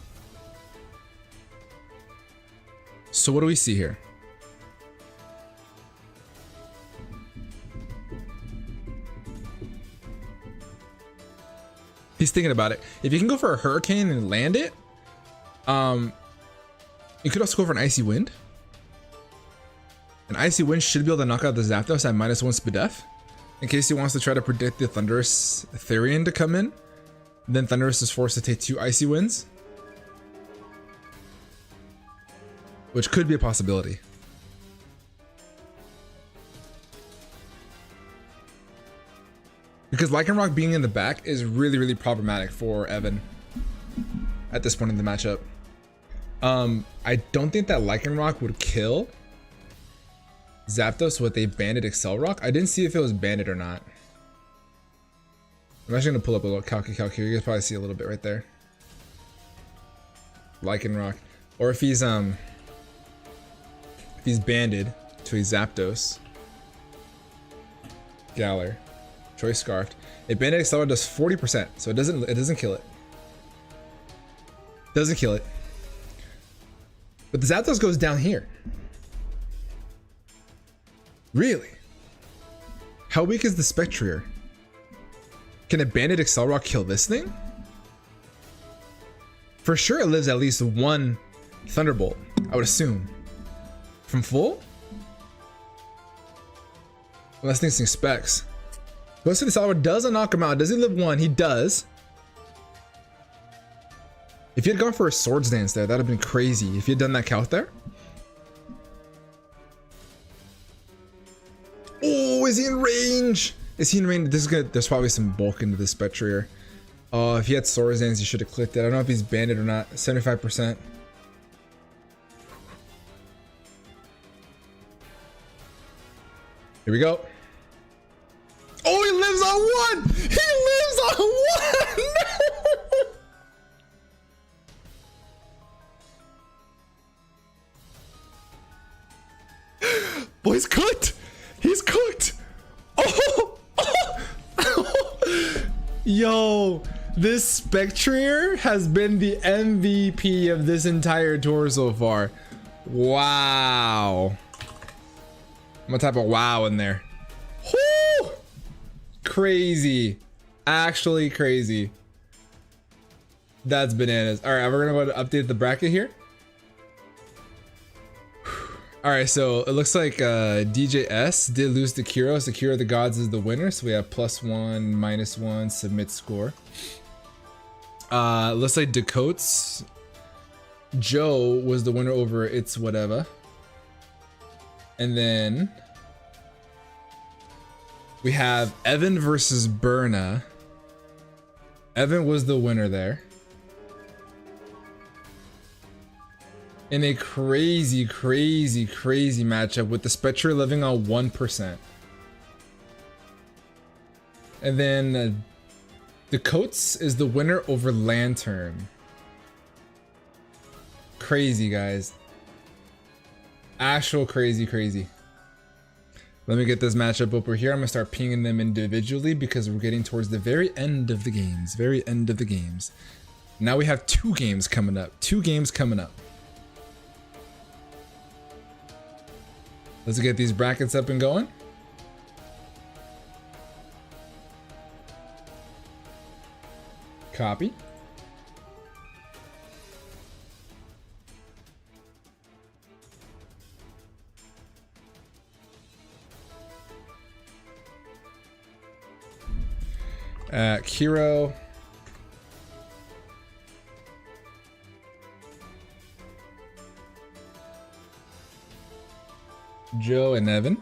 So what do we see here? He's thinking about it. If you can go for a Hurricane and land it, you could also go for an Icy Wind. An Icy Wind should be able to knock out the Zapdos at -1 speed def. In case he wants to try to predict the Thundurus Therian to come in. Then Thundurus is forced to take 2 Icy Winds. Which could be a possibility. Because Lycanroc being in the back is really, really problematic for Evan at this point in the matchup. I don't think that Lycanroc would kill Zapdos with a Banded Excel Rock. I didn't see if it was banded or not. I'm actually gonna pull up a little calc here. You can probably see a little bit right there. Lycanroc. Or if he's banded to a Zapdos. Galar. Choice Scarfed. A Banded Excel Rock does 40%, so it doesn't kill it. Doesn't kill it. But the Zapdos goes down here. Really? How weak is the Spectrier? Can a Banded Excel Rock kill this thing? For sure it lives at least one Thunderbolt, I would assume. From full? Unless things specs. Goes to the Salvador, doesn't knock him out. Does he live one? He does. If he had gone for a Swords Dance there, that would have been crazy. If he had done that calc there. Oh, is he in range? Is he in range? This is good. There's probably some bulk into this Spectrier. Oh, if he had Swords Dance, he should have clicked it. I don't know if he's banded or not. 75%. Here we go. Oh, he lives on one! He lives on one! Oh, he's cooked. He's cooked. Oh. Yo, this Spectrier has been the MVP of this entire tour so far. Wow. I'm gonna type a wow in there. Woo! Crazy. Actually crazy. That's bananas. All right, we're gonna go to update the bracket here. All right, so it looks like DJS did lose to Kiro. Kiro of the Gods is the winner. So we have +1, -1, submit score. Looks like Dakotes Joe was the winner over It's Whatever. And then we have Evan versus Berna. Evan was the winner there. In a crazy matchup with the Spectre living on 1%. And then the Coates is the winner over Lantern. Crazy, guys. Actual crazy. Let me get this matchup over here. I'm gonna start pinging them individually because we're getting towards the very end of the games. Now we have 2 games coming up. Let's get these brackets up and going. Copy. Kiro. Joe and Evan.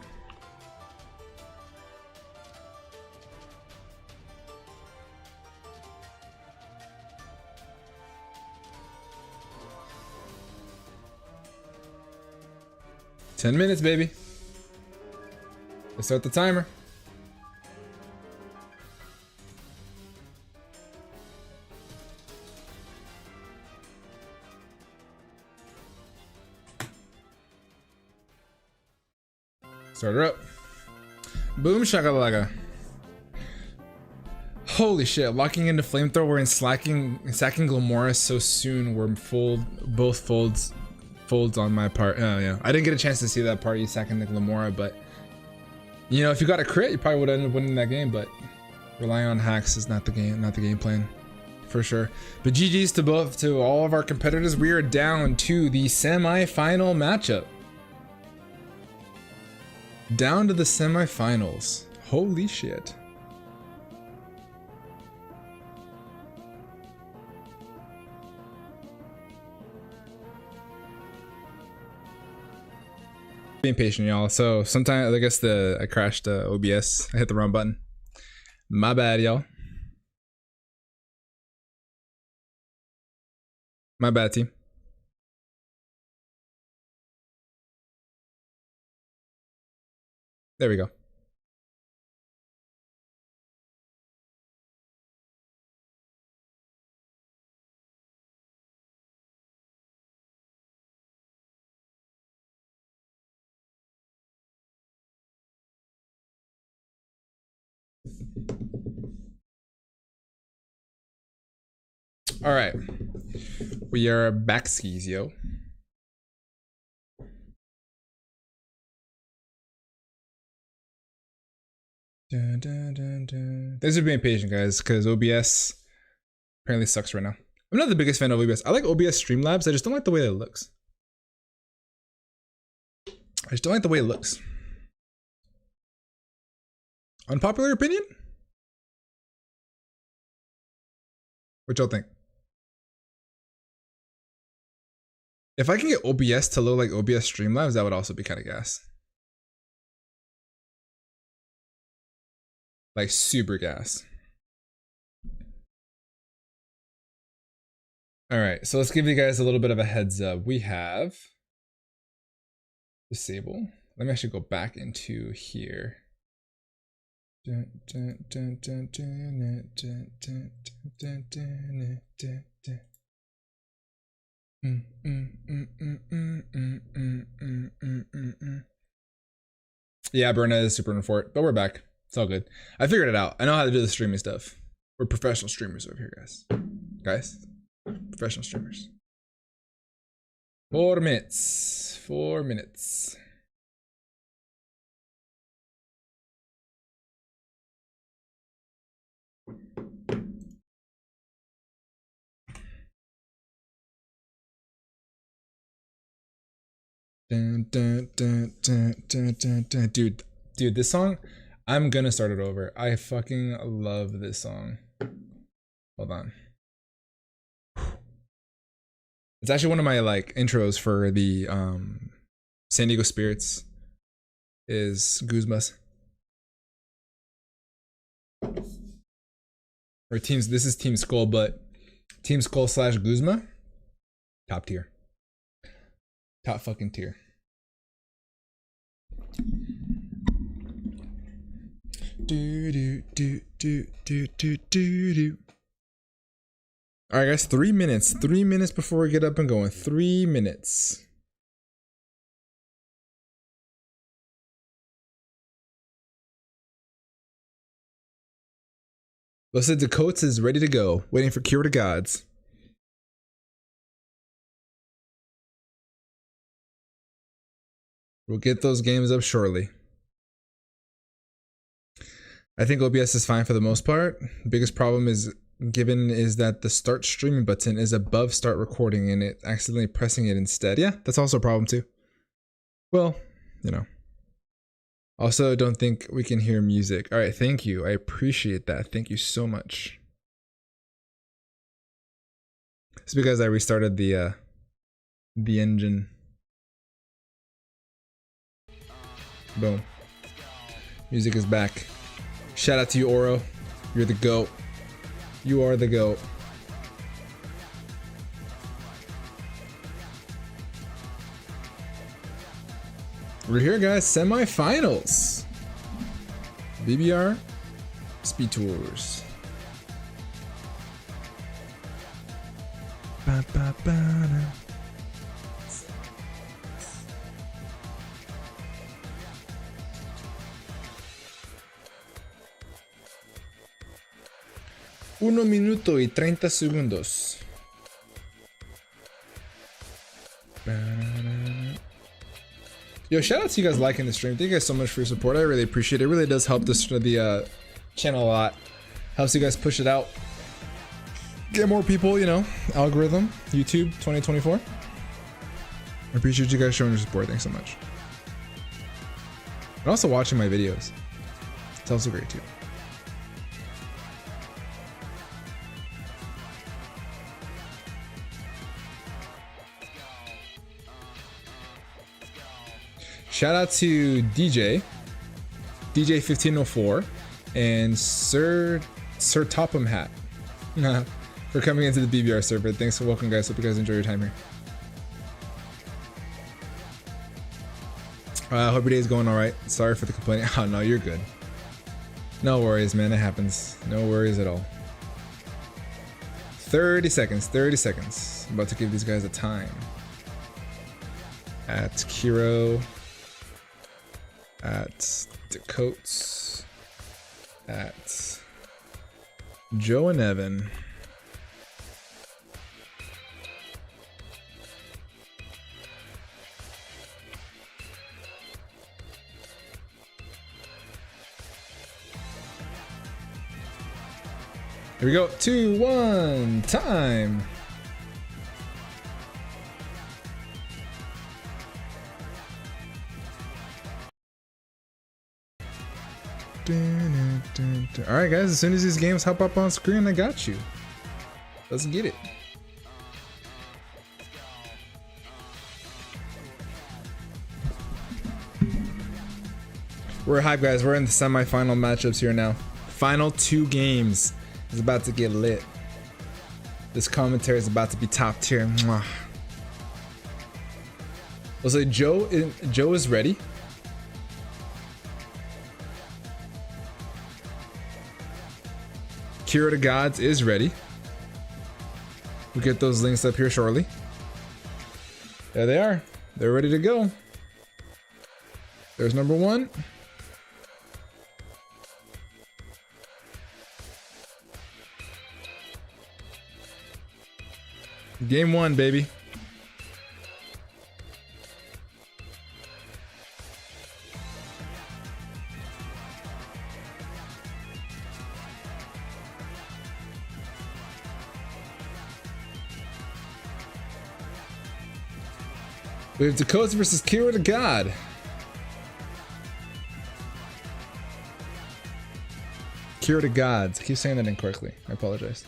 Ten minutes, baby. Let's start the timer. Start her up. Boom shakalaka. Holy shit, locking into flamethrower and sacking Glamora so soon were both folds on my part. Oh yeah. I didn't get a chance to see that part, you sacking the Glamora, but you know, if you got a crit, you probably would end up winning that game, but relying on hacks is not the game plan. For sure. But GG's to all of our competitors. We are down to the semi-final matchup. Down to the semifinals. Holy shit. Being patient, y'all. So sometimes I guess I crashed OBS. I hit the wrong button. My bad, y'all. My bad, team. There we go. All right. We are back skis, yo. Dun, dun, dun, dun. Thanks for being patient, guys, because OBS apparently sucks right now. I'm not the biggest fan of OBS. I like OBS Streamlabs. I just don't like the way it looks. Unpopular opinion? What y'all think? If I can get OBS to look like OBS Streamlabs, that would also be kind of gas. Like super gas. All right, so let's give you guys a little bit of a heads up. We have disable. Let me actually go back into here. Yeah, Burnett is super in for it, but we're back. It's all good. I figured it out. I know how to do the streaming stuff. We're professional streamers over here, guys. Guys, professional streamers. 4 minutes. 4 minutes. Dun, dun, dun, dun, dun, dun, dun. Dude, this song, I'm gonna start it over. I fucking love this song. Hold on. It's actually one of my like intros for the San Diego Spirits is Guzmas. Or teams, this is Team Skull, but Team Skull / Guzma, top tier. Top fucking tier. Do do do do do do do do. All right, guys. 3 minutes. 3 minutes before we get up and going. 3 minutes. Blessed Dakotas is ready to go. Waiting for Cure to Gods. We'll get those games up shortly. I think OBS is fine for the most part. Biggest problem is that the start streaming button is above start recording and it accidentally pressing it instead. Yeah, that's also a problem too. Well, you know. Also, don't think we can hear music. All right, thank you. I appreciate that. Thank you so much. It's because I restarted the engine. Boom. Music is back. Shout out to you, Oro. You're the GOAT. You are the GOAT. We're here, guys. Semi-finals. BBR Speed Tours. Ba, ba, ba, na. Uno minuto y 30 segundos. Yo, shout out to you guys liking the stream. Thank you guys so much for your support. I really appreciate it. It really does help the channel a lot. Helps you guys push it out. Get more people, you know, algorithm, YouTube 2024. I appreciate you guys showing your support. Thanks so much. And also watching my videos. It's also great too. Shout out to DJ 1504 and Sir Topham Hat for coming into the BBR server. Thanks for welcome, guys. Hope you guys enjoy your time here. Hope your day is going all right. Sorry for the complaining. Oh no, you're good. No worries, man. It happens. No worries at all. 30 seconds. 30 seconds. I'm about to give these guys a time. At Kiro. At Dakotas, at Joe and Evan, here we go. 2, 1, time. All right, guys, as soon as these games hop up on screen, I got you. Let's get it. We're hype, guys. We're in the semi-final matchups here now. Final 2 games is about to get lit. This commentary is about to be top tier. Mwah. We'll say Joe is ready. Cure to Gods is ready. We'll get those links up here shortly. There they are. They're ready to go. There's number 1. Game 1, baby. We have Dakota versus Kira the God. Kira the Gods. I keep saying that incorrectly. I apologize.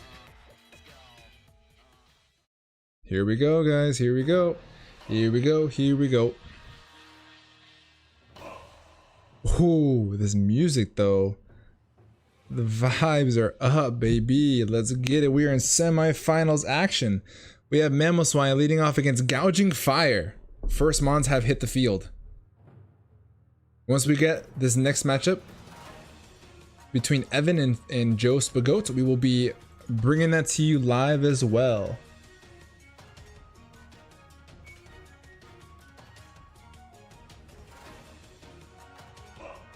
Here we go, guys. Here we go. Here we go. Here we go. Ooh, this music though. The vibes are up, baby. Let's get it. We are in semifinals action. We have Mamoswine leading off against Gouging Fire. First Mons have hit the field. Once we get this next matchup between Evan and Joe Spagoat, we will be bringing that to you live as well.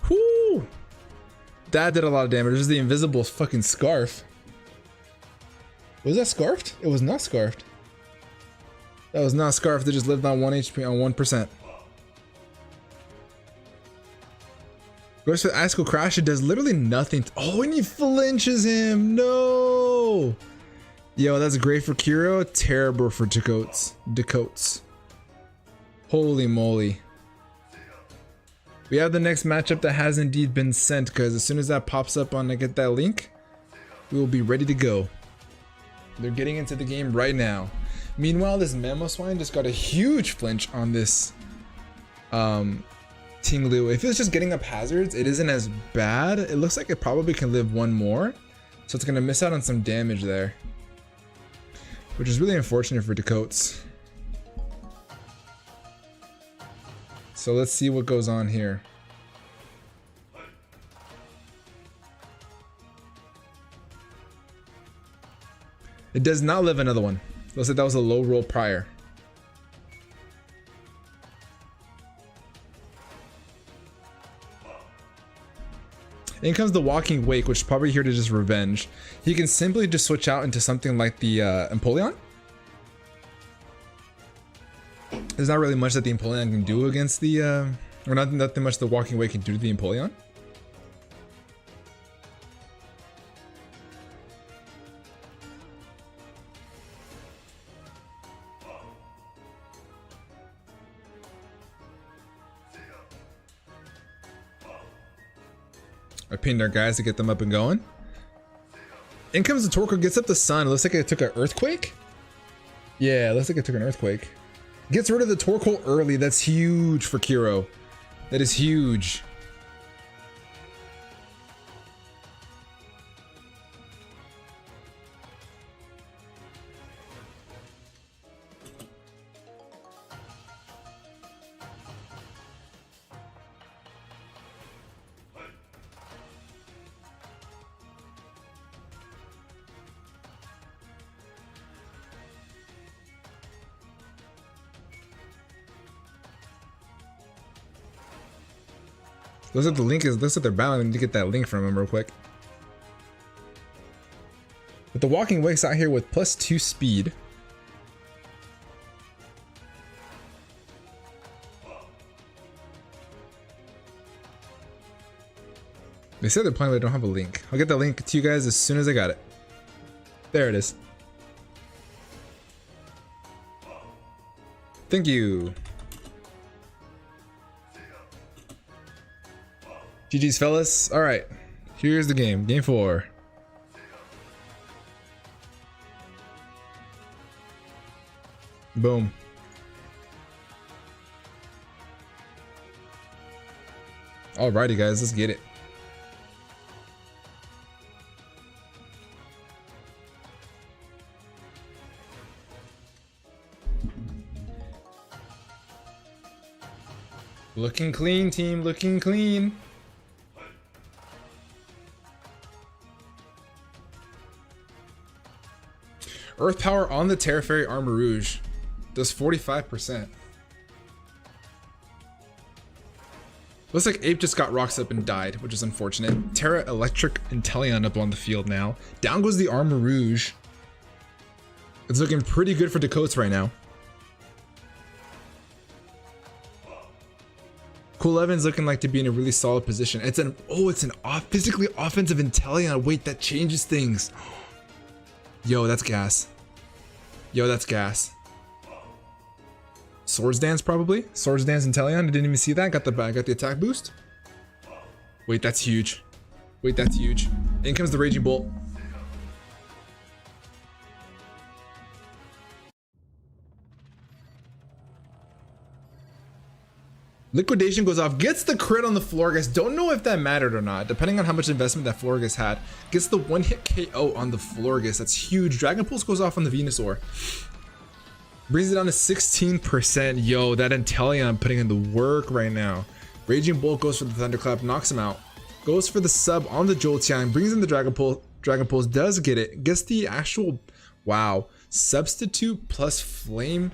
Whoo! That did a lot of damage. This is the invisible fucking scarf. Was that scarfed? It was not scarfed. That was not scarfed. They just lived on 1 HP on 1%. Goes for the Icicle Crash. It does literally nothing. Oh, and he flinches him. No. Yo, that's great for Kiro. Terrible for Dakotes. Holy moly. We have the next matchup that has indeed been sent, because as soon as that pops up on I get that link, we will be ready to go. They're getting into the game right now. Meanwhile, this Mamoswine just got a huge flinch on this Tinglu. If it's just getting up hazards, it isn't as bad. It looks like it probably can live one more, so it's gonna miss out on some damage there, which is really unfortunate for Dakotes. So let's see what goes on here. It does not live another one. Looks like that was a low roll prior. In comes the Walking Wake, which is probably here to just revenge. He can simply just switch out into something like the Empoleon. There's not really much that the Empoleon can do against the, or nothing much the Walking Wake can do to the Empoleon. I pinned our guys to get them up and going. In comes the Torkoal, gets up the sun. It looks like it took an earthquake. Yeah, it looks like it took an earthquake. Gets rid of the Torkoal early. That's huge for Kiro. That is huge. Looks like the link is, looks like they're battling. I need to get that link from him real quick. But the Walking Wake's out here with +2 speed. They said they're playing, but I don't have a link. I'll get that link to you guys as soon as I got it. There it is. Thank you. GG's, fellas. All right, here's the game. Game 4. Boom. Alrighty, guys, let's get it. Looking clean, team. Looking clean. Earth Power on the Terra Fairy Armor Rouge does 45%. Looks like Ape just got rocks up and died, which is unfortunate. Terra Electric Inteleon up on the field now. Down goes the Armor Rouge. It's looking pretty good for Dakotas right now. Cool Evan's looking like to be in a really solid position. It's an physically offensive Inteleon. Wait, that changes things. Yo, that's gas. Yo, that's gas. Swords Dance probably. Swords Dance Inteleon. I didn't even see that. Got the attack boost. Wait, that's huge. Wait, that's huge. In comes the Raging Bolt. Liquidation goes off, gets the crit on the Florges. Don't know if that mattered or not, depending on how much investment that Florges had. Gets the one-hit KO on the Florges. That's huge. Dragon Pulse goes off on the Venusaur. Brings it down to 16%. Yo, that Inteleon putting in the work right now. Raging Bolt goes for the Thunderclap, knocks him out. Goes for the sub on the Jolteon, brings in the Dragon Pulse. Dragon Pulse does get it. Gets the actual, wow, substitute plus flame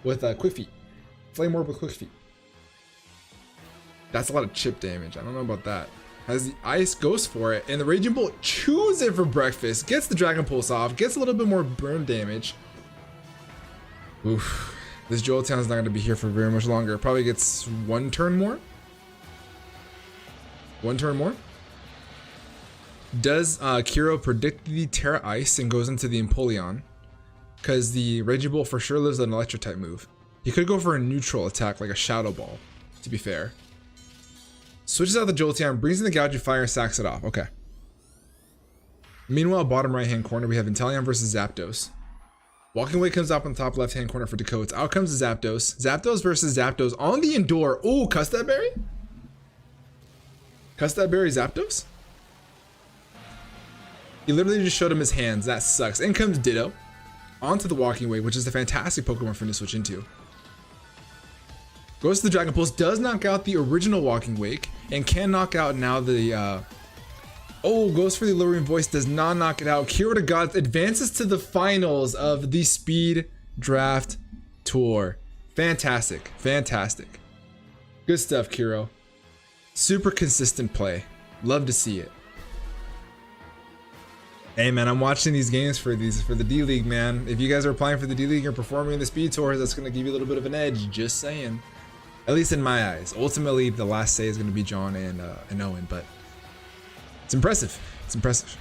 with Quick Feet. Flame Orb with Quick Feet. That's a lot of chip damage. I don't know about that. As the ice goes for it, and the Raging Bolt chews it for breakfast. Gets the Dragon Pulse off. Gets a little bit more burn damage. Oof. This Jolteon is not going to be here for very much longer. Probably gets one turn more. One turn more. Does Kiro predict the Terra Ice and goes into the Empoleon? Because the Raging Bolt for sure lives an Electric type move. He could go for a neutral attack like a Shadow Ball, to be fair. Switches out the Jolteon, brings in the Gouging Fire, sacks it off. Okay. Meanwhile, bottom right hand corner, we have Inteleon versus Zapdos. Walking Away comes up on the top left hand corner for Dakotas. Out comes the Zapdos. Zapdos versus Zapdos on the Endure. Ooh, cuss that berry? Cuss that berry Zapdos? He literally just showed him his hands. That sucks. In comes Ditto. Onto the Walking Away, which is a fantastic Pokemon for him to switch into. Goes to the Dragon Pulse, does knock out the original Walking Wake, and can knock out now the, goes for the Alluring Voice, does not knock it out. Kiro the Gods advances to the finals of the Speed Draft Tour. Fantastic, fantastic. Good stuff, Kiro. Super consistent play. Love to see it. Hey man, I'm watching these games for the D-League, man. If you guys are applying for the D-League and performing in the Speed Tours, that's gonna give you a little bit of an edge, just saying. At least in my eyes. Ultimately, the last say is going to be John and Owen, but it's impressive. It's impressive.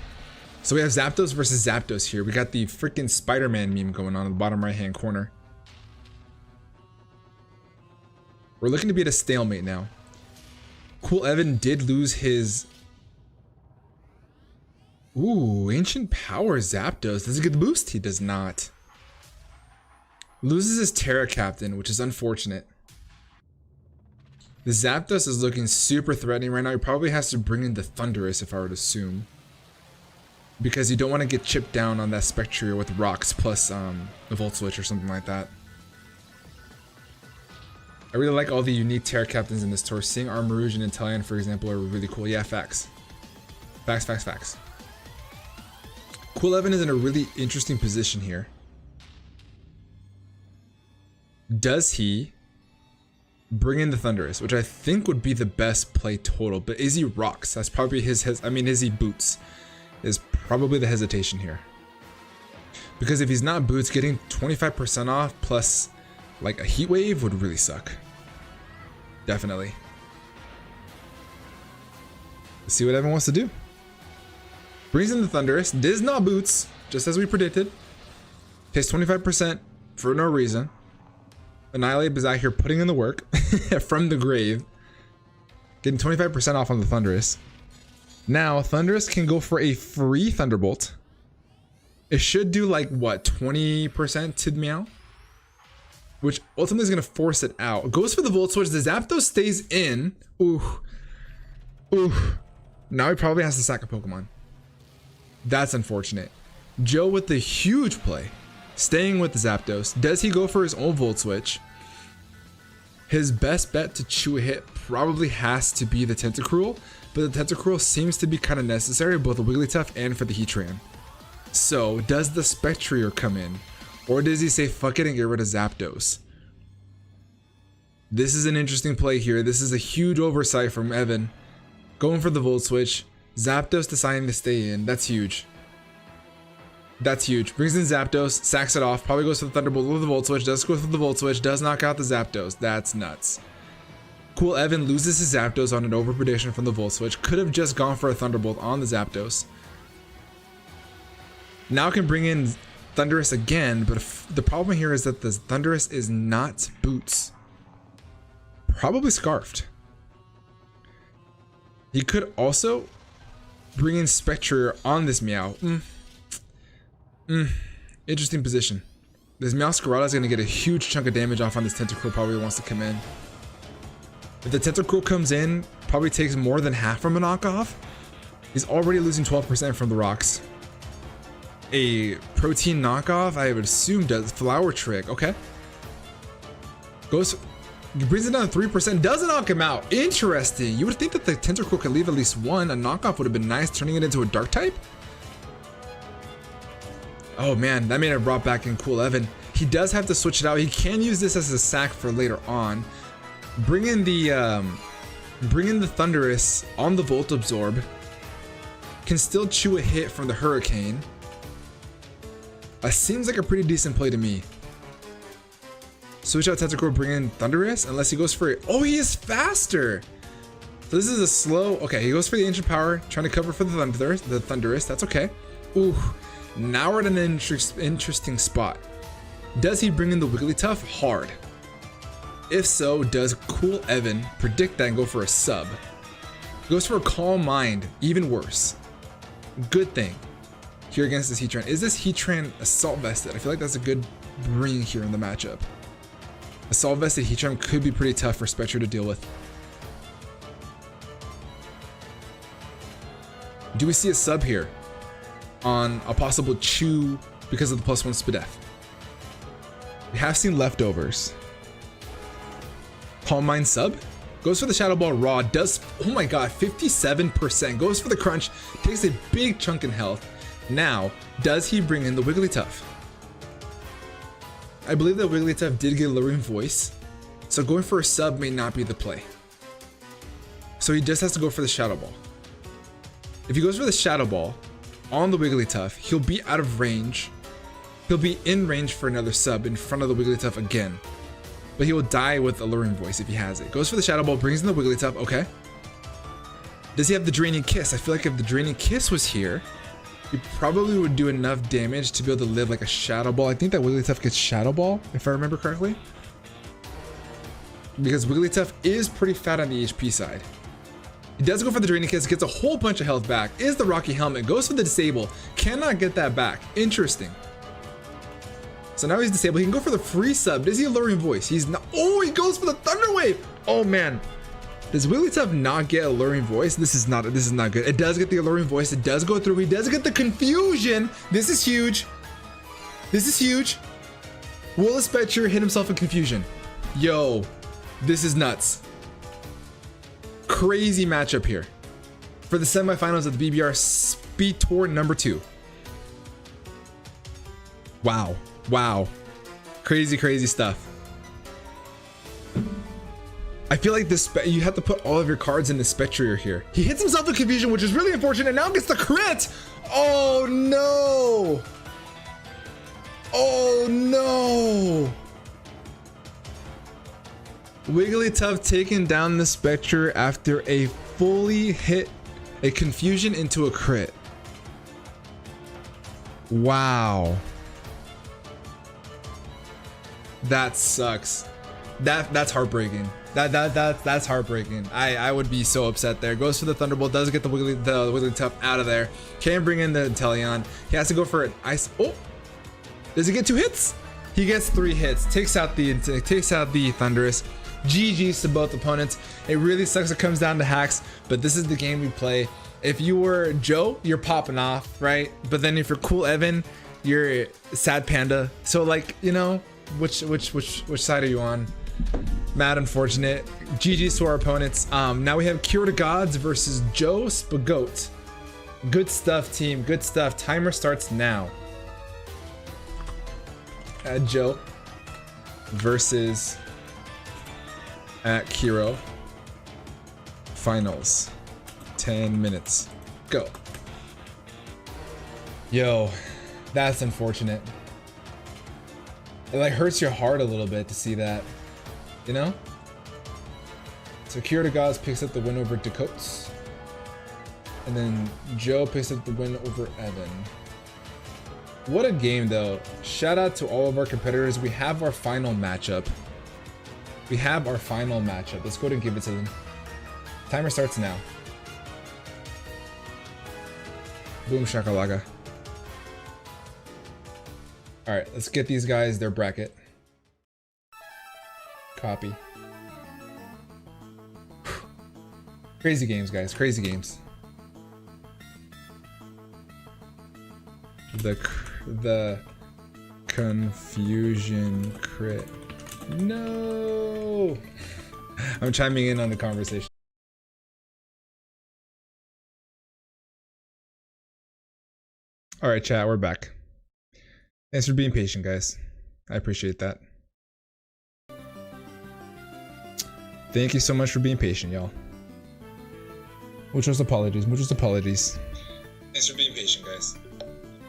So we have Zapdos versus Zapdos here. We got the freaking Spider-Man meme going on in the bottom right-hand corner. We're looking to be at a stalemate now. Cool Evan did lose his... Ooh, Ancient Power Zapdos. Does he get the boost? He does not. Loses his Terra Captain, which is unfortunate. The Zapdos is looking super threatening right now. He probably has to bring in the Thunderous if I were to assume. Because you don't want to get chipped down on that Spectria with rocks plus a Volt Switch or something like that. I really like all the unique Terra Captains in this tour. Seeing Armarouge and Inteleon, for example, are really cool. Yeah, facts. Facts, facts, facts. Cool Evan is in a really interesting position here. Does he bring in the Thunderous, which I think would be the best play total, but is he rocks? That's probably is he boots? Is probably the hesitation here. Because if he's not boots, getting 25% off plus like a heat wave would really suck. Definitely. Let's see what Evan wants to do. Brings in the Thunderous, does not boots, just as we predicted. Takes 25% for no reason. Annihilate is out here putting in the work from the grave. Getting 25% off on the Thunderous. Now, Thunderous can go for a free Thunderbolt. It should do like, what, 20% to Meow? Which ultimately is going to force it out. Goes for the Volt Switch. The Zapdos stays in. Ooh. Ooh. Now he probably has to sack a Pokemon. That's unfortunate. Joe with the huge play. Staying with the Zapdos. Does he go for his own Volt Switch? His best bet to chew a hit probably has to be the Tentacruel, but the Tentacruel seems to be kind of necessary, both the Wigglytuff and for the Heatran. So, does the Spectrier come in? Or does he say fuck it and get rid of Zapdos? This is an interesting play here. This is a huge oversight from Evan. Going for the Volt Switch. Zapdos deciding to stay in. That's huge. That's huge. Brings in Zapdos, sacks it off, probably goes for the Thunderbolt with the Volt Switch, does go for the Volt Switch, does knock out the Zapdos. That's nuts. Cool Evan loses his Zapdos on an over prediction from the Volt Switch. Could have just gone for a Thunderbolt on the Zapdos. Now can bring in Thundurus again, but the problem here is that the Thundurus is not Boots. Probably Scarfed. He could also bring in Spectre on this Meow. Interesting position. This Meowscarada is going to get a huge chunk of damage off on this Tentacruel. Probably wants to come in. If the Tentacruel comes in, probably takes more than half from a knockoff. He's already losing 12% from the rocks. A protein knockoff, I would assume, does Flower Trick. Okay. Brings it down to 3%. Doesn't knock him out. Interesting. You would think that the Tentacruel could leave at least one. A knockoff would have been nice, turning it into a dark type. Oh man, that may have brought back in Cool Evan. He does have to switch it out. He can use this as a sack for later on. Bring in the Thundurus on the Volt Absorb. Can still chew a hit from the Hurricane. That seems like a pretty decent play to me. Switch out Tentacruel, bring in Thundurus, unless he goes for it. Oh, he is faster! So this is a slow... Okay, he goes for the Ancient Power, trying to cover for the Thundurus. That's okay. Ooh, now we're at an interesting spot. Does he bring in the Wigglytuff? Hard. If so, does Cool Evan predict that and go for a sub? Goes for a Calm Mind, even worse. Good thing. Here against this Heatran. Is this Heatran Assault Vested? I feel like that's a good bring here in the matchup. Assault Vested Heatran could be pretty tough for Spectre to deal with. Do we see a sub here on a possible chew because of the +1 Spadef? We have seen leftovers. Calm Mind sub? Goes for the Shadow Ball raw, does, oh my god, 57%. Goes for the crunch, takes a big chunk in health. Now, does he bring in the Wigglytuff? I believe that Wigglytuff did get Alluring Voice, so going for a sub may not be the play. So he just has to go for the Shadow Ball. If he goes for the Shadow Ball on the Wigglytuff, he'll be out of range. He'll be in range for another sub in front of the Wigglytuff again. But he will die with Alluring Voice if he has it. Goes for the Shadow Ball, brings in the Wigglytuff, okay. Does he have the Draining Kiss? I feel like if the Draining Kiss was here, he probably would do enough damage to be able to live like a Shadow Ball. I think that Wigglytuff gets Shadow Ball, if I remember correctly. Because Wigglytuff is pretty fat on the HP side. He does go for the Draining Kiss, gets a whole bunch of health back. Is the Rocky Helmet, goes for the Disable, cannot get that back. Interesting. So now he's disabled. He can go for the free sub. Does he Alluring Voice? He's not. Oh, he goes for the Thunder Wave. Oh man. Does Wigglytuff not get Alluring Voice? This is not good. It does get the Alluring Voice. It does go through. He does get the Confusion. This is huge. This is huge. Will a Spectre hit himself in Confusion? Yo, this is nuts. Crazy matchup here for the semifinals of the BBR Speed Tour number 2. Wow. Wow. Crazy stuff. I feel like this, you have to put all of your cards in the Spectre here. He hits himself in Confusion, which is really unfortunate. Now gets the crit. Oh no. Oh no. Wigglytuff taking down the Spectre after a fully hit, a Confusion into a crit. Wow. That sucks. That's heartbreaking. That's heartbreaking. I would be so upset there. Goes for the Thunderbolt, does get the Wigglytuff out of there. Can't bring in the Inteleon. He has to go for an Ice. Oh, does he get 2 hits? He gets 3 hits. Takes out the Thundurus. GG's to both opponents. It really sucks it comes down to hacks, but this is the game we play. If you were Joe, you're popping off, right? But then if you're Cool Evan, you're Sad Panda. So like, you know, which side are you on? Mad unfortunate. GG's to our opponents. Now we have Cure to Gods versus Joe Spagoat. Good stuff, team. Good stuff. Timer starts now. At Joe versus at Kiro. Finals. 10 minutes. Go. Yo. That's unfortunate. It like hurts your heart a little bit to see that, you know? So Kira Gods picks up the win over Dakotes. And then Joe picks up the win over Evan. What a game though. Shout out to all of our competitors. We have our final matchup. Let's go ahead and give it to them. Timer starts now. Boom shakalaka. Alright, let's get these guys their bracket. Copy. Crazy games, guys. Crazy games. The confusion crit. No! I'm chiming in on the conversation. Alright, chat, we're back. Thanks for being patient, guys. I appreciate that. Thank you so much for being patient, y'all. Muchos apologies. Thanks for being patient, guys.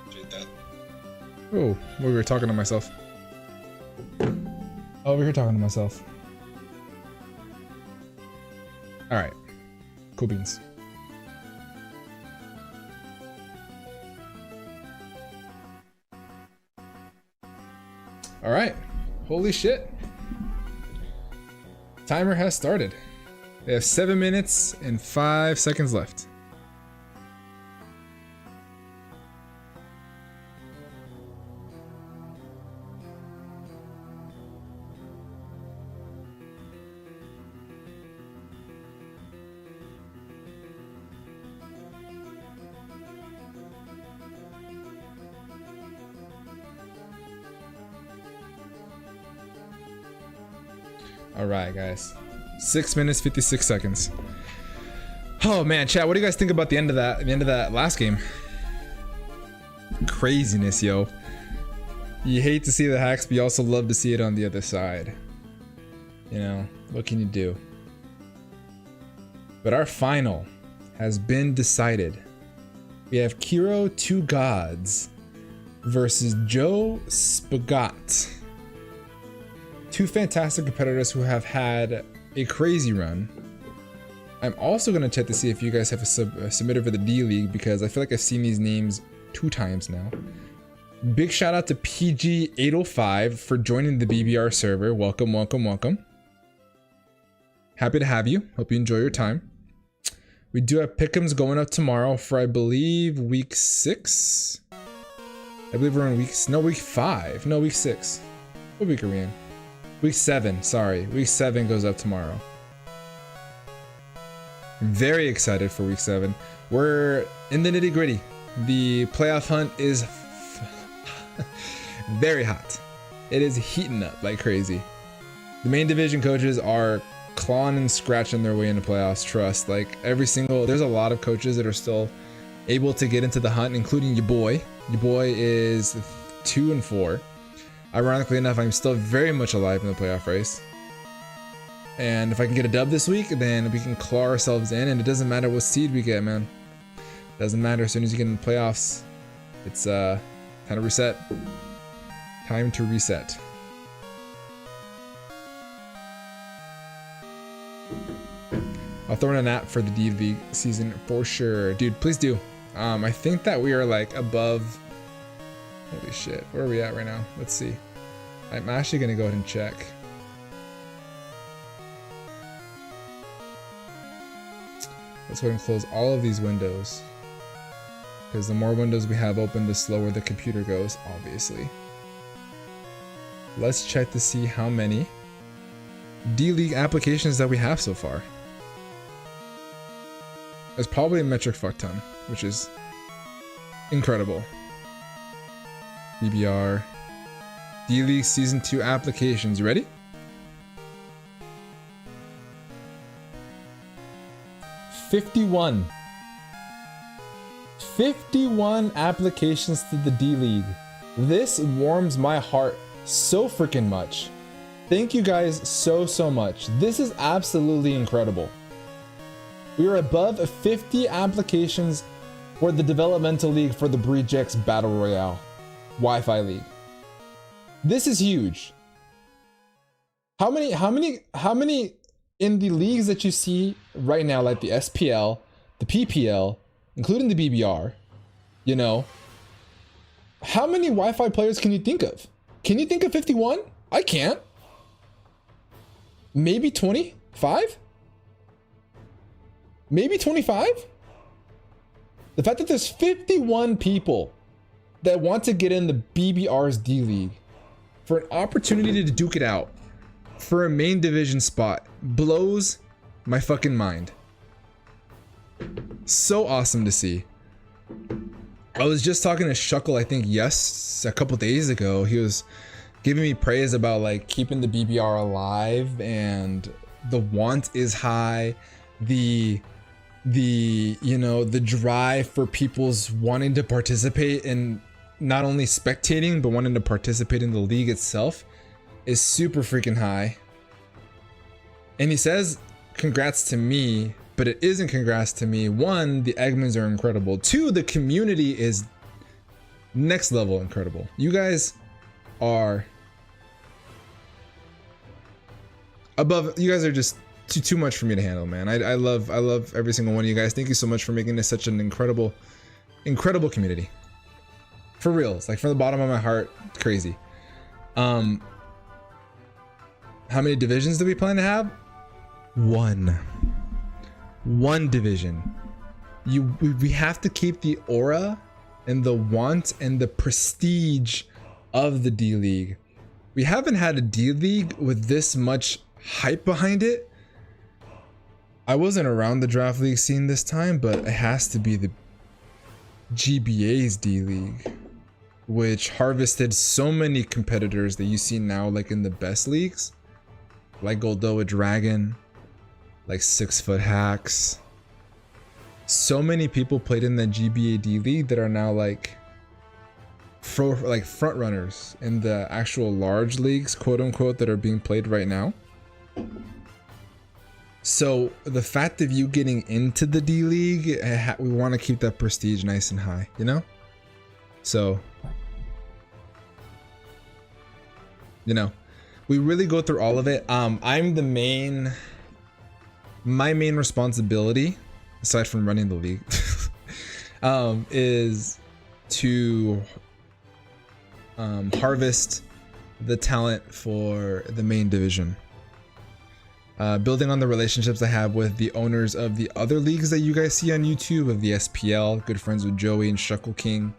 Appreciate that. Oh, we were talking to myself. Over here talking to myself. Alright. Cool beans. Alright. Holy shit. Timer has started. We have 7 minutes and 5 seconds left. Alright, guys. 6 minutes, 56 seconds. Oh man, chat, what do you guys think about the end of that last game? Craziness, yo. You hate to see the hacks, but you also love to see it on the other side. You know, what can you do? But our final has been decided. We have Kiro 2 Gods versus Joe Spagat. Two fantastic competitors who have had a crazy run. I'm also going to check to see if you guys have a submitter for the D League, because I feel like I've seen these names 2 times now. Big shout out to PG805 for joining the BBR server. Welcome, welcome, welcome. Happy to have you. Hope you enjoy your time. We do have pick'ems going up tomorrow for, I believe, week 6. I believe we're in week 5. No, week 6. What week are we in? Week 7, sorry. Week 7 goes up tomorrow. I'm very excited for week 7. We're in the nitty gritty. The playoff hunt is very hot. It is heating up like crazy. The main division coaches are clawing and scratching their way into playoffs, trust. Like there's a lot of coaches that are still able to get into the hunt, including your boy. Your boy is 2-4. Ironically enough, I'm still very much alive in the playoff race. And if I can get a dub this week, then we can claw ourselves in, and it doesn't matter what seed we get, man. Doesn't matter. As soon as you get in the playoffs, it's time to reset. Time to reset. I'll throw in an app for the DV season for sure. Dude, please do. I think that we are like above. Holy shit, where are we at right now? Let's see. I'm actually gonna go ahead and check. Let's go ahead and close all of these windows, because the more windows we have open, the slower the computer goes, obviously. Let's check to see how many D-League applications that we have so far. There's probably a metric fuck ton, which is incredible. BBR D-League Season 2 applications. You ready? 51 applications to the D-League. This warms my heart so freaking much. Thank you guys so much. This is absolutely incredible. We are above 50 applications for the developmental league for the BBR Battle Royale. Wi-Fi league. This is huge. How many in the leagues that you see right now, like the SPL, the PPL, including the BBR, you know, how many Wi-Fi players can you think of? Can you think of 51? I can't. Maybe 25? Maybe 25? The fact that there's 51 people that want to get in the BBR's D League for an opportunity to duke it out for a main division spot blows my fucking mind. So awesome to see. I was just talking to Shuckle, I think, a couple days ago. He was giving me praise about like keeping the BBR alive, and the want is high. The you know, the drive for people's wanting to participate in not only spectating but wanting to participate in the league itself is super freaking high. And he says congrats to me, but it isn't congrats to me. One, the admins are incredible. Two, the community is next level incredible. You guys are above. You guys are just too much for me to handle, man. I love every single one of you guys. Thank you so much for making this such an incredible community. For reals, like from the bottom of my heart, crazy. How many divisions do we plan to have? One division. We have to keep the aura and the want and the prestige of the D League. We haven't had a D League with this much hype behind it. I wasn't around the draft league scene this time, but it has to be the GBA's D League, which harvested so many competitors that you see now, like in the best leagues, like Goldoa Dragon, like 6 Foot Hacks. So many people played in the GBA D League that are now like front runners in the actual large leagues, quote unquote, that are being played right now. So the fact of you getting into the D League, we want to keep that prestige nice and high, you know? So, you know, we really go through all of it. My main responsibility, aside from running the league, is to harvest the talent for the main division. Building on the relationships I have with the owners of the other leagues that you guys see on YouTube, of the SPL, good friends with Joey and Shuckle King,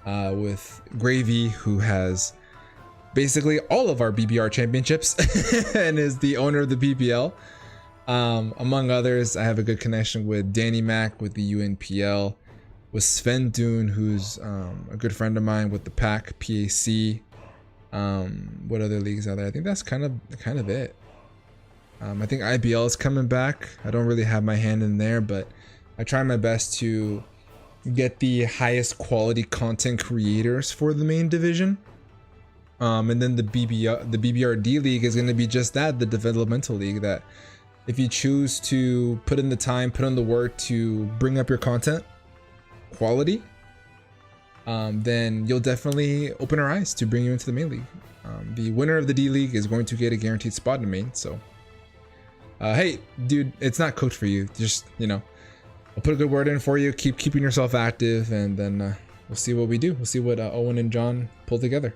with Gravy, who has basically all of our BBR championships and is the owner of the PPL. Among others, I have a good connection with Danny Mac with the UNPL, with Sven Dune, who's a good friend of mine with the PAC. What other leagues are there? I think that's kind of it. I think IBL is coming back. I don't really have my hand in there, but I try my best to get the highest quality content creators for the main division. And then the BBR D League is going to be just that, the developmental league, that if you choose to put in the time, put in the work to bring up your content quality, then you'll definitely open our eyes to bring you into the main league. The winner of the D League is going to get a guaranteed spot in the main. So, hey, dude, it's not cooked for you. Just, you know, I'll put a good word in for you. Keep keeping yourself active, and then we'll see what we do. We'll see what Owen and John pull together.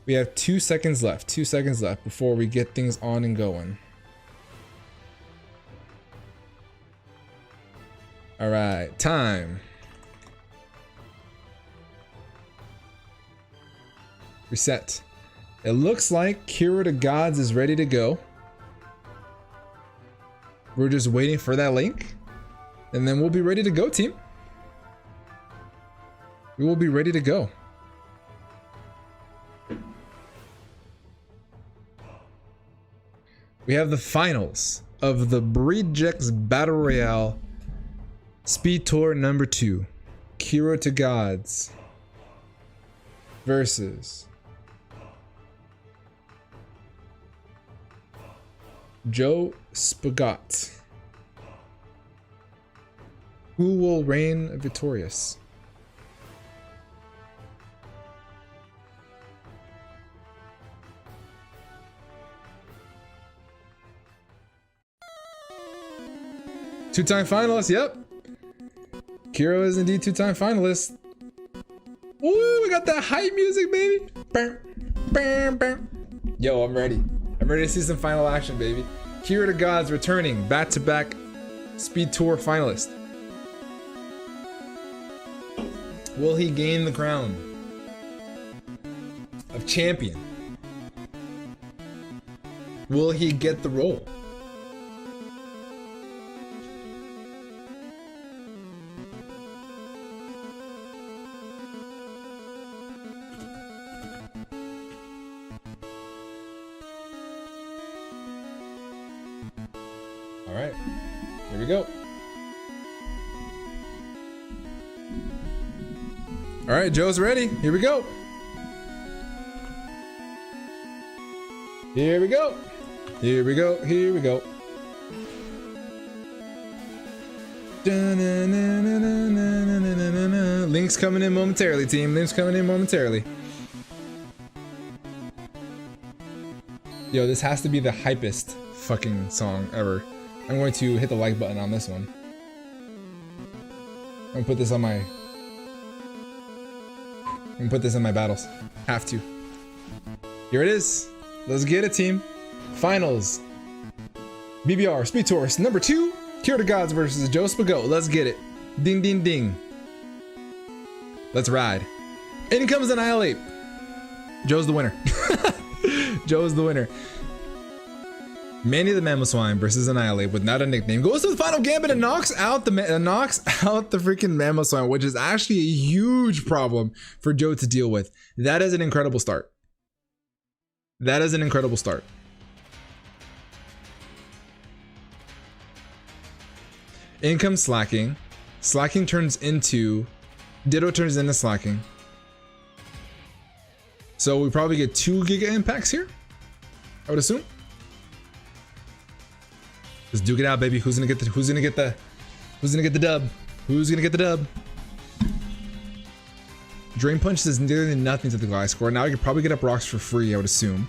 We have 2 seconds left. 2 seconds left before we get things on and going. All right, time. Reset. It looks like Cure to Gods is ready to go. We're just waiting for that link, and then we'll be ready to go, team. We will be ready to go. We have the finals of the BBR Battle Royale Speed Tour number 2. Kiro to Gods versus Joe Spagat. Who will reign victorious? Two-time finalist, yep. Kiro is indeed two-time finalist. Ooh, we got that hype music, baby. Yo, I'm ready. I'm ready to see some final action, baby. Kiro the Gods returning, back-to-back Speed Tour finalist. Will he gain the crown of champion? Will he get the role? All right, here we go. All right, Joe's ready. Here we go. Here we go. Here we go. Here we go. Link's coming in momentarily, team. Link's coming in momentarily. Yo, this has to be the hypest fucking song ever. I'm going to hit the like button on this one. I'm gonna put this on my... I'm gonna put this in my battles. Have to. Here it is. Let's get it, team. Finals. BBR Speed Tourist number 2. Kiro the Gods versus Joe Spago. Let's get it. Ding, ding, ding. Let's ride. In comes Annihilate. Joe's the winner. Joe's the winner. Manny the Mamoswine versus Annihilate without a nickname goes to the final gambit and knocks out the freaking Mamoswine, which is actually a huge problem for Joe to deal with. That is an incredible start. That is an incredible start. In comes Slacking. Slacking turns into Ditto turns into Slacking. So we probably get 2 Giga Impacts here, I would assume. Let's duke it out, baby. Who's gonna get the dub? Who's gonna get the dub? Drain Punch does nearly nothing to the Gliscor. Now I could probably get up rocks for free, I would assume.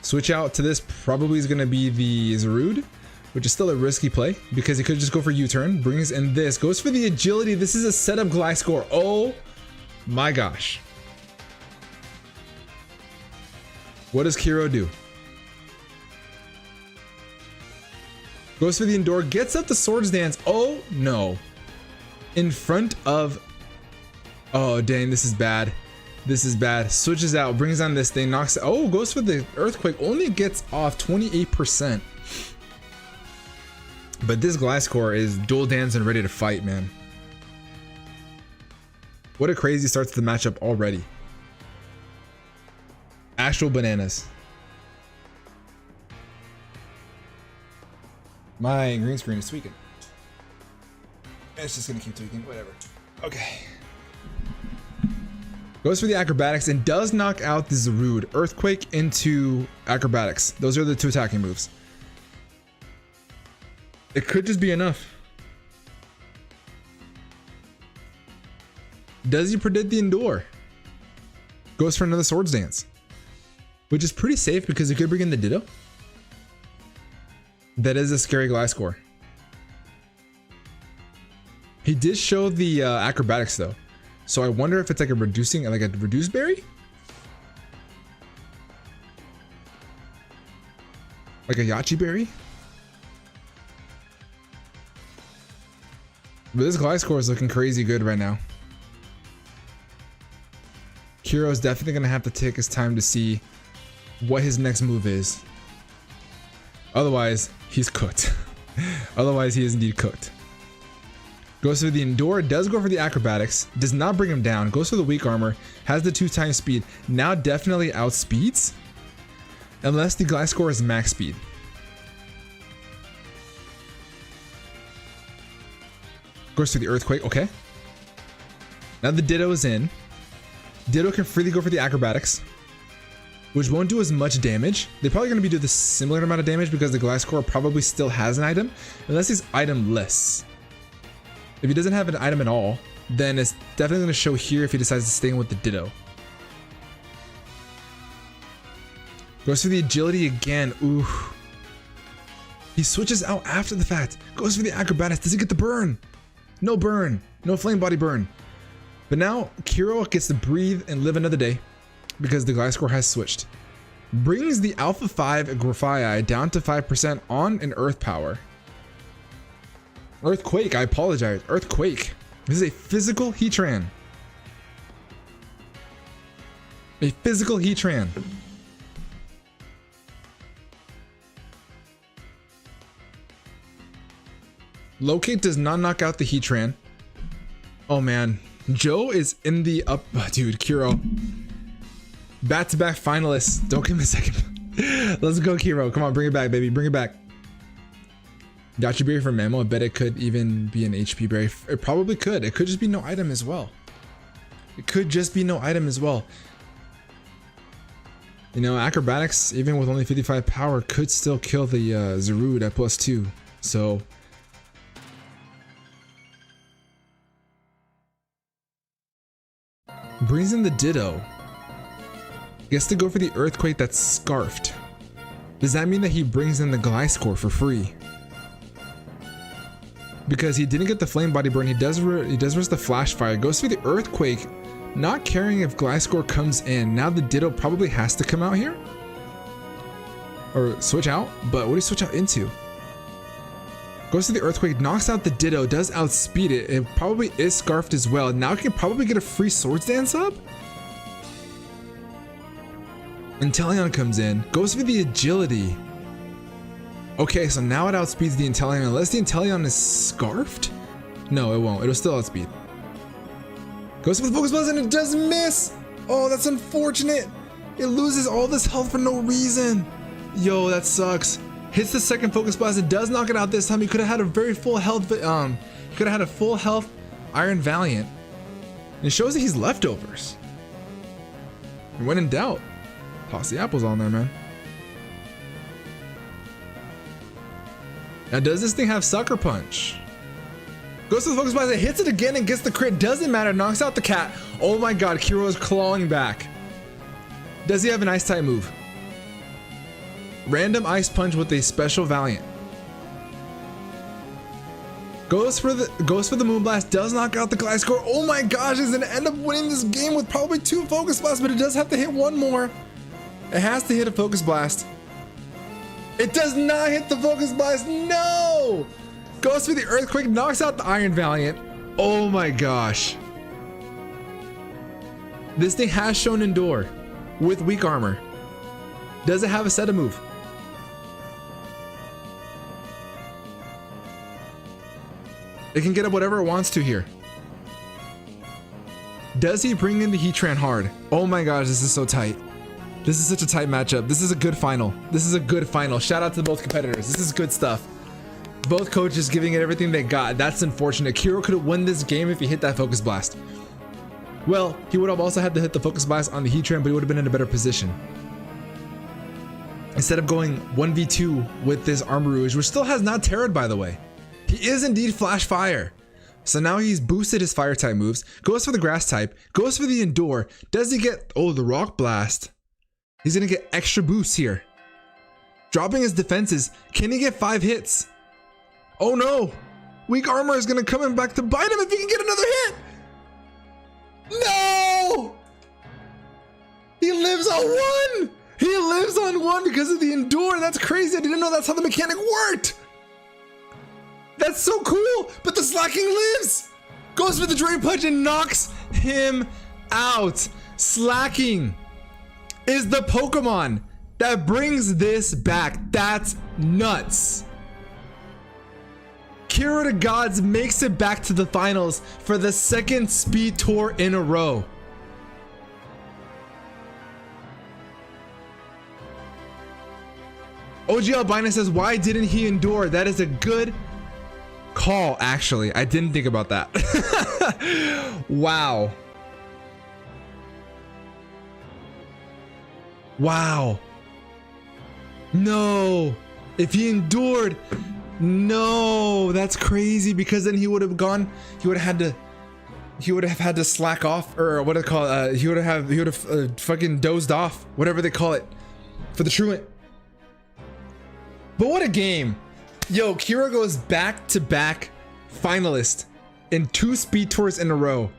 Switch out to this probably is gonna be the Zarude, which is still a risky play because he could just go for U-turn. Brings in this, goes for the agility. This is a setup Gliscor. Oh my gosh. What does Kiro do? Goes for the Endure, gets up the Swords Dance. Oh no. In front of... Oh dang, this is bad. This is bad. Switches out, brings on this thing, knocks... Oh, goes for the Earthquake, only gets off 28%. But this Gliscor is dual dance and ready to fight, man. What a crazy start to the matchup already. Actual bananas. My green screen is tweaking. It's just gonna keep tweaking, whatever. Okay. Goes for the Acrobatics and does knock out the Zarude. Earthquake into Acrobatics. Those are the 2 attacking moves. It could just be enough. Does he predict the Endure? Goes for another Swords Dance, which is pretty safe because he could bring in the Ditto. That is a scary Gliscor. He did show the Acrobatics though, so I wonder if it's like a reduced berry, like a Yachi berry. But this Gliscor is looking crazy good right now. Kiro is definitely gonna have to take his time to see what his next move is. Otherwise, he's cooked. Otherwise, he is indeed cooked. Goes for the Endure, does go for the Acrobatics, does not bring him down, goes for the Weak Armor, has the 2x speed, now definitely outspeeds, unless the Gliscor is max speed. Goes for the Earthquake, okay. Now the Ditto is in. Ditto can freely go for the Acrobatics, which won't do as much damage. They're probably going to be doing the similar amount of damage because the Gliscor probably still has an item, unless he's itemless. If he doesn't have an item at all, then it's definitely going to show here if he decides to stay in with the Ditto. Goes for the Agility again. Ooh. He switches out after the fact. Goes for the acrobatics. Does he get the burn? No burn. No flame body burn. But now Kiro gets to breathe and live another day because the Gliscor has switched. Brings the Alpha 5 Grafii down to 5% on an Earth power. Earthquake, I apologize. Earthquake. This is a physical Heatran. A physical Heatran. Locate does not knock out the Heatran. Oh man. Joe is in the up. Oh, dude, Kiro. Back-to-back finalists. Don't give me a second. Let's go, Kiro. Come on, bring it back, baby. Bring it back. Gotcha berry for Mamo. I bet it could even be an HP berry. It probably could. It could just be no item as well. It could just be no item as well. You know, acrobatics, even with only 55 power, could still kill the Zarude at +2. So brings in the Ditto. Gets to go for the Earthquake that's scarfed. Does that mean that he brings in the Gliscor for free? Because he didn't get the Flame Body Burn, he does risk the Flash Fire. Goes for the Earthquake, not caring if Gliscor comes in. Now the Ditto probably has to come out here. Or switch out, but what do you switch out into? Goes to the Earthquake, knocks out the Ditto, does outspeed it. It probably is scarfed as well. Now it can probably get a free Swords Dance up. Inteleon comes in, goes for the Agility. Okay, so now it outspeeds the Inteleon, unless the Inteleon is scarfed? No, it won't. It'll still outspeed. Goes for the Focus Blast and it does miss! Oh, that's unfortunate! It loses all this health for no reason! Yo, that sucks. Hits the second Focus Blast, it does knock it out this time. He could have had a very full health, he could have had a full health Iron Valiant. And it shows that he's leftovers. When in doubt, toss the apples on there, man. Now, does this thing have Sucker Punch? Goes to the Focus Blast, it hits it again and gets the crit. Doesn't matter, knocks out the cat. Oh my god, Kiro is clawing back. Does he have an Ice type move? Random Ice Punch with a special Valiant. Goes for the Moonblast, does knock out the Gliscor. Oh my gosh, he's gonna end up winning this game with probably 2 Focus Blasts, but it does have to hit one more. It has to hit a Focus Blast. It does not hit the Focus Blast, no! Goes for the Earthquake, knocks out the Iron Valiant. Oh my gosh. This thing has shown Endure with weak armor. Does it have a Seta move? It can get up whatever it wants to here. Does he bring in the Heatran hard? Oh my gosh, this is so tight. This is such a tight matchup. This is a good final. This is a good final. Shout out to both competitors. This is good stuff. Both coaches giving it everything they got. That's unfortunate. Kiro could have won this game if he hit that Focus Blast. Well, he would have also had to hit the Focus Blast on the Heatran, but he would have been in a better position. Instead of going 1v2 with this Armarouge, which still has not Terra'd, by the way. He is indeed Flash Fire. So now he's boosted his Fire type moves, goes for the Grass type, goes for the Endure. Does he get, oh, the Rock Blast? He's gonna get extra boosts here. Dropping his defenses, can he get 5 hits? Oh no! Weak armor is gonna come in back to bite him if he can get another hit! No! He lives on 1! He lives on 1 because of the Endure. That's crazy. I didn't know that's how the mechanic worked. That's so cool, but the Slacking lives! Goes for the Drain Punch and knocks him out. Slacking is the Pokemon that brings this back. That's nuts. Kiro the Gods makes it back to the finals for the 2nd Speed Tour in a row. OG Albina says, why didn't he endure? That is a good call, actually. I didn't think about that. Wow. Wow. No. If he endured, no, that's crazy, because then he would have gone, he would have had to slack off, or what do they call it? He would have fucking dozed off, whatever they call it, for the truant. But what a game. Yo, Kira goes back-to-back finalist in 2 speed tours in a row.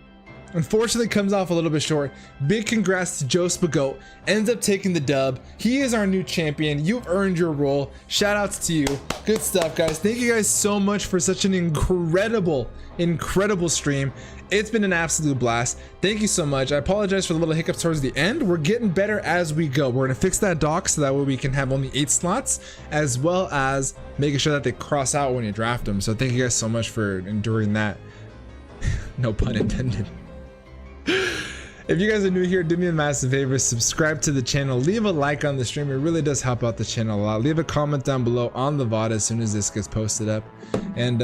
Unfortunately, comes off a little bit short. Big congrats to Joe Spagoat. Ends up taking the dub. He is our new champion. You've earned your role. Shout outs to you. Good stuff, guys. Thank you guys so much for such an incredible stream. It's been an absolute blast. Thank you so much. I apologize for the little hiccups towards the end. We're getting better as we go. We're gonna fix that dock so that way we can have only 8 slots, as well as making sure that they cross out when you draft them. So thank you guys so much for enduring that. No pun intended. If you guys are new here, do me a massive favor, subscribe to the channel, leave a like on the stream. It really does help out the channel a lot. Leave a comment down below on the VOD as soon as this gets posted up, and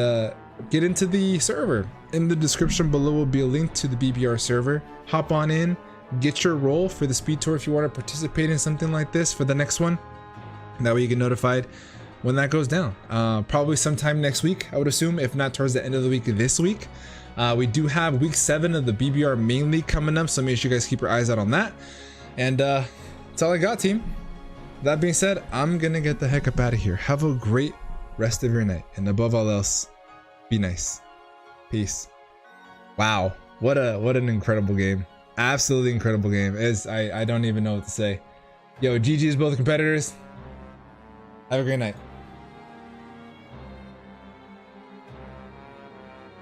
get into the server. In the description below will be a link to the BBR server. Hop on in, get your role for the speed tour if you want to participate in something like this for the next one. That way you get notified when that goes down. Probably sometime next week, I would assume, if not towards the end of the week this week. We do have week 7 of the BBR main league coming up, so make sure you guys keep your eyes out on that. And that's all I got, team. That being said, I'm gonna get the heck up out of here. Have a great rest of your night, and above all else, be nice. Peace. Wow, what an incredible game. Absolutely incredible game. I don't even know what to say. Yo, GG's both competitors. Have a great night.